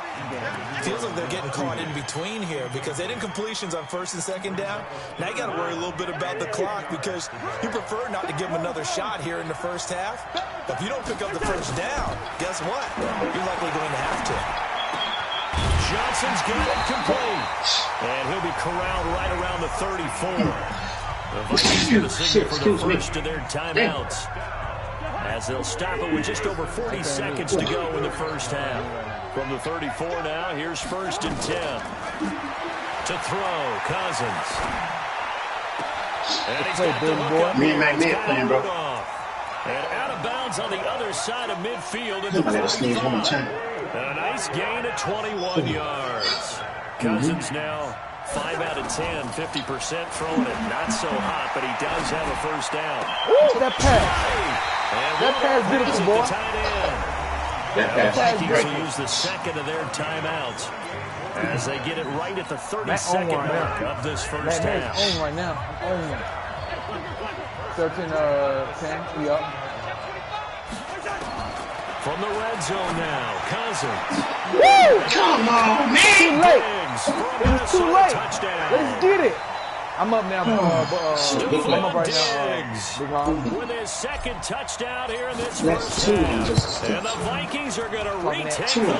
Feels like they're getting caught in between here because they did incompletions on first and second down. Now you got to worry a little bit about the clock because you prefer not to give them another shot here in the first half. But if you don't pick up the first down, guess what? You're likely going to have to. Johnson's got it complete. And he'll be corralled right around the 34. The Vikings going to signal for the first of their timeouts, as they'll stop it with just over 40 seconds to go in the first half. From the 34 now, here's first and 10. To throw, Cousins. And he's got the hook up. Me and MackMed playing, bro. And out of bounds on the other side of midfield. I gotta sneeze one more time. And a nice gain of 21 yards. Cousins now 5 out of 10, 50% throwing it. Not so hot, but he does have a first down. Ooh, that pass. That pass beautiful, boy. That pass is great. Will use the second of their timeouts as they get it right at the 32nd mark of this first half. On right now. On. 13-10. We up. From the red zone now, Cousins. Woo! Come on, man! Too late. It was too late. Touchdown. Let's get it. I'm up now. I'm up right now. With his second touchdown here in this first half. And the Vikings are going to retake the lead.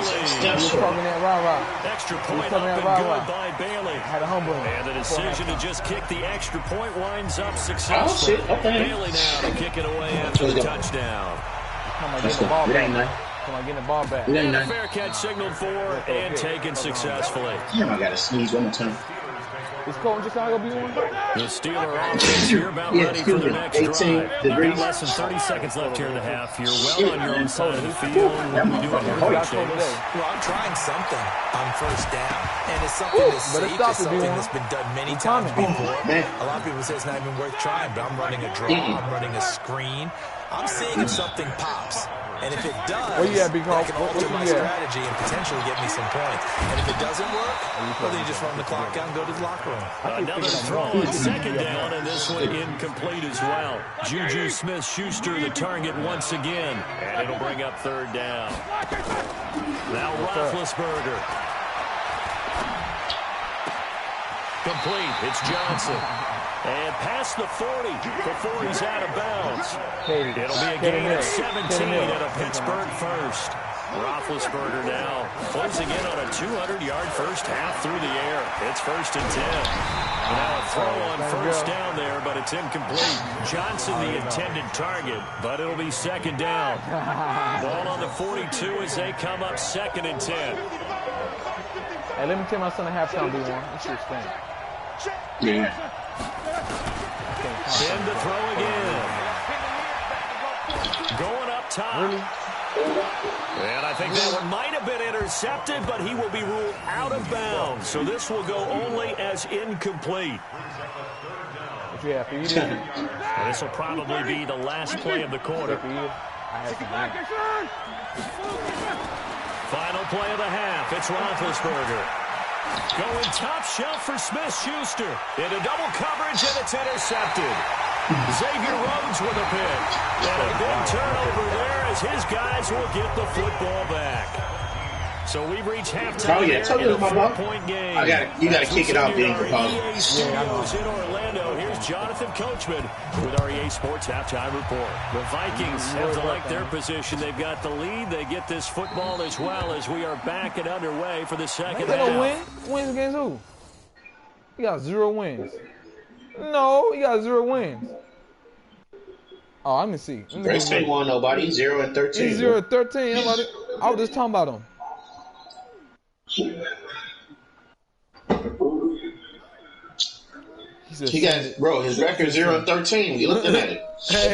Extra point up and good by Bailey. And the decision to just kick the extra point winds up successful. Bailey now to kick it away after the touchdown. Come on, get the ball back. Come on, get the ball back. And a fair catch signaled for and taken successfully. Damn, I got to sneeze one more time. Is Cole just going to be one? The Steeler offense here about ready for their next drive. You've got less than 30 seconds left here in the half. You're well on your own side of the field. What are we doing here, Coach Davis? Well, I'm trying something on first down. And it's something that's safe. It's something that's been done many times before. A lot of people say it's not even worth trying, but I'm running a draw. I'm running a screen. I'm seeing if something pops. And if it does, that can alter my strategy and potentially get me some points. And if it doesn't work, well, then you just run the clock out and go to the locker room. Another throw on second down, and this one incomplete as well. Juju Smith-Schuster the target once again, and it'll bring up third down. Now Roethlisberger. Complete. It's Johnson. And past the 40 before he's out of bounds. It'll be a gain of 17 at a Pittsburgh first. Roethlisberger now closing in on a 200-yard first half through the air. It's first and 10. Now a throw on first down there, but it's incomplete. Johnson the intended target, but it'll be second down. Ball on the 42 as they come up second and 10. Hey, let me tell my son a halftime B1. This shit's funny. Yeah. Then to throw again. Going up top. Really? And I think that one might have been intercepted, but he will be ruled out of bounds. So this will go only as incomplete. Yeah, for you. This will probably be the last play of the quarter. For you. I had some. Final play of the half. It's Roethlisberger. Going top shelf for Smith-Schuster. Into double coverage, and it's intercepted. Xavier Rhodes with a pick. And a big turnover there as his guys will get the football back. So we've reached halftime in a 4-point game. You got to kick it out, Dean EA Studios in Orlando. Here's Jonathan Coachman with our EA Sports Halftime Report. The Vikings have to like their position. They've got the lead. They get this football as well as we are back and underway for the second half. No wins against who? He got 0 wins. No, he got 0 wins. Oh, let me see. Grace ain't won nobody. 0-13. He's 0-13. I was just talking about him. He got, bro, his record 0-13. We looking at it.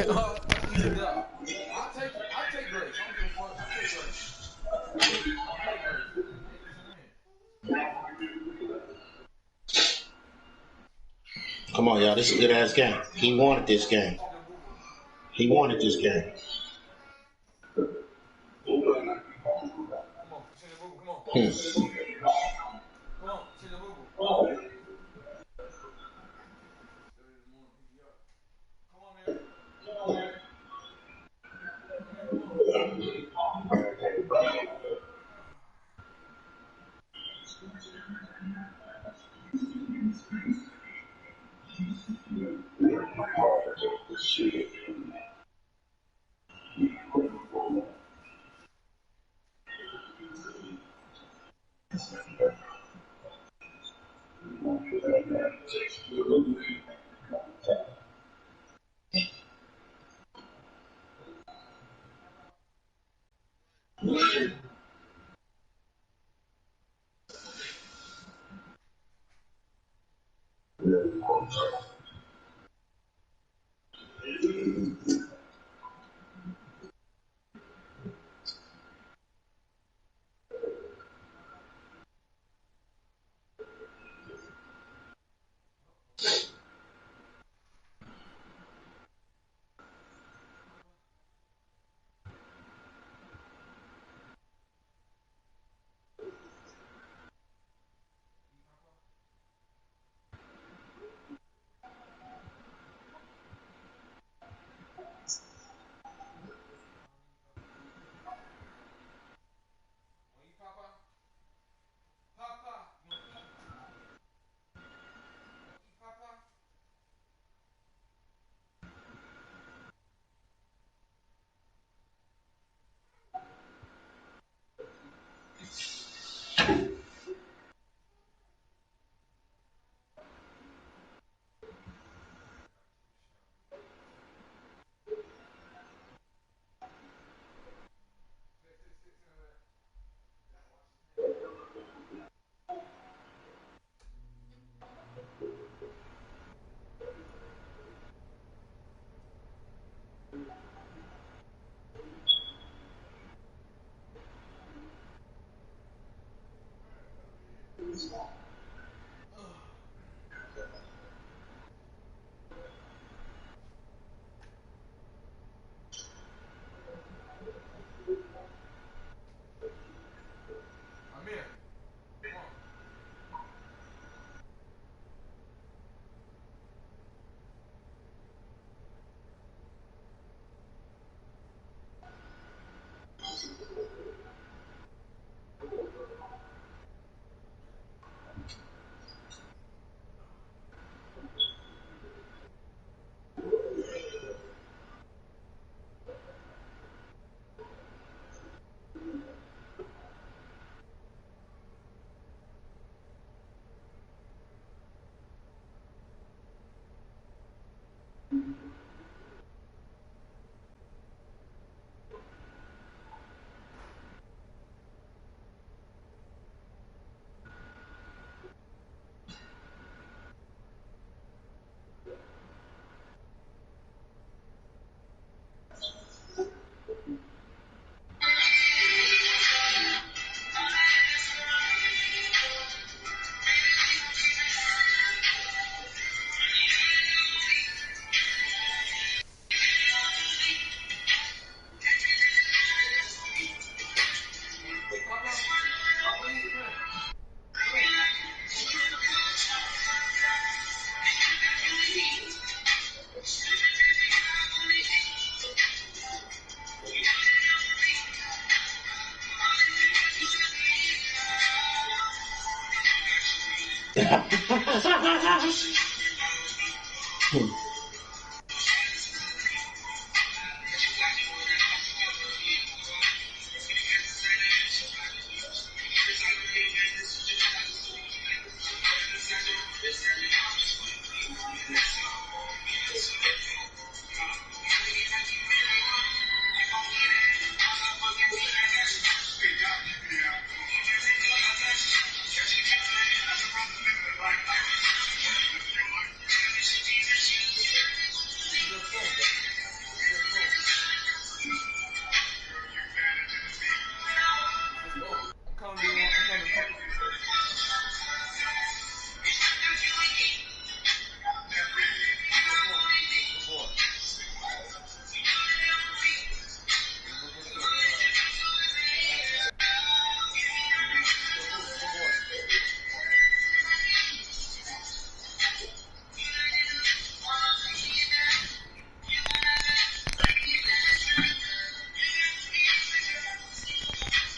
I'll take Grace. Come on, y'all. This is a good-ass game. He wanted this game. He wanted this game.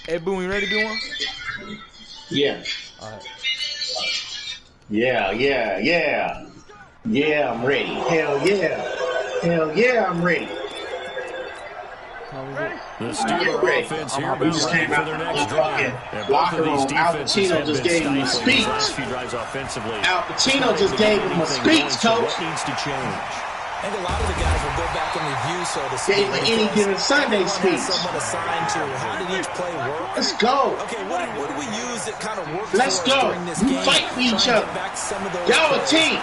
Hey, Boone, you ready to do one? Yeah. All right. Yeah, I'm ready. Hell yeah, I'm ready. The Steelers offense here We just came out for their next drive. Locker room. Al Pacino just gave him a speech. Al Pacino just gave him a speech, coach. What needs to change? I think a lot of the guys will go back and review, so to speak. Gave an any given Sunday speech. Someone assigned to how did each play work? Let's go. Okay, what do we use that kind of works Let's for us go. during this You game? fight for each other. Y'all a team.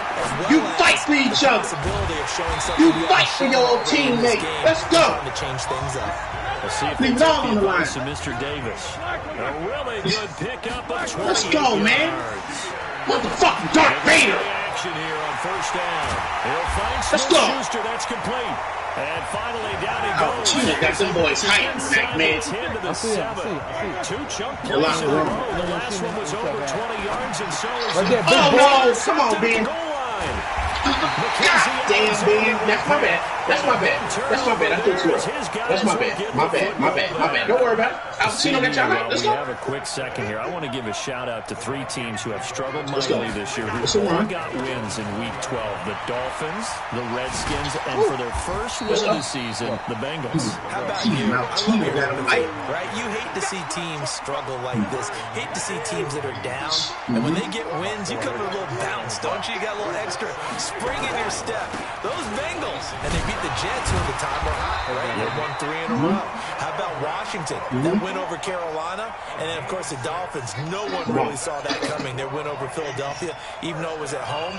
You fight for each other. You fight for your old teammate. Let's go. To change things up. Let's see if Leave it all on the line. Mr. Davis. A really good pickup of 20 Let's go, man. Motherfucking Darth Vader. Action here on first down. He'll find Let's go. Schuster. That's complete. And finally down he Oh, goes. Tina got them boys hyped, MackMed. 10 to the 7. Two chunk The plays locker in a room. row. The last one was over 20 yards, and so is Right there, the big Oh, whoa, come on, Ben. goal line. God damn, Ben. That's my bad. That's my bad. That's my bad. I thought you were. That's my bad. My bad. My bad. My bad. Don't worry about it. Al Pacino got y'all right. Let's We go. have a quick second here. I want to give a shout out to three teams who have struggled Let's go. mightily this year, Let's who go, all man. got wins in Week 12. The Dolphins, the Redskins, and for their first win of the season, the Bengals. How about you? Al Pacino got him hyped. Right? You hate to see teams struggle like this. Hate to see teams that are down. And when they get wins, you come with a little bounce, don't you? You got a little extra spring in your step. Those Bengals, and they beat the Jets who at the time were hot, right? They won 3 in a row. How about Washington? That win over Carolina. And then, of course, the Dolphins. No one really saw that coming. Their win over Philadelphia, even though it was at home.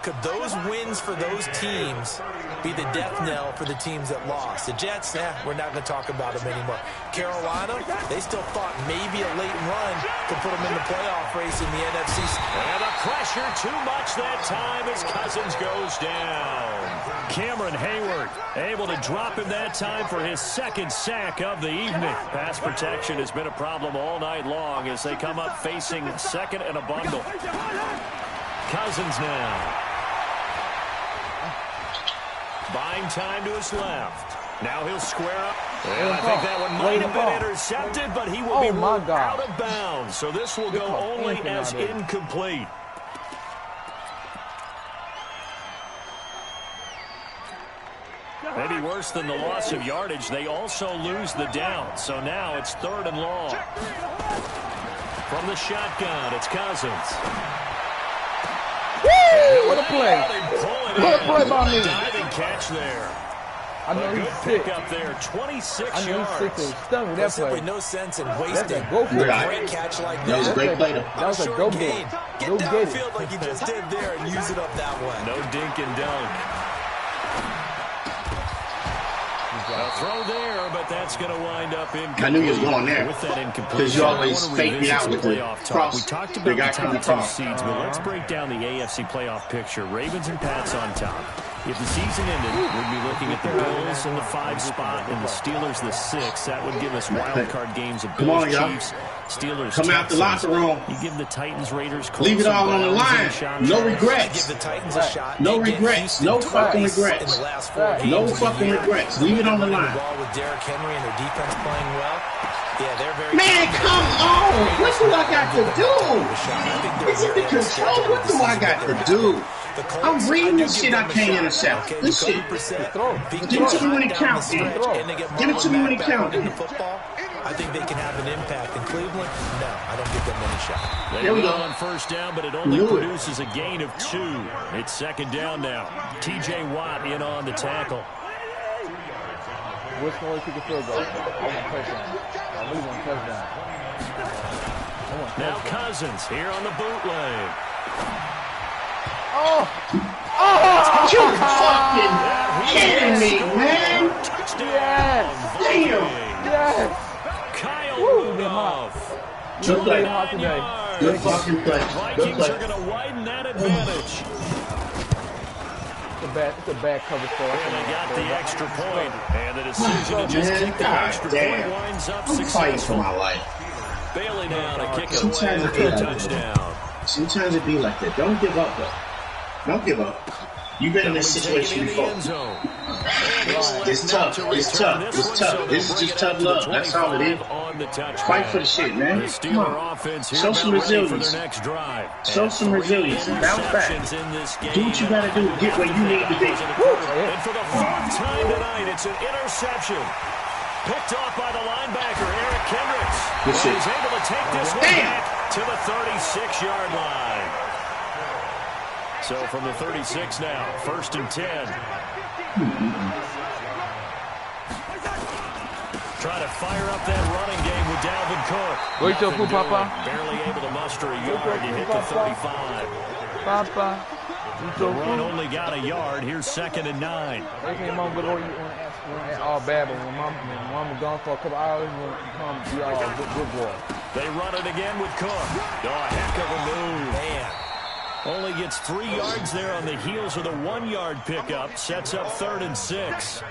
Could those wins for those teams be the death knell for the teams that lost? The Jets, we're not going to talk about them anymore. Carolina, they still thought maybe a late run could put them in the playoff race in the NFC. And the pressure too much that time as Cousins goes down. Cameron Hayward able to drop him that time for his second sack of the evening. Pass protection has been a problem all night long as they come up facing second and a bundle. Cousins now. Buying time to his left. Now he'll square up. And I think that one might have been intercepted, but he will be ruled out of bounds. So this will go only as incomplete. Maybe worse than the loss of yardage, they also lose the down. So now it's 3rd and long. From the shotgun, it's Cousins. Woo! What a play. What a play by me. Diving catch there. I know he's sick. Up there, 26 I know he's sick to his stomach. There's That play. simply no sense in wasting a Go for it. great catch like that. That was a great play, though. That was a go gain. Get Go get it. downfield like you just did there and use it up that way. No dink and dunk. A throw there, but that's going to wind up incomplete. I knew you was going there. With that incomplete. Because you always fake me out with the cross. We talked The about guy the coming top 2 across. seeds, but let's break down the AFC playoff picture. Ravens and Pats on top. If the season ended, we'd be looking at the Bills in the 5 spot and the Steelers the 6. That would give us wild card games of Come Bills, on, y'all. Chiefs, Steelers, Come out the Texans. locker room. You give the Titans, Raiders, Leave it Colts, all on the and line. Browns a shot. No Give regrets. the Titans a shot. No They get regrets. Houston No fucking twice regrets. In the last 4 games No of the fucking year. regrets. Leave it on the Running line. ball with Derrick Henry and their defense playing well. Yeah, they're very. Man, come on! What do I got to do? Is it the control? What do I got to do? I'm reading this shit I can't intercept. This shit. Give it to me when it counts, man. Give it to me when it counts. I think they can have an impact in Cleveland. No, I don't give them any shot. They went on first down, but it only produces a gain of 2. It's second down now. T.J. Watt in on the tackle. Which one kick a field goal? I want touchdown. I really want touchdown. Now Cousins here on the bootleg. Oh! You fucking kidding me, man! Touchdown! Damn! Yes! Kyle Rudolph. Good play. Today. Good fucking play. Good Vikings play. are going to widen that advantage. It's a bad cover for us. And they got the extra point. And the decision to just kick the extra point winds up I'm fighting for successful. my life. Bailey now to kick it Sometimes away it be for a like touchdown. that. Sometimes it be like that. Don't give up, though. Don't give up. You've been in this situation before. It's tough. It's tough. It's tough. This is just tough love. That's all it is. Fight for the shit, man. Come on. Show some resilience. Show some resilience. Bounce back. Do what you gotta do to get where you need to be. And for the 4th time tonight, it's an interception. Picked off by the linebacker, Eric Kendricks. Good shit. He's able to take this one back to the 36-yard line. So from the 36 now, 1st and 10. Try to fire up that running game with Dalvin Cook. Wait till Poo Papa. Barely able to muster a yard to hit the 35. Papa. The run only got a yard. Here's 2nd and 9. Okay, Mom, but you want to ask all bad, but when Mama gone for a couple hours, you want to come be all good boy. They run it again with Cook. Oh, a heck of a move. Man. Only gets 3 yards there on the heels of the 1-yard pickup. Sets up 3rd and 6.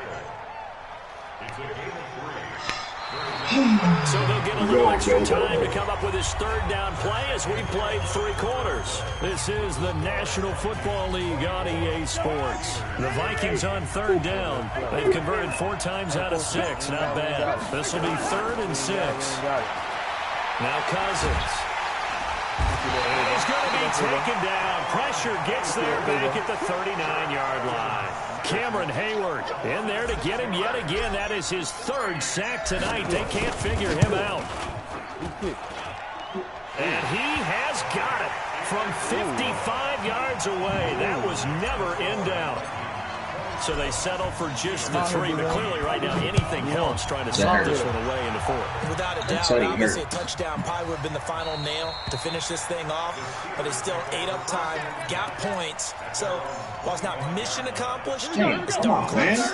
So they'll get a little extra time to come up with his 3rd down play as we played 3 quarters. This is the National Football League on EA Sports. The Vikings on 3rd down. They've converted 4 times out of 6. Not bad. This will be 3rd and 6. Now Cousins. He's going to be taken down. Pressure gets there back at the 39-yard line. Cameron Hayward in there to get him yet again. That is his 3rd sack tonight. They can't figure him out. And he has got it from 55 yards away. That was never in doubt. So they settle for just the 3, but clearly right now anything helps trying to send this one away into 4. Without a doubt, obviously a touchdown probably would have been the final nail to finish this thing off, but it's still ate up time, got points. So while it's not mission accomplished, it's darn close.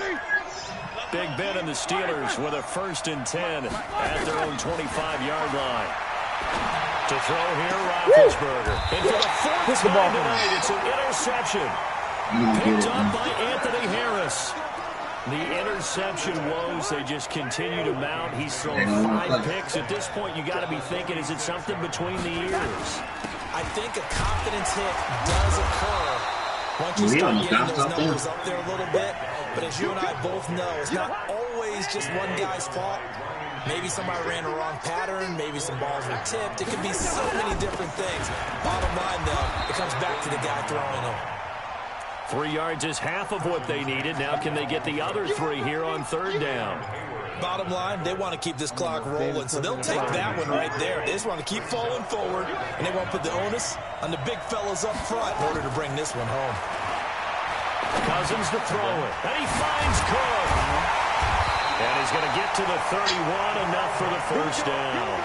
Big Ben and the Steelers with a 1st and 10 at their own 25-yard line. To throw here, Roethlisberger. And for the 4th time tonight, it's an interception. Picked up by Anthony Harris. The interception woes, they just continue to mount. He's thrown 5 picks. At this point, you got to be thinking, is it something between the ears? I think a confidence hit does occur once you start getting those numbers up there a little bit. But as you and I both know, it's not always just one guy's fault. Maybe somebody ran a wrong pattern. Maybe some balls were tipped. It could be so many different things. Bottom line, though, it comes back to the guy throwing them. 3 yards is half of what they needed. Now can they get the other 3 here on 3rd down? Bottom line, they want to keep this clock rolling, so they'll take that one right there. They just want to keep falling forward, and they want to put the onus on the big fellas up front in order to bring this one home. Cousins to throw it, and he finds Cook. And he's going to get to the 31, enough for the 1st down.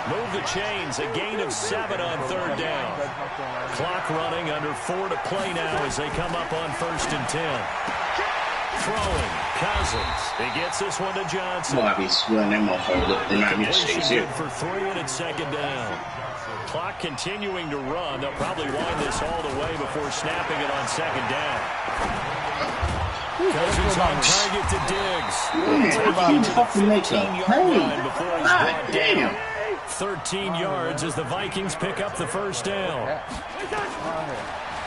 Move the chains, a gain of 7 on 3rd down. Clock running, under 4 to play now as they come up on 1st and 10. Throwing, Cousins. He gets this one to Johnson. Completion good for 3, and it's 2nd down. Clock continuing to run. They'll probably wind this all the way before snapping it on 2nd down. Cousins on target to Diggs. Taking it to the 15-yard line before he's brought down. 13 yards as the Vikings pick up the 1st down.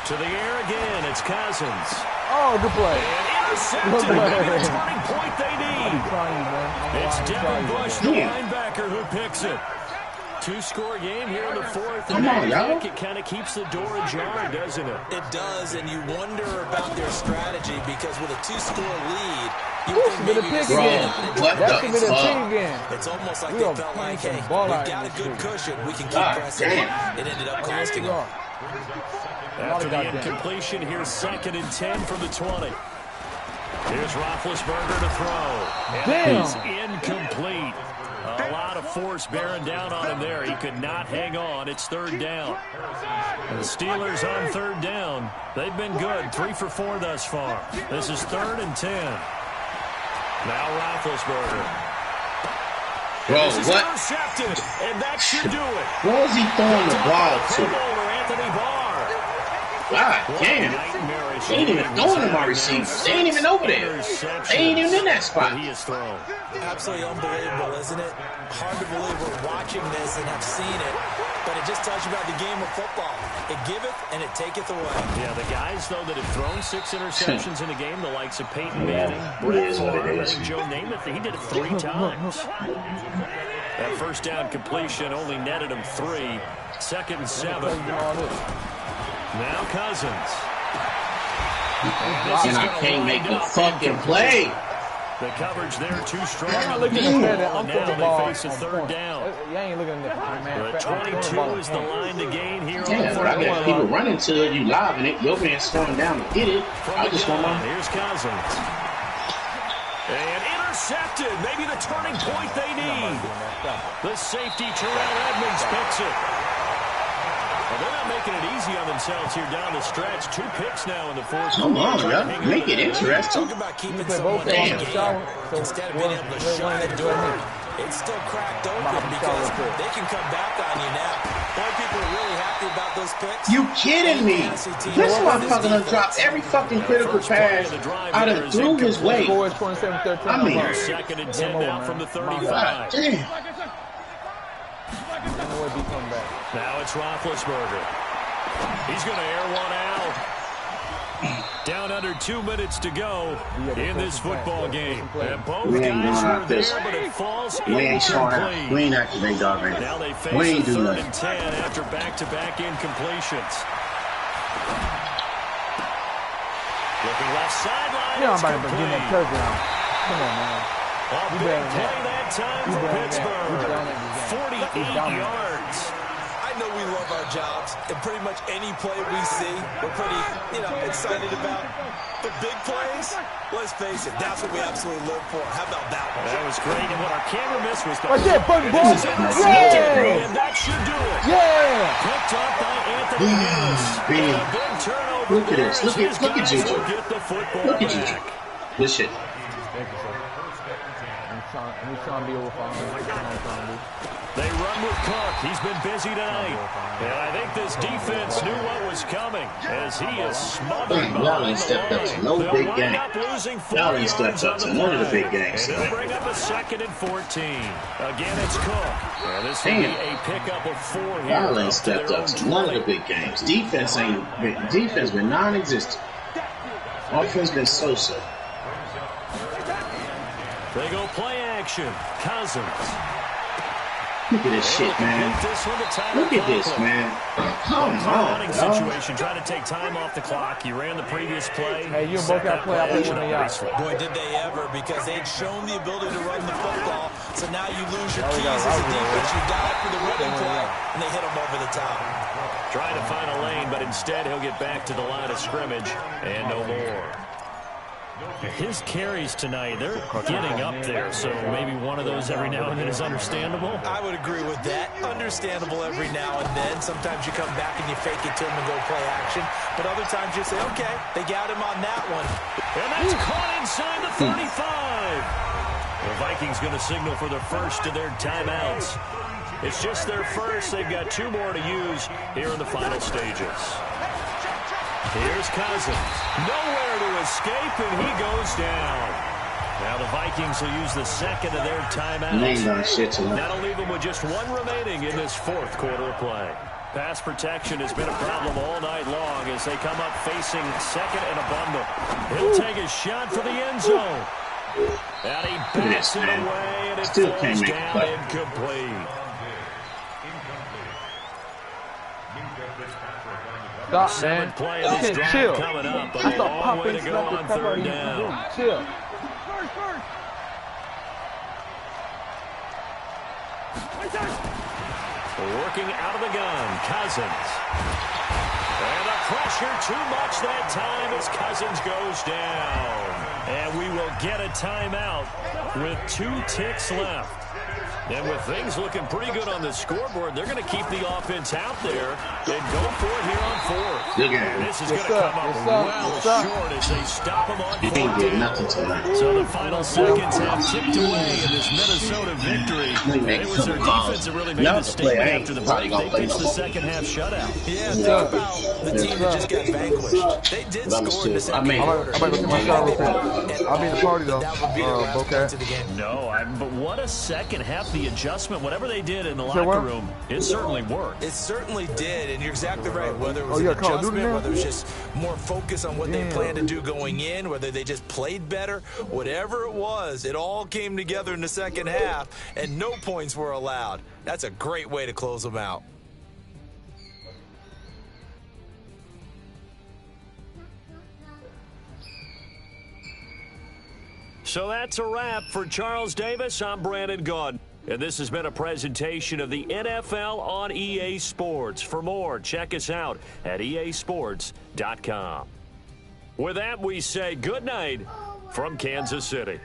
To the air again, it's Cousins. Oh, good play. And intercepted. Maybe the turning point they need. It's Devin Bush, the linebacker, who picks it. Two-score game here in the fourth. Come on, y'all. It kind of keeps the door ajar, doesn't it? It does, and you wonder about their strategy because with a two-score lead, you Ooh, think maybe it's What That's the a bit of fuck? pig again. It's almost like We they are felt like, playing hey, some ball we've out got a in good this cushion. We can keep God pressing. damn. It ended up costing them. After the incompletion, here's 2nd and 10 from the 20. Here's Roethlisberger to throw. And it's incomplete. A lot of force bearing down on him there. He could not hang on. It's 3rd down. The Steelers on 3rd down. They've been good. 3 for 4 thus far. This is 3rd and 10. Now Roethlisberger. Bro, This is what? intercepted, and that should do it. What was he throwing the ball Pro to? Bowler Anthony Barr. God damn. They ain't even throwing to my receivers. They ain't even over there. They ain't even in that spot. He is thrown. Absolutely unbelievable, isn't it? Hard to believe we're watching this and have seen it, but it just tells you about the game of football. It giveth and it taketh away. Yeah, the guys, though, that have thrown 6 interceptions in a game, the likes of Peyton Manning, It Brett is what it Favre, I is. think Joe Namath, he did it 3 times. That first down completion only netted him 3. 2nd and 7. Now Cousins. And I can't make the fucking play. The coverage there too strong. I'm looking at Now I'm throwing the they ball. face a 3rd down. You ain't looking at man. The 22 is the line to gain here on Damn, the but I got 4th. people running to it. You live in it. Your man's slowing down to get it. I just want my... Here's Cousins. And intercepted. Maybe the turning point they need. The safety, Terrell Edmonds, picks it. Well, they're not making it easy on themselves here down the stretch. 2 picks now in the 4th. Come on, y'all. Make it interesting. Talk about keeping play someone both in ends. the game instead of being able to shut it down. It's still cracked open because they can come back on you now. Boy, people are really happy about those picks. You kidding me? This motherfucker done dropped every fucking critical pass out of through his way. I mean, 2nd and 10 now from the 35. God damn. Now it's Roethlisberger. He's going to air one out. Down under 2 minutes to go in this football game. And both We ain't guys going are out there, this. but it falls We ain't starting. incomplete. We ain't activated already. Now they We face ain't a do 3rd nothing. and 10 after back-to-back incompletions. Looking left sideline. Yeah, I'm It's about to get that complete. touchdown. Come on, man. A big play that time for Pittsburgh. 48 yards. I know we love our jobs, and pretty much any play we see, we're pretty, excited about. The big plays, let's face it, that's what we absolutely live for. How about that one? That was great, and what our camera missed was the... Right there, button ball. Yeah! And that should do it. Yeah! Picked up by Anthony Harris. Big. A big turnover. Look at this. Look at Guys Juju. will get the football Look at back. Juju. Good shit. He's trying to be over 500. They run with Cook. He's been busy tonight. And I think this defense knew what was coming as he is smothered Dang, y'all ain't behind the stepped up line. to no They'll big wind game. up losing 4 Y'all ain't stepped yards up on to the none of the play. big games And they'll tonight. bring up a 2nd and 14. Again, it's Cook. And this will be Damn. a pickup of 4 here. Y'all ain't up to stepped their up own to none of 20. the big games. Defense been non-existent. Offense been so-so. They go play action. Cousins. Look at this shit, man. Look at this, man. Come on, Running dog. situation, trying to take time off the clock. You ran the previous play. Hey, you both got to play out there when y'all. Boy, did they ever, because they'd shown the ability to run the football. So now you lose your keys as a defense. You dive for the running play, and they hit them over the top. Trying to find a lane, but instead he'll get back to the line of scrimmage and no more. His carries tonight, they're getting up there, so maybe one of those every now and then is understandable. I would agree with that. Understandable every now and then. Sometimes you come back and you fake it to him and go play action. But other times you say, okay, they got him on that one. And that's caught inside the 35. The Vikings going to signal for the first of their timeouts. It's just their first. They've got 2 more to use here in the final stages. Here's Cousins. Nowhere to escape, and he goes down. Now the Vikings will use the 2nd of their timeouts. Shit to That'll leave them with just 1 remaining in this 4th quarter of play. pass protection has been a problem all night long as they come up facing second and a bundle. He'll take a shot for the end zone. And he backs it away, and it falls down incomplete. Stop, Seventh man. play of this drive Chill. coming up, but Stop a long popping way to go on third down. Chill. Working out of the gun, Cousins. And the pressure too much that time as Cousins goes down. And we will get a timeout with 2 ticks left. And with things looking pretty good on the scoreboard, they're going to keep the offense out there and go for it here on 4th. This is going to come up well short as they stop him on 4th. So the final seconds have ticked away in this Minnesota victory. It was their defense that really made the statement after the break. They pitched the second half shutout. Yeah, think about the team that just got vanquished. They did score in the second quarter. I might go get my shot real quick. I'll be in the party though. That would be the last point to the game. No, but what a second half. The adjustment, whatever they did in the locker room, it certainly worked. It certainly did, and you're exactly right. Whether it was an adjustment, whether it was just more focus on what they planned to do going in, whether they just played better, whatever it was, it all came together in the second half, and no points were allowed. That's a great way to close them out. So that's a wrap for Charles Davis. I'm Brandon Gaudin. And this has been a presentation of the NFL on EA Sports. For more, check us out at easports.com. With that, we say good night from Kansas City.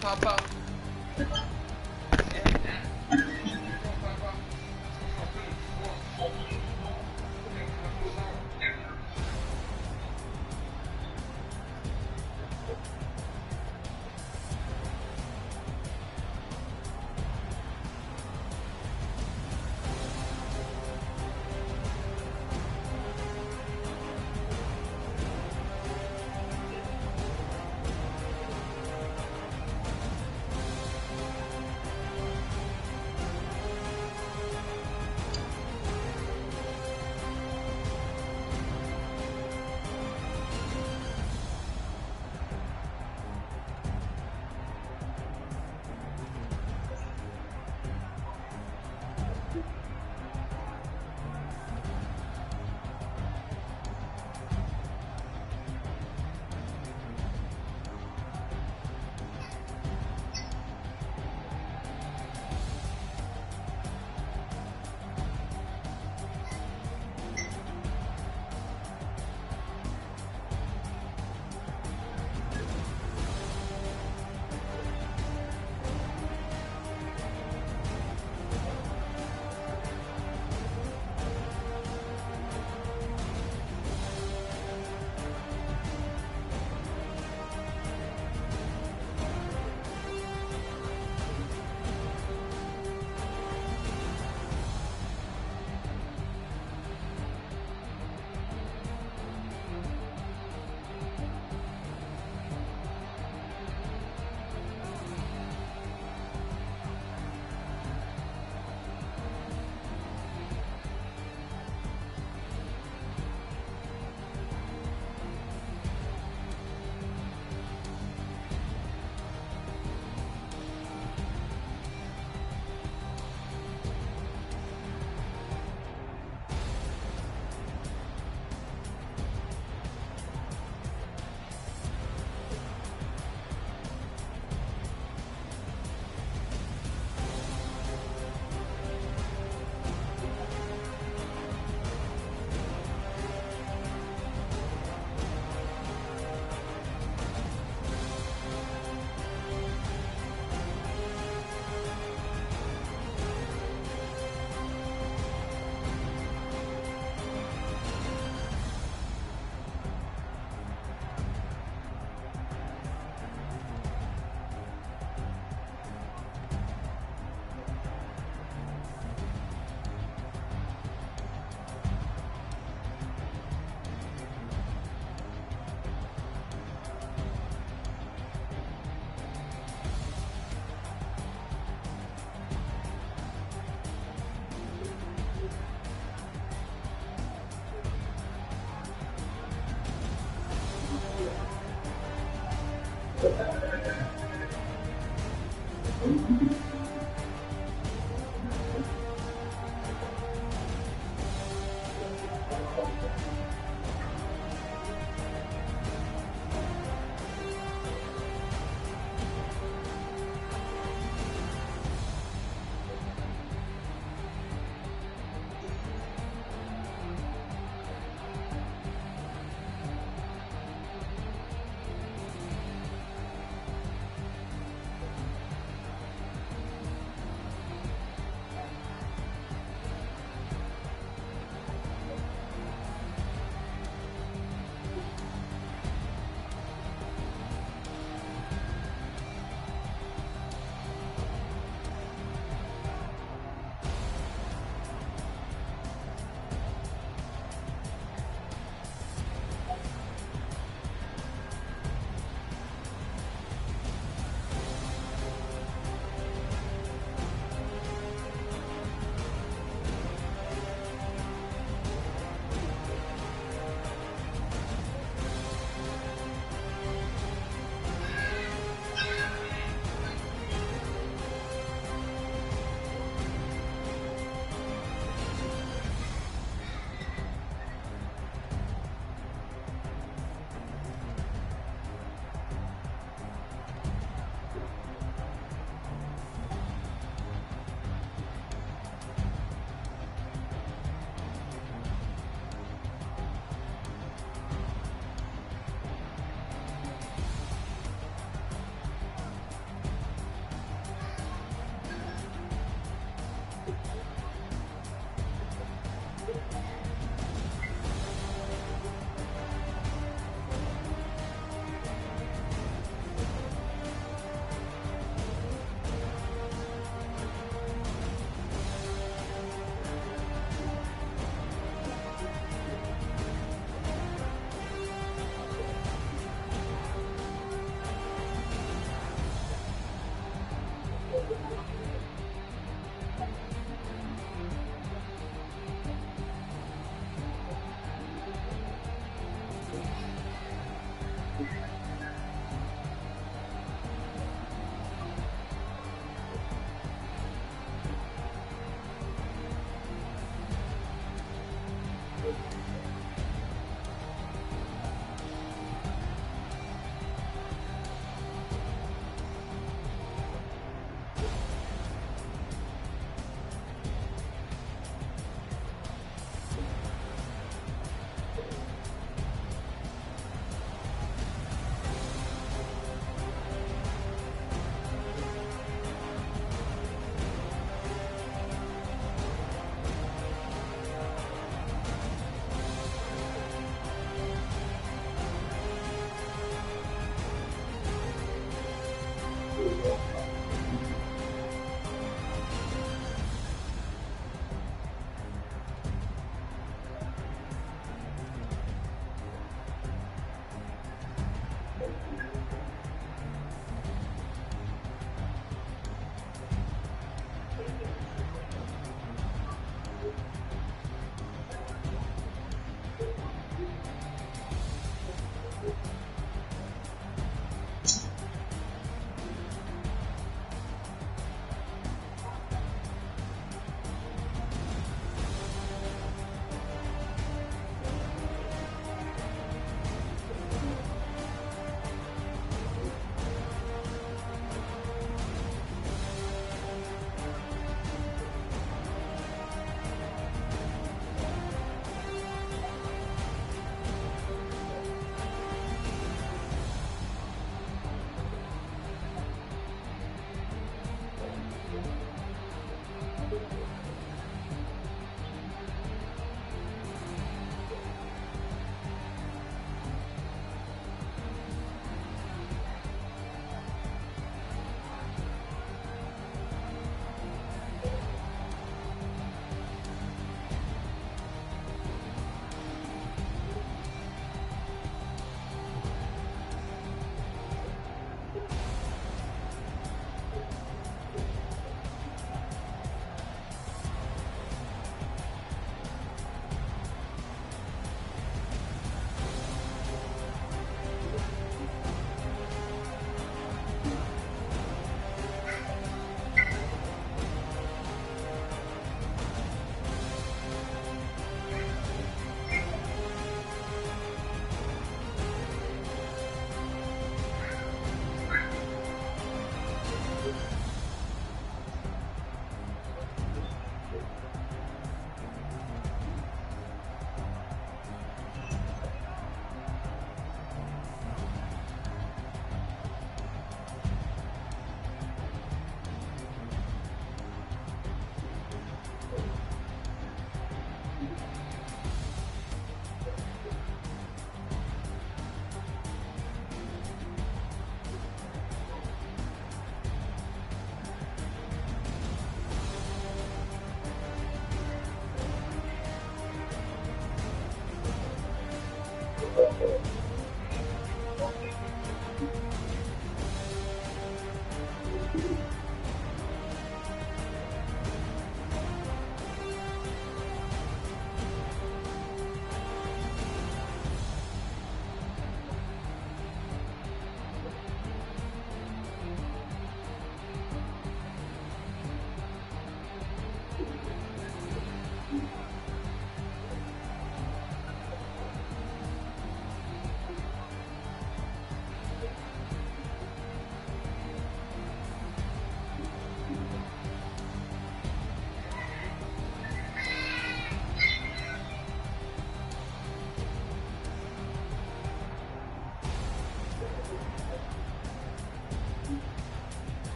pop.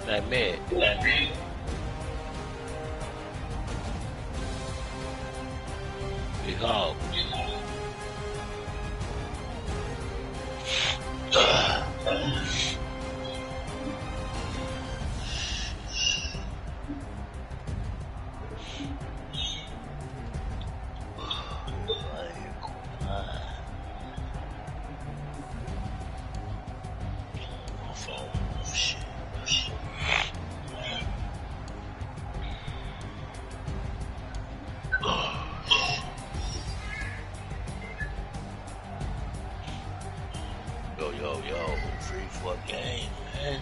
MackMed. Big hog. Yo, free for a game, man.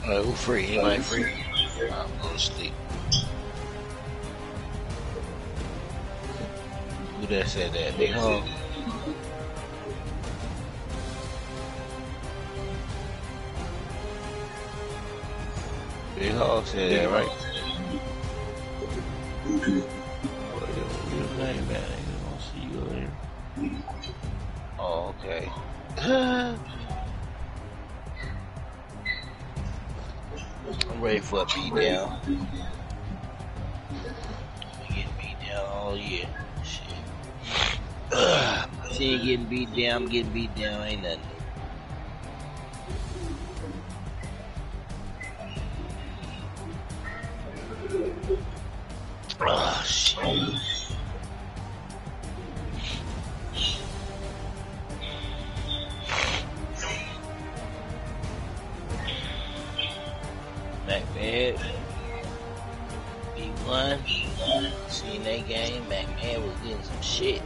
Who free? Anybody free? I'm going to sleep. Who that said that? Big Hog? Big Hog said that, right? What your name, man? I don't see you over here. Oh, okay. I'm ready for a beat down. Getting beat down all year. Shit. She ain't getting beat down, I'm getting beat down, ain't nothing. Oh, shit. MackMed, B1, seen that game, MackMed was getting some shit.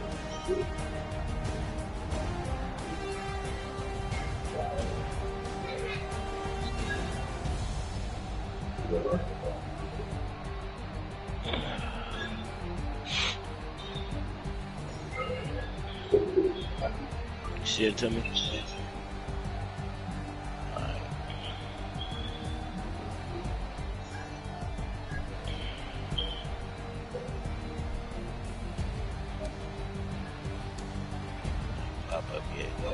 Shit to me. Alright. Pop up here, go.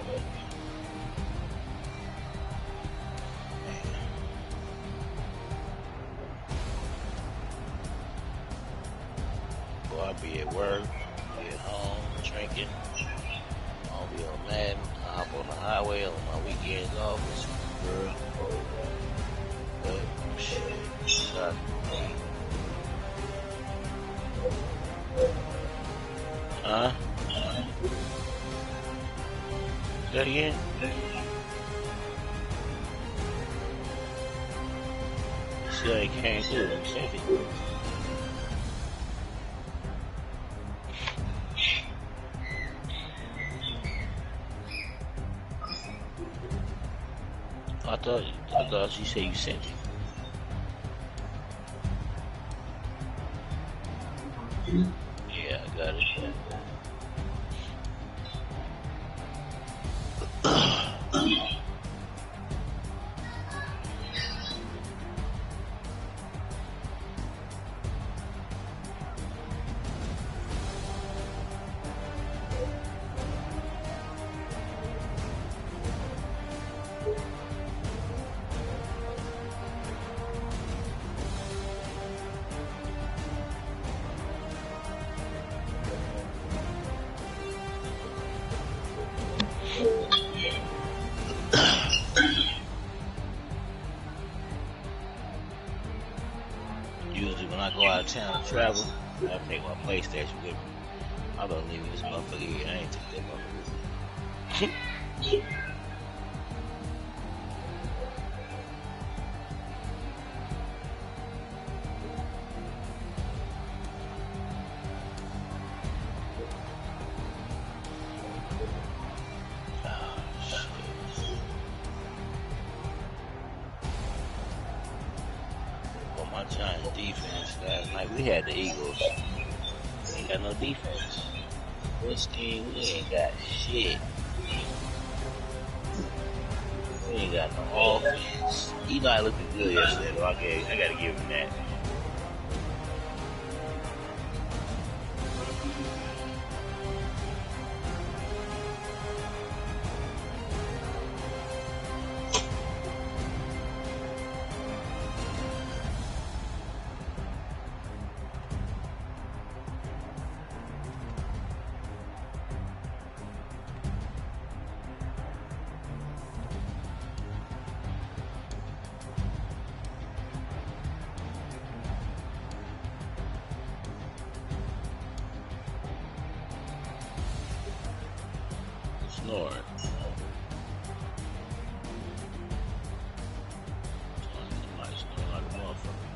Boy, I be at work, be at home, drinking. I'll be on Madden, I hop on the highway on my weekends off with some girl. But shit, shot. Huh? That again? See, I can't do it. I thought you said you sent it. Yeah, I got it. Usually when I go out of town to travel, I take my PlayStation with me. I'm gonna leave this motherfucker here. I ain't take that motherfucker with me. Giants defense last night. We had the Eagles. We ain't got no defense. This team, we ain't got shit. We ain't got no offense. Eli looking good yesterday, though. I gotta give him that. Snore. Somebody snore like a motherfucker.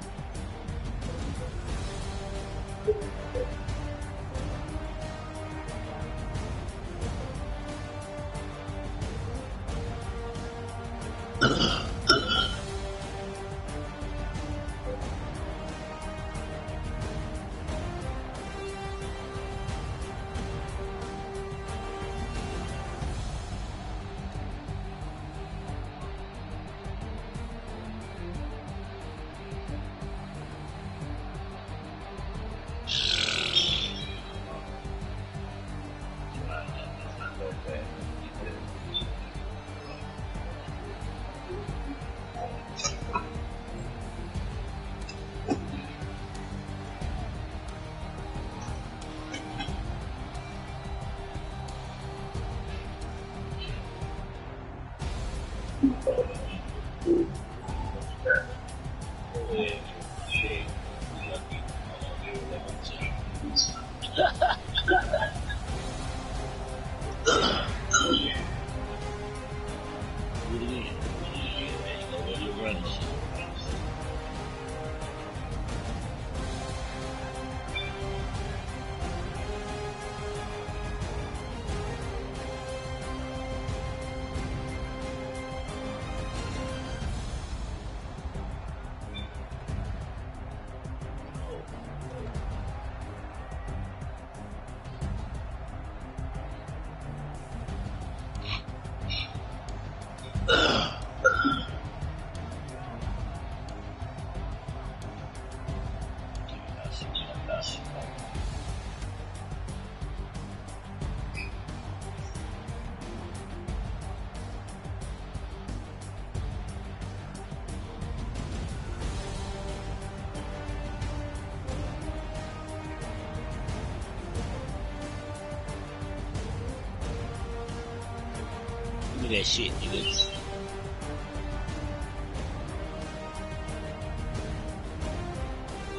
that shit, nigga.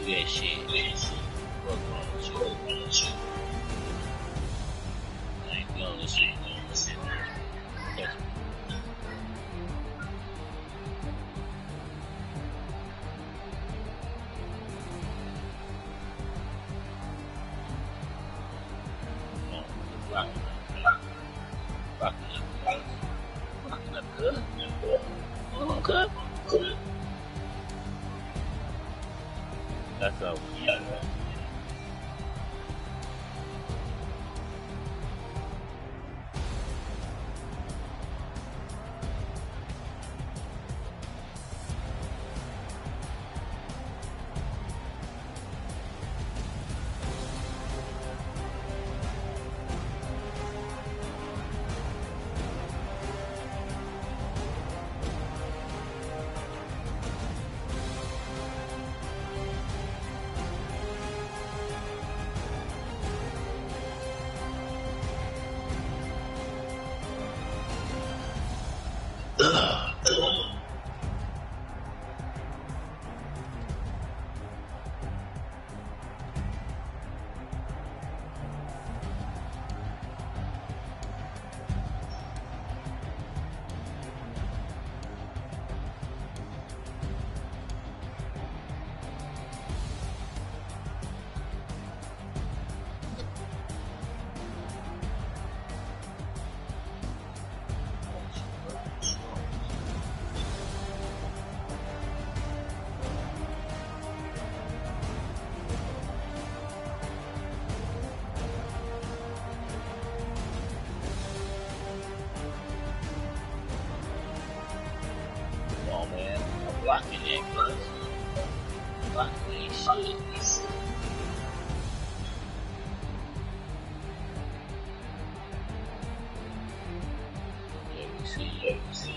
That shit. Fuck wrong with you? I ain't doing this shit. Okay. That's all. Blocking that, bro. Blocking that shit. Yeah, we see.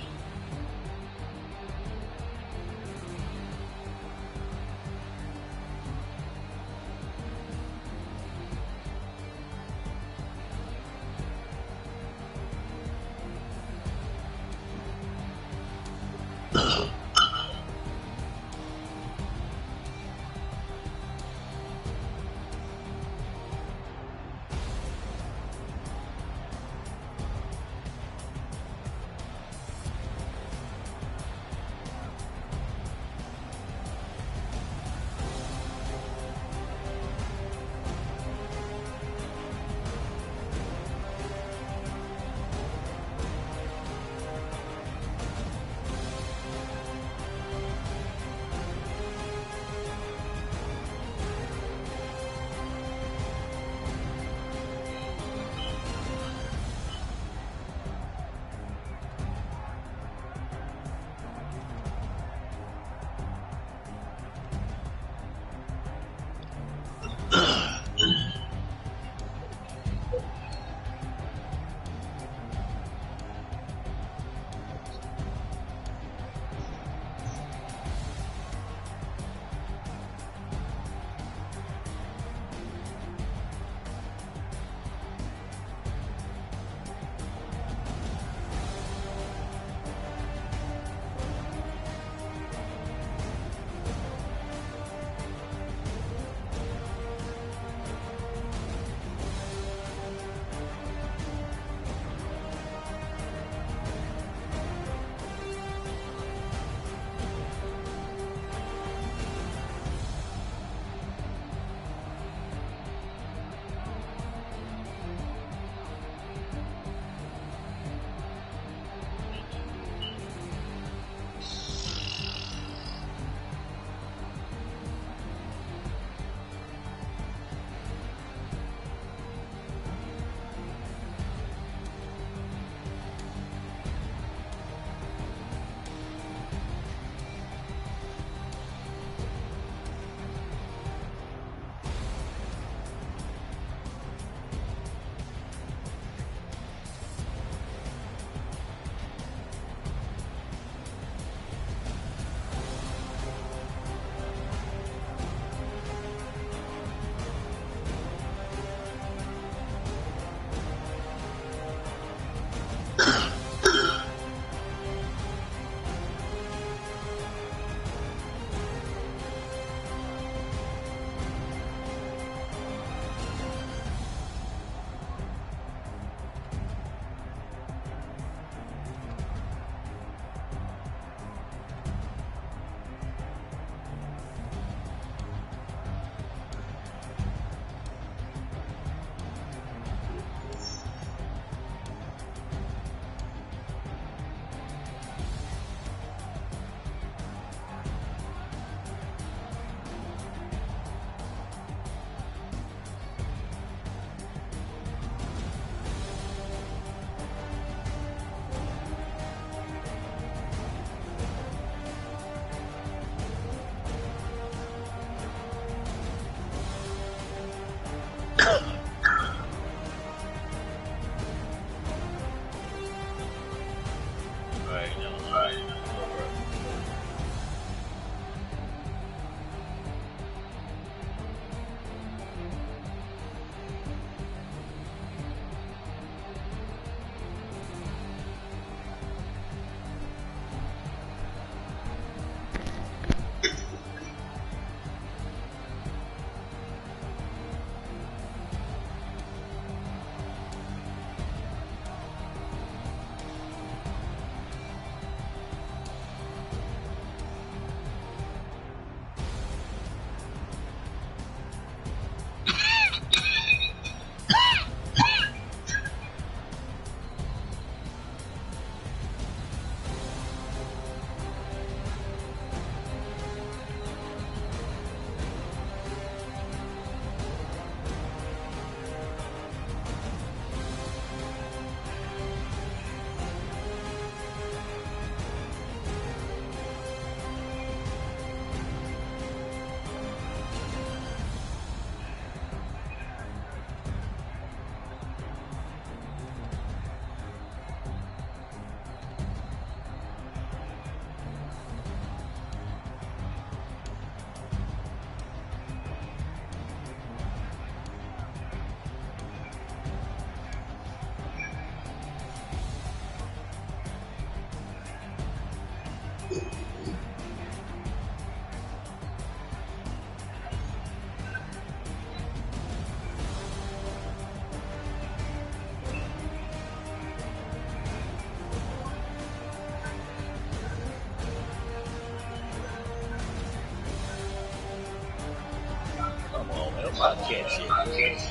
I can't see it.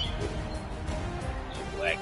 Black.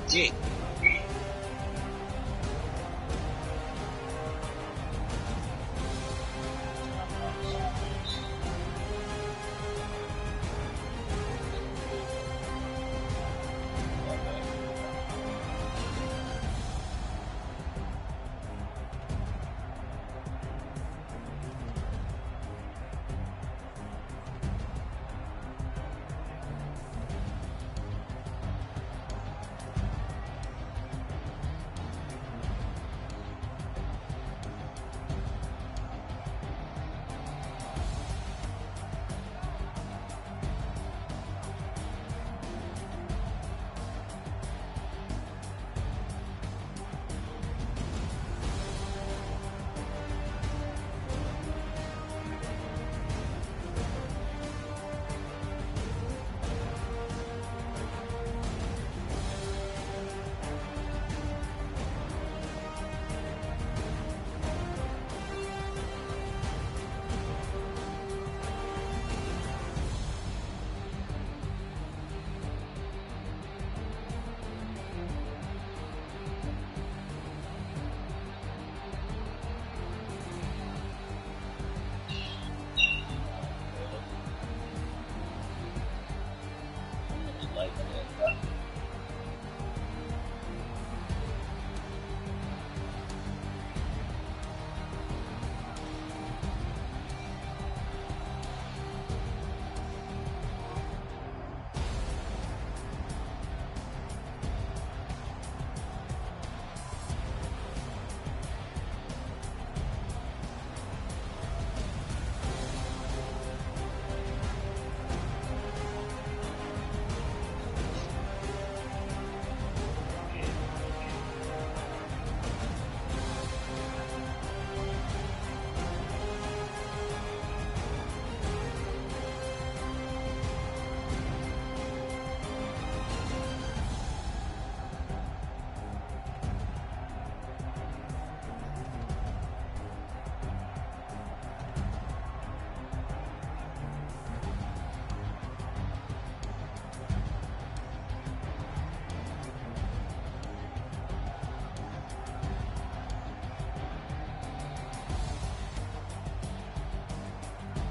Dick.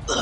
Shit.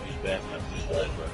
He's back up his leg, bro.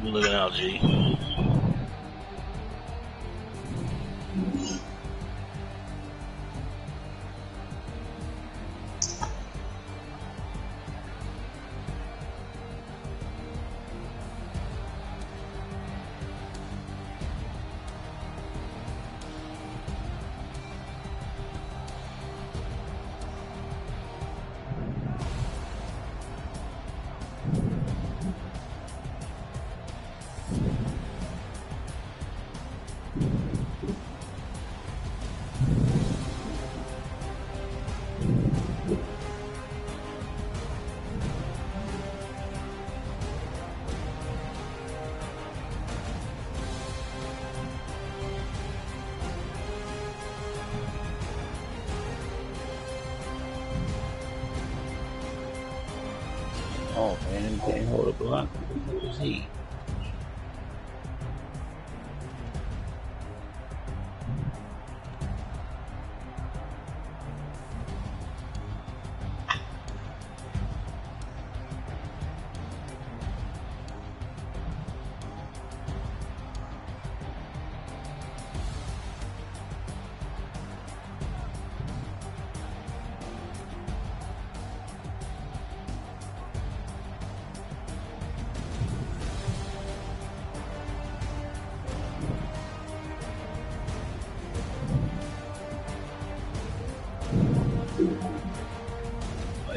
You looking out, G. Oh man, he can't hold a block. Who's he?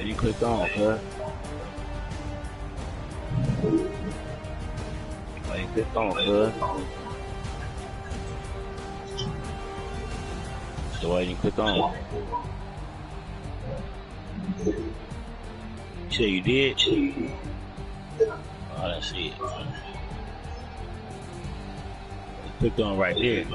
You clicked on, cuz. Why you clicked on, cuz? So why you click on? You say you did? Oh, I didn't see it. You clicked on right there.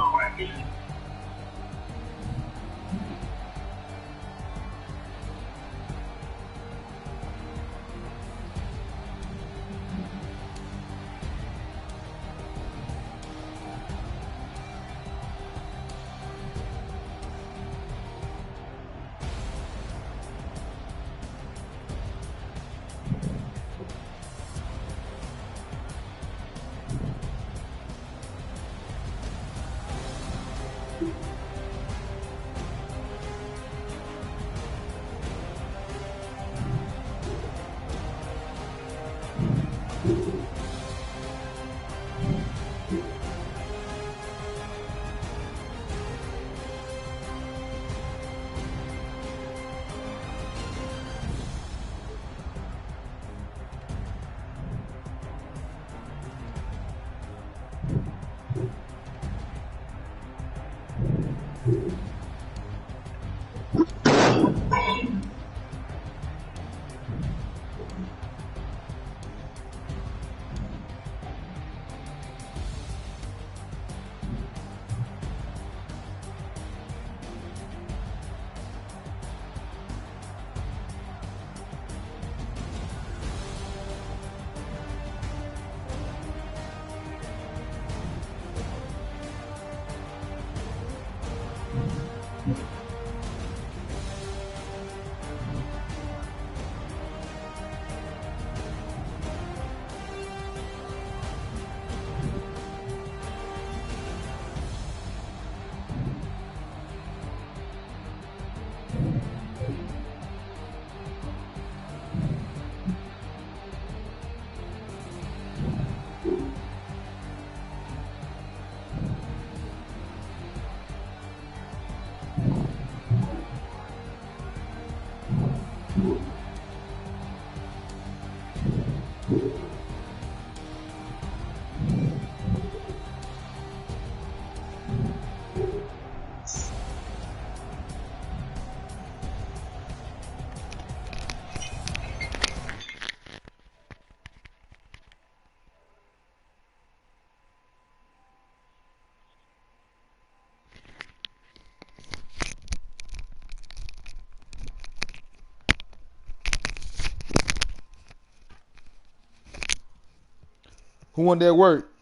Who want that work?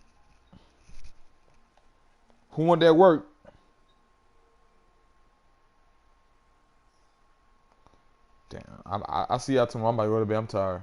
Who want that work? Damn, I see y'all tomorrow. I'm about to go to bed. I'm tired.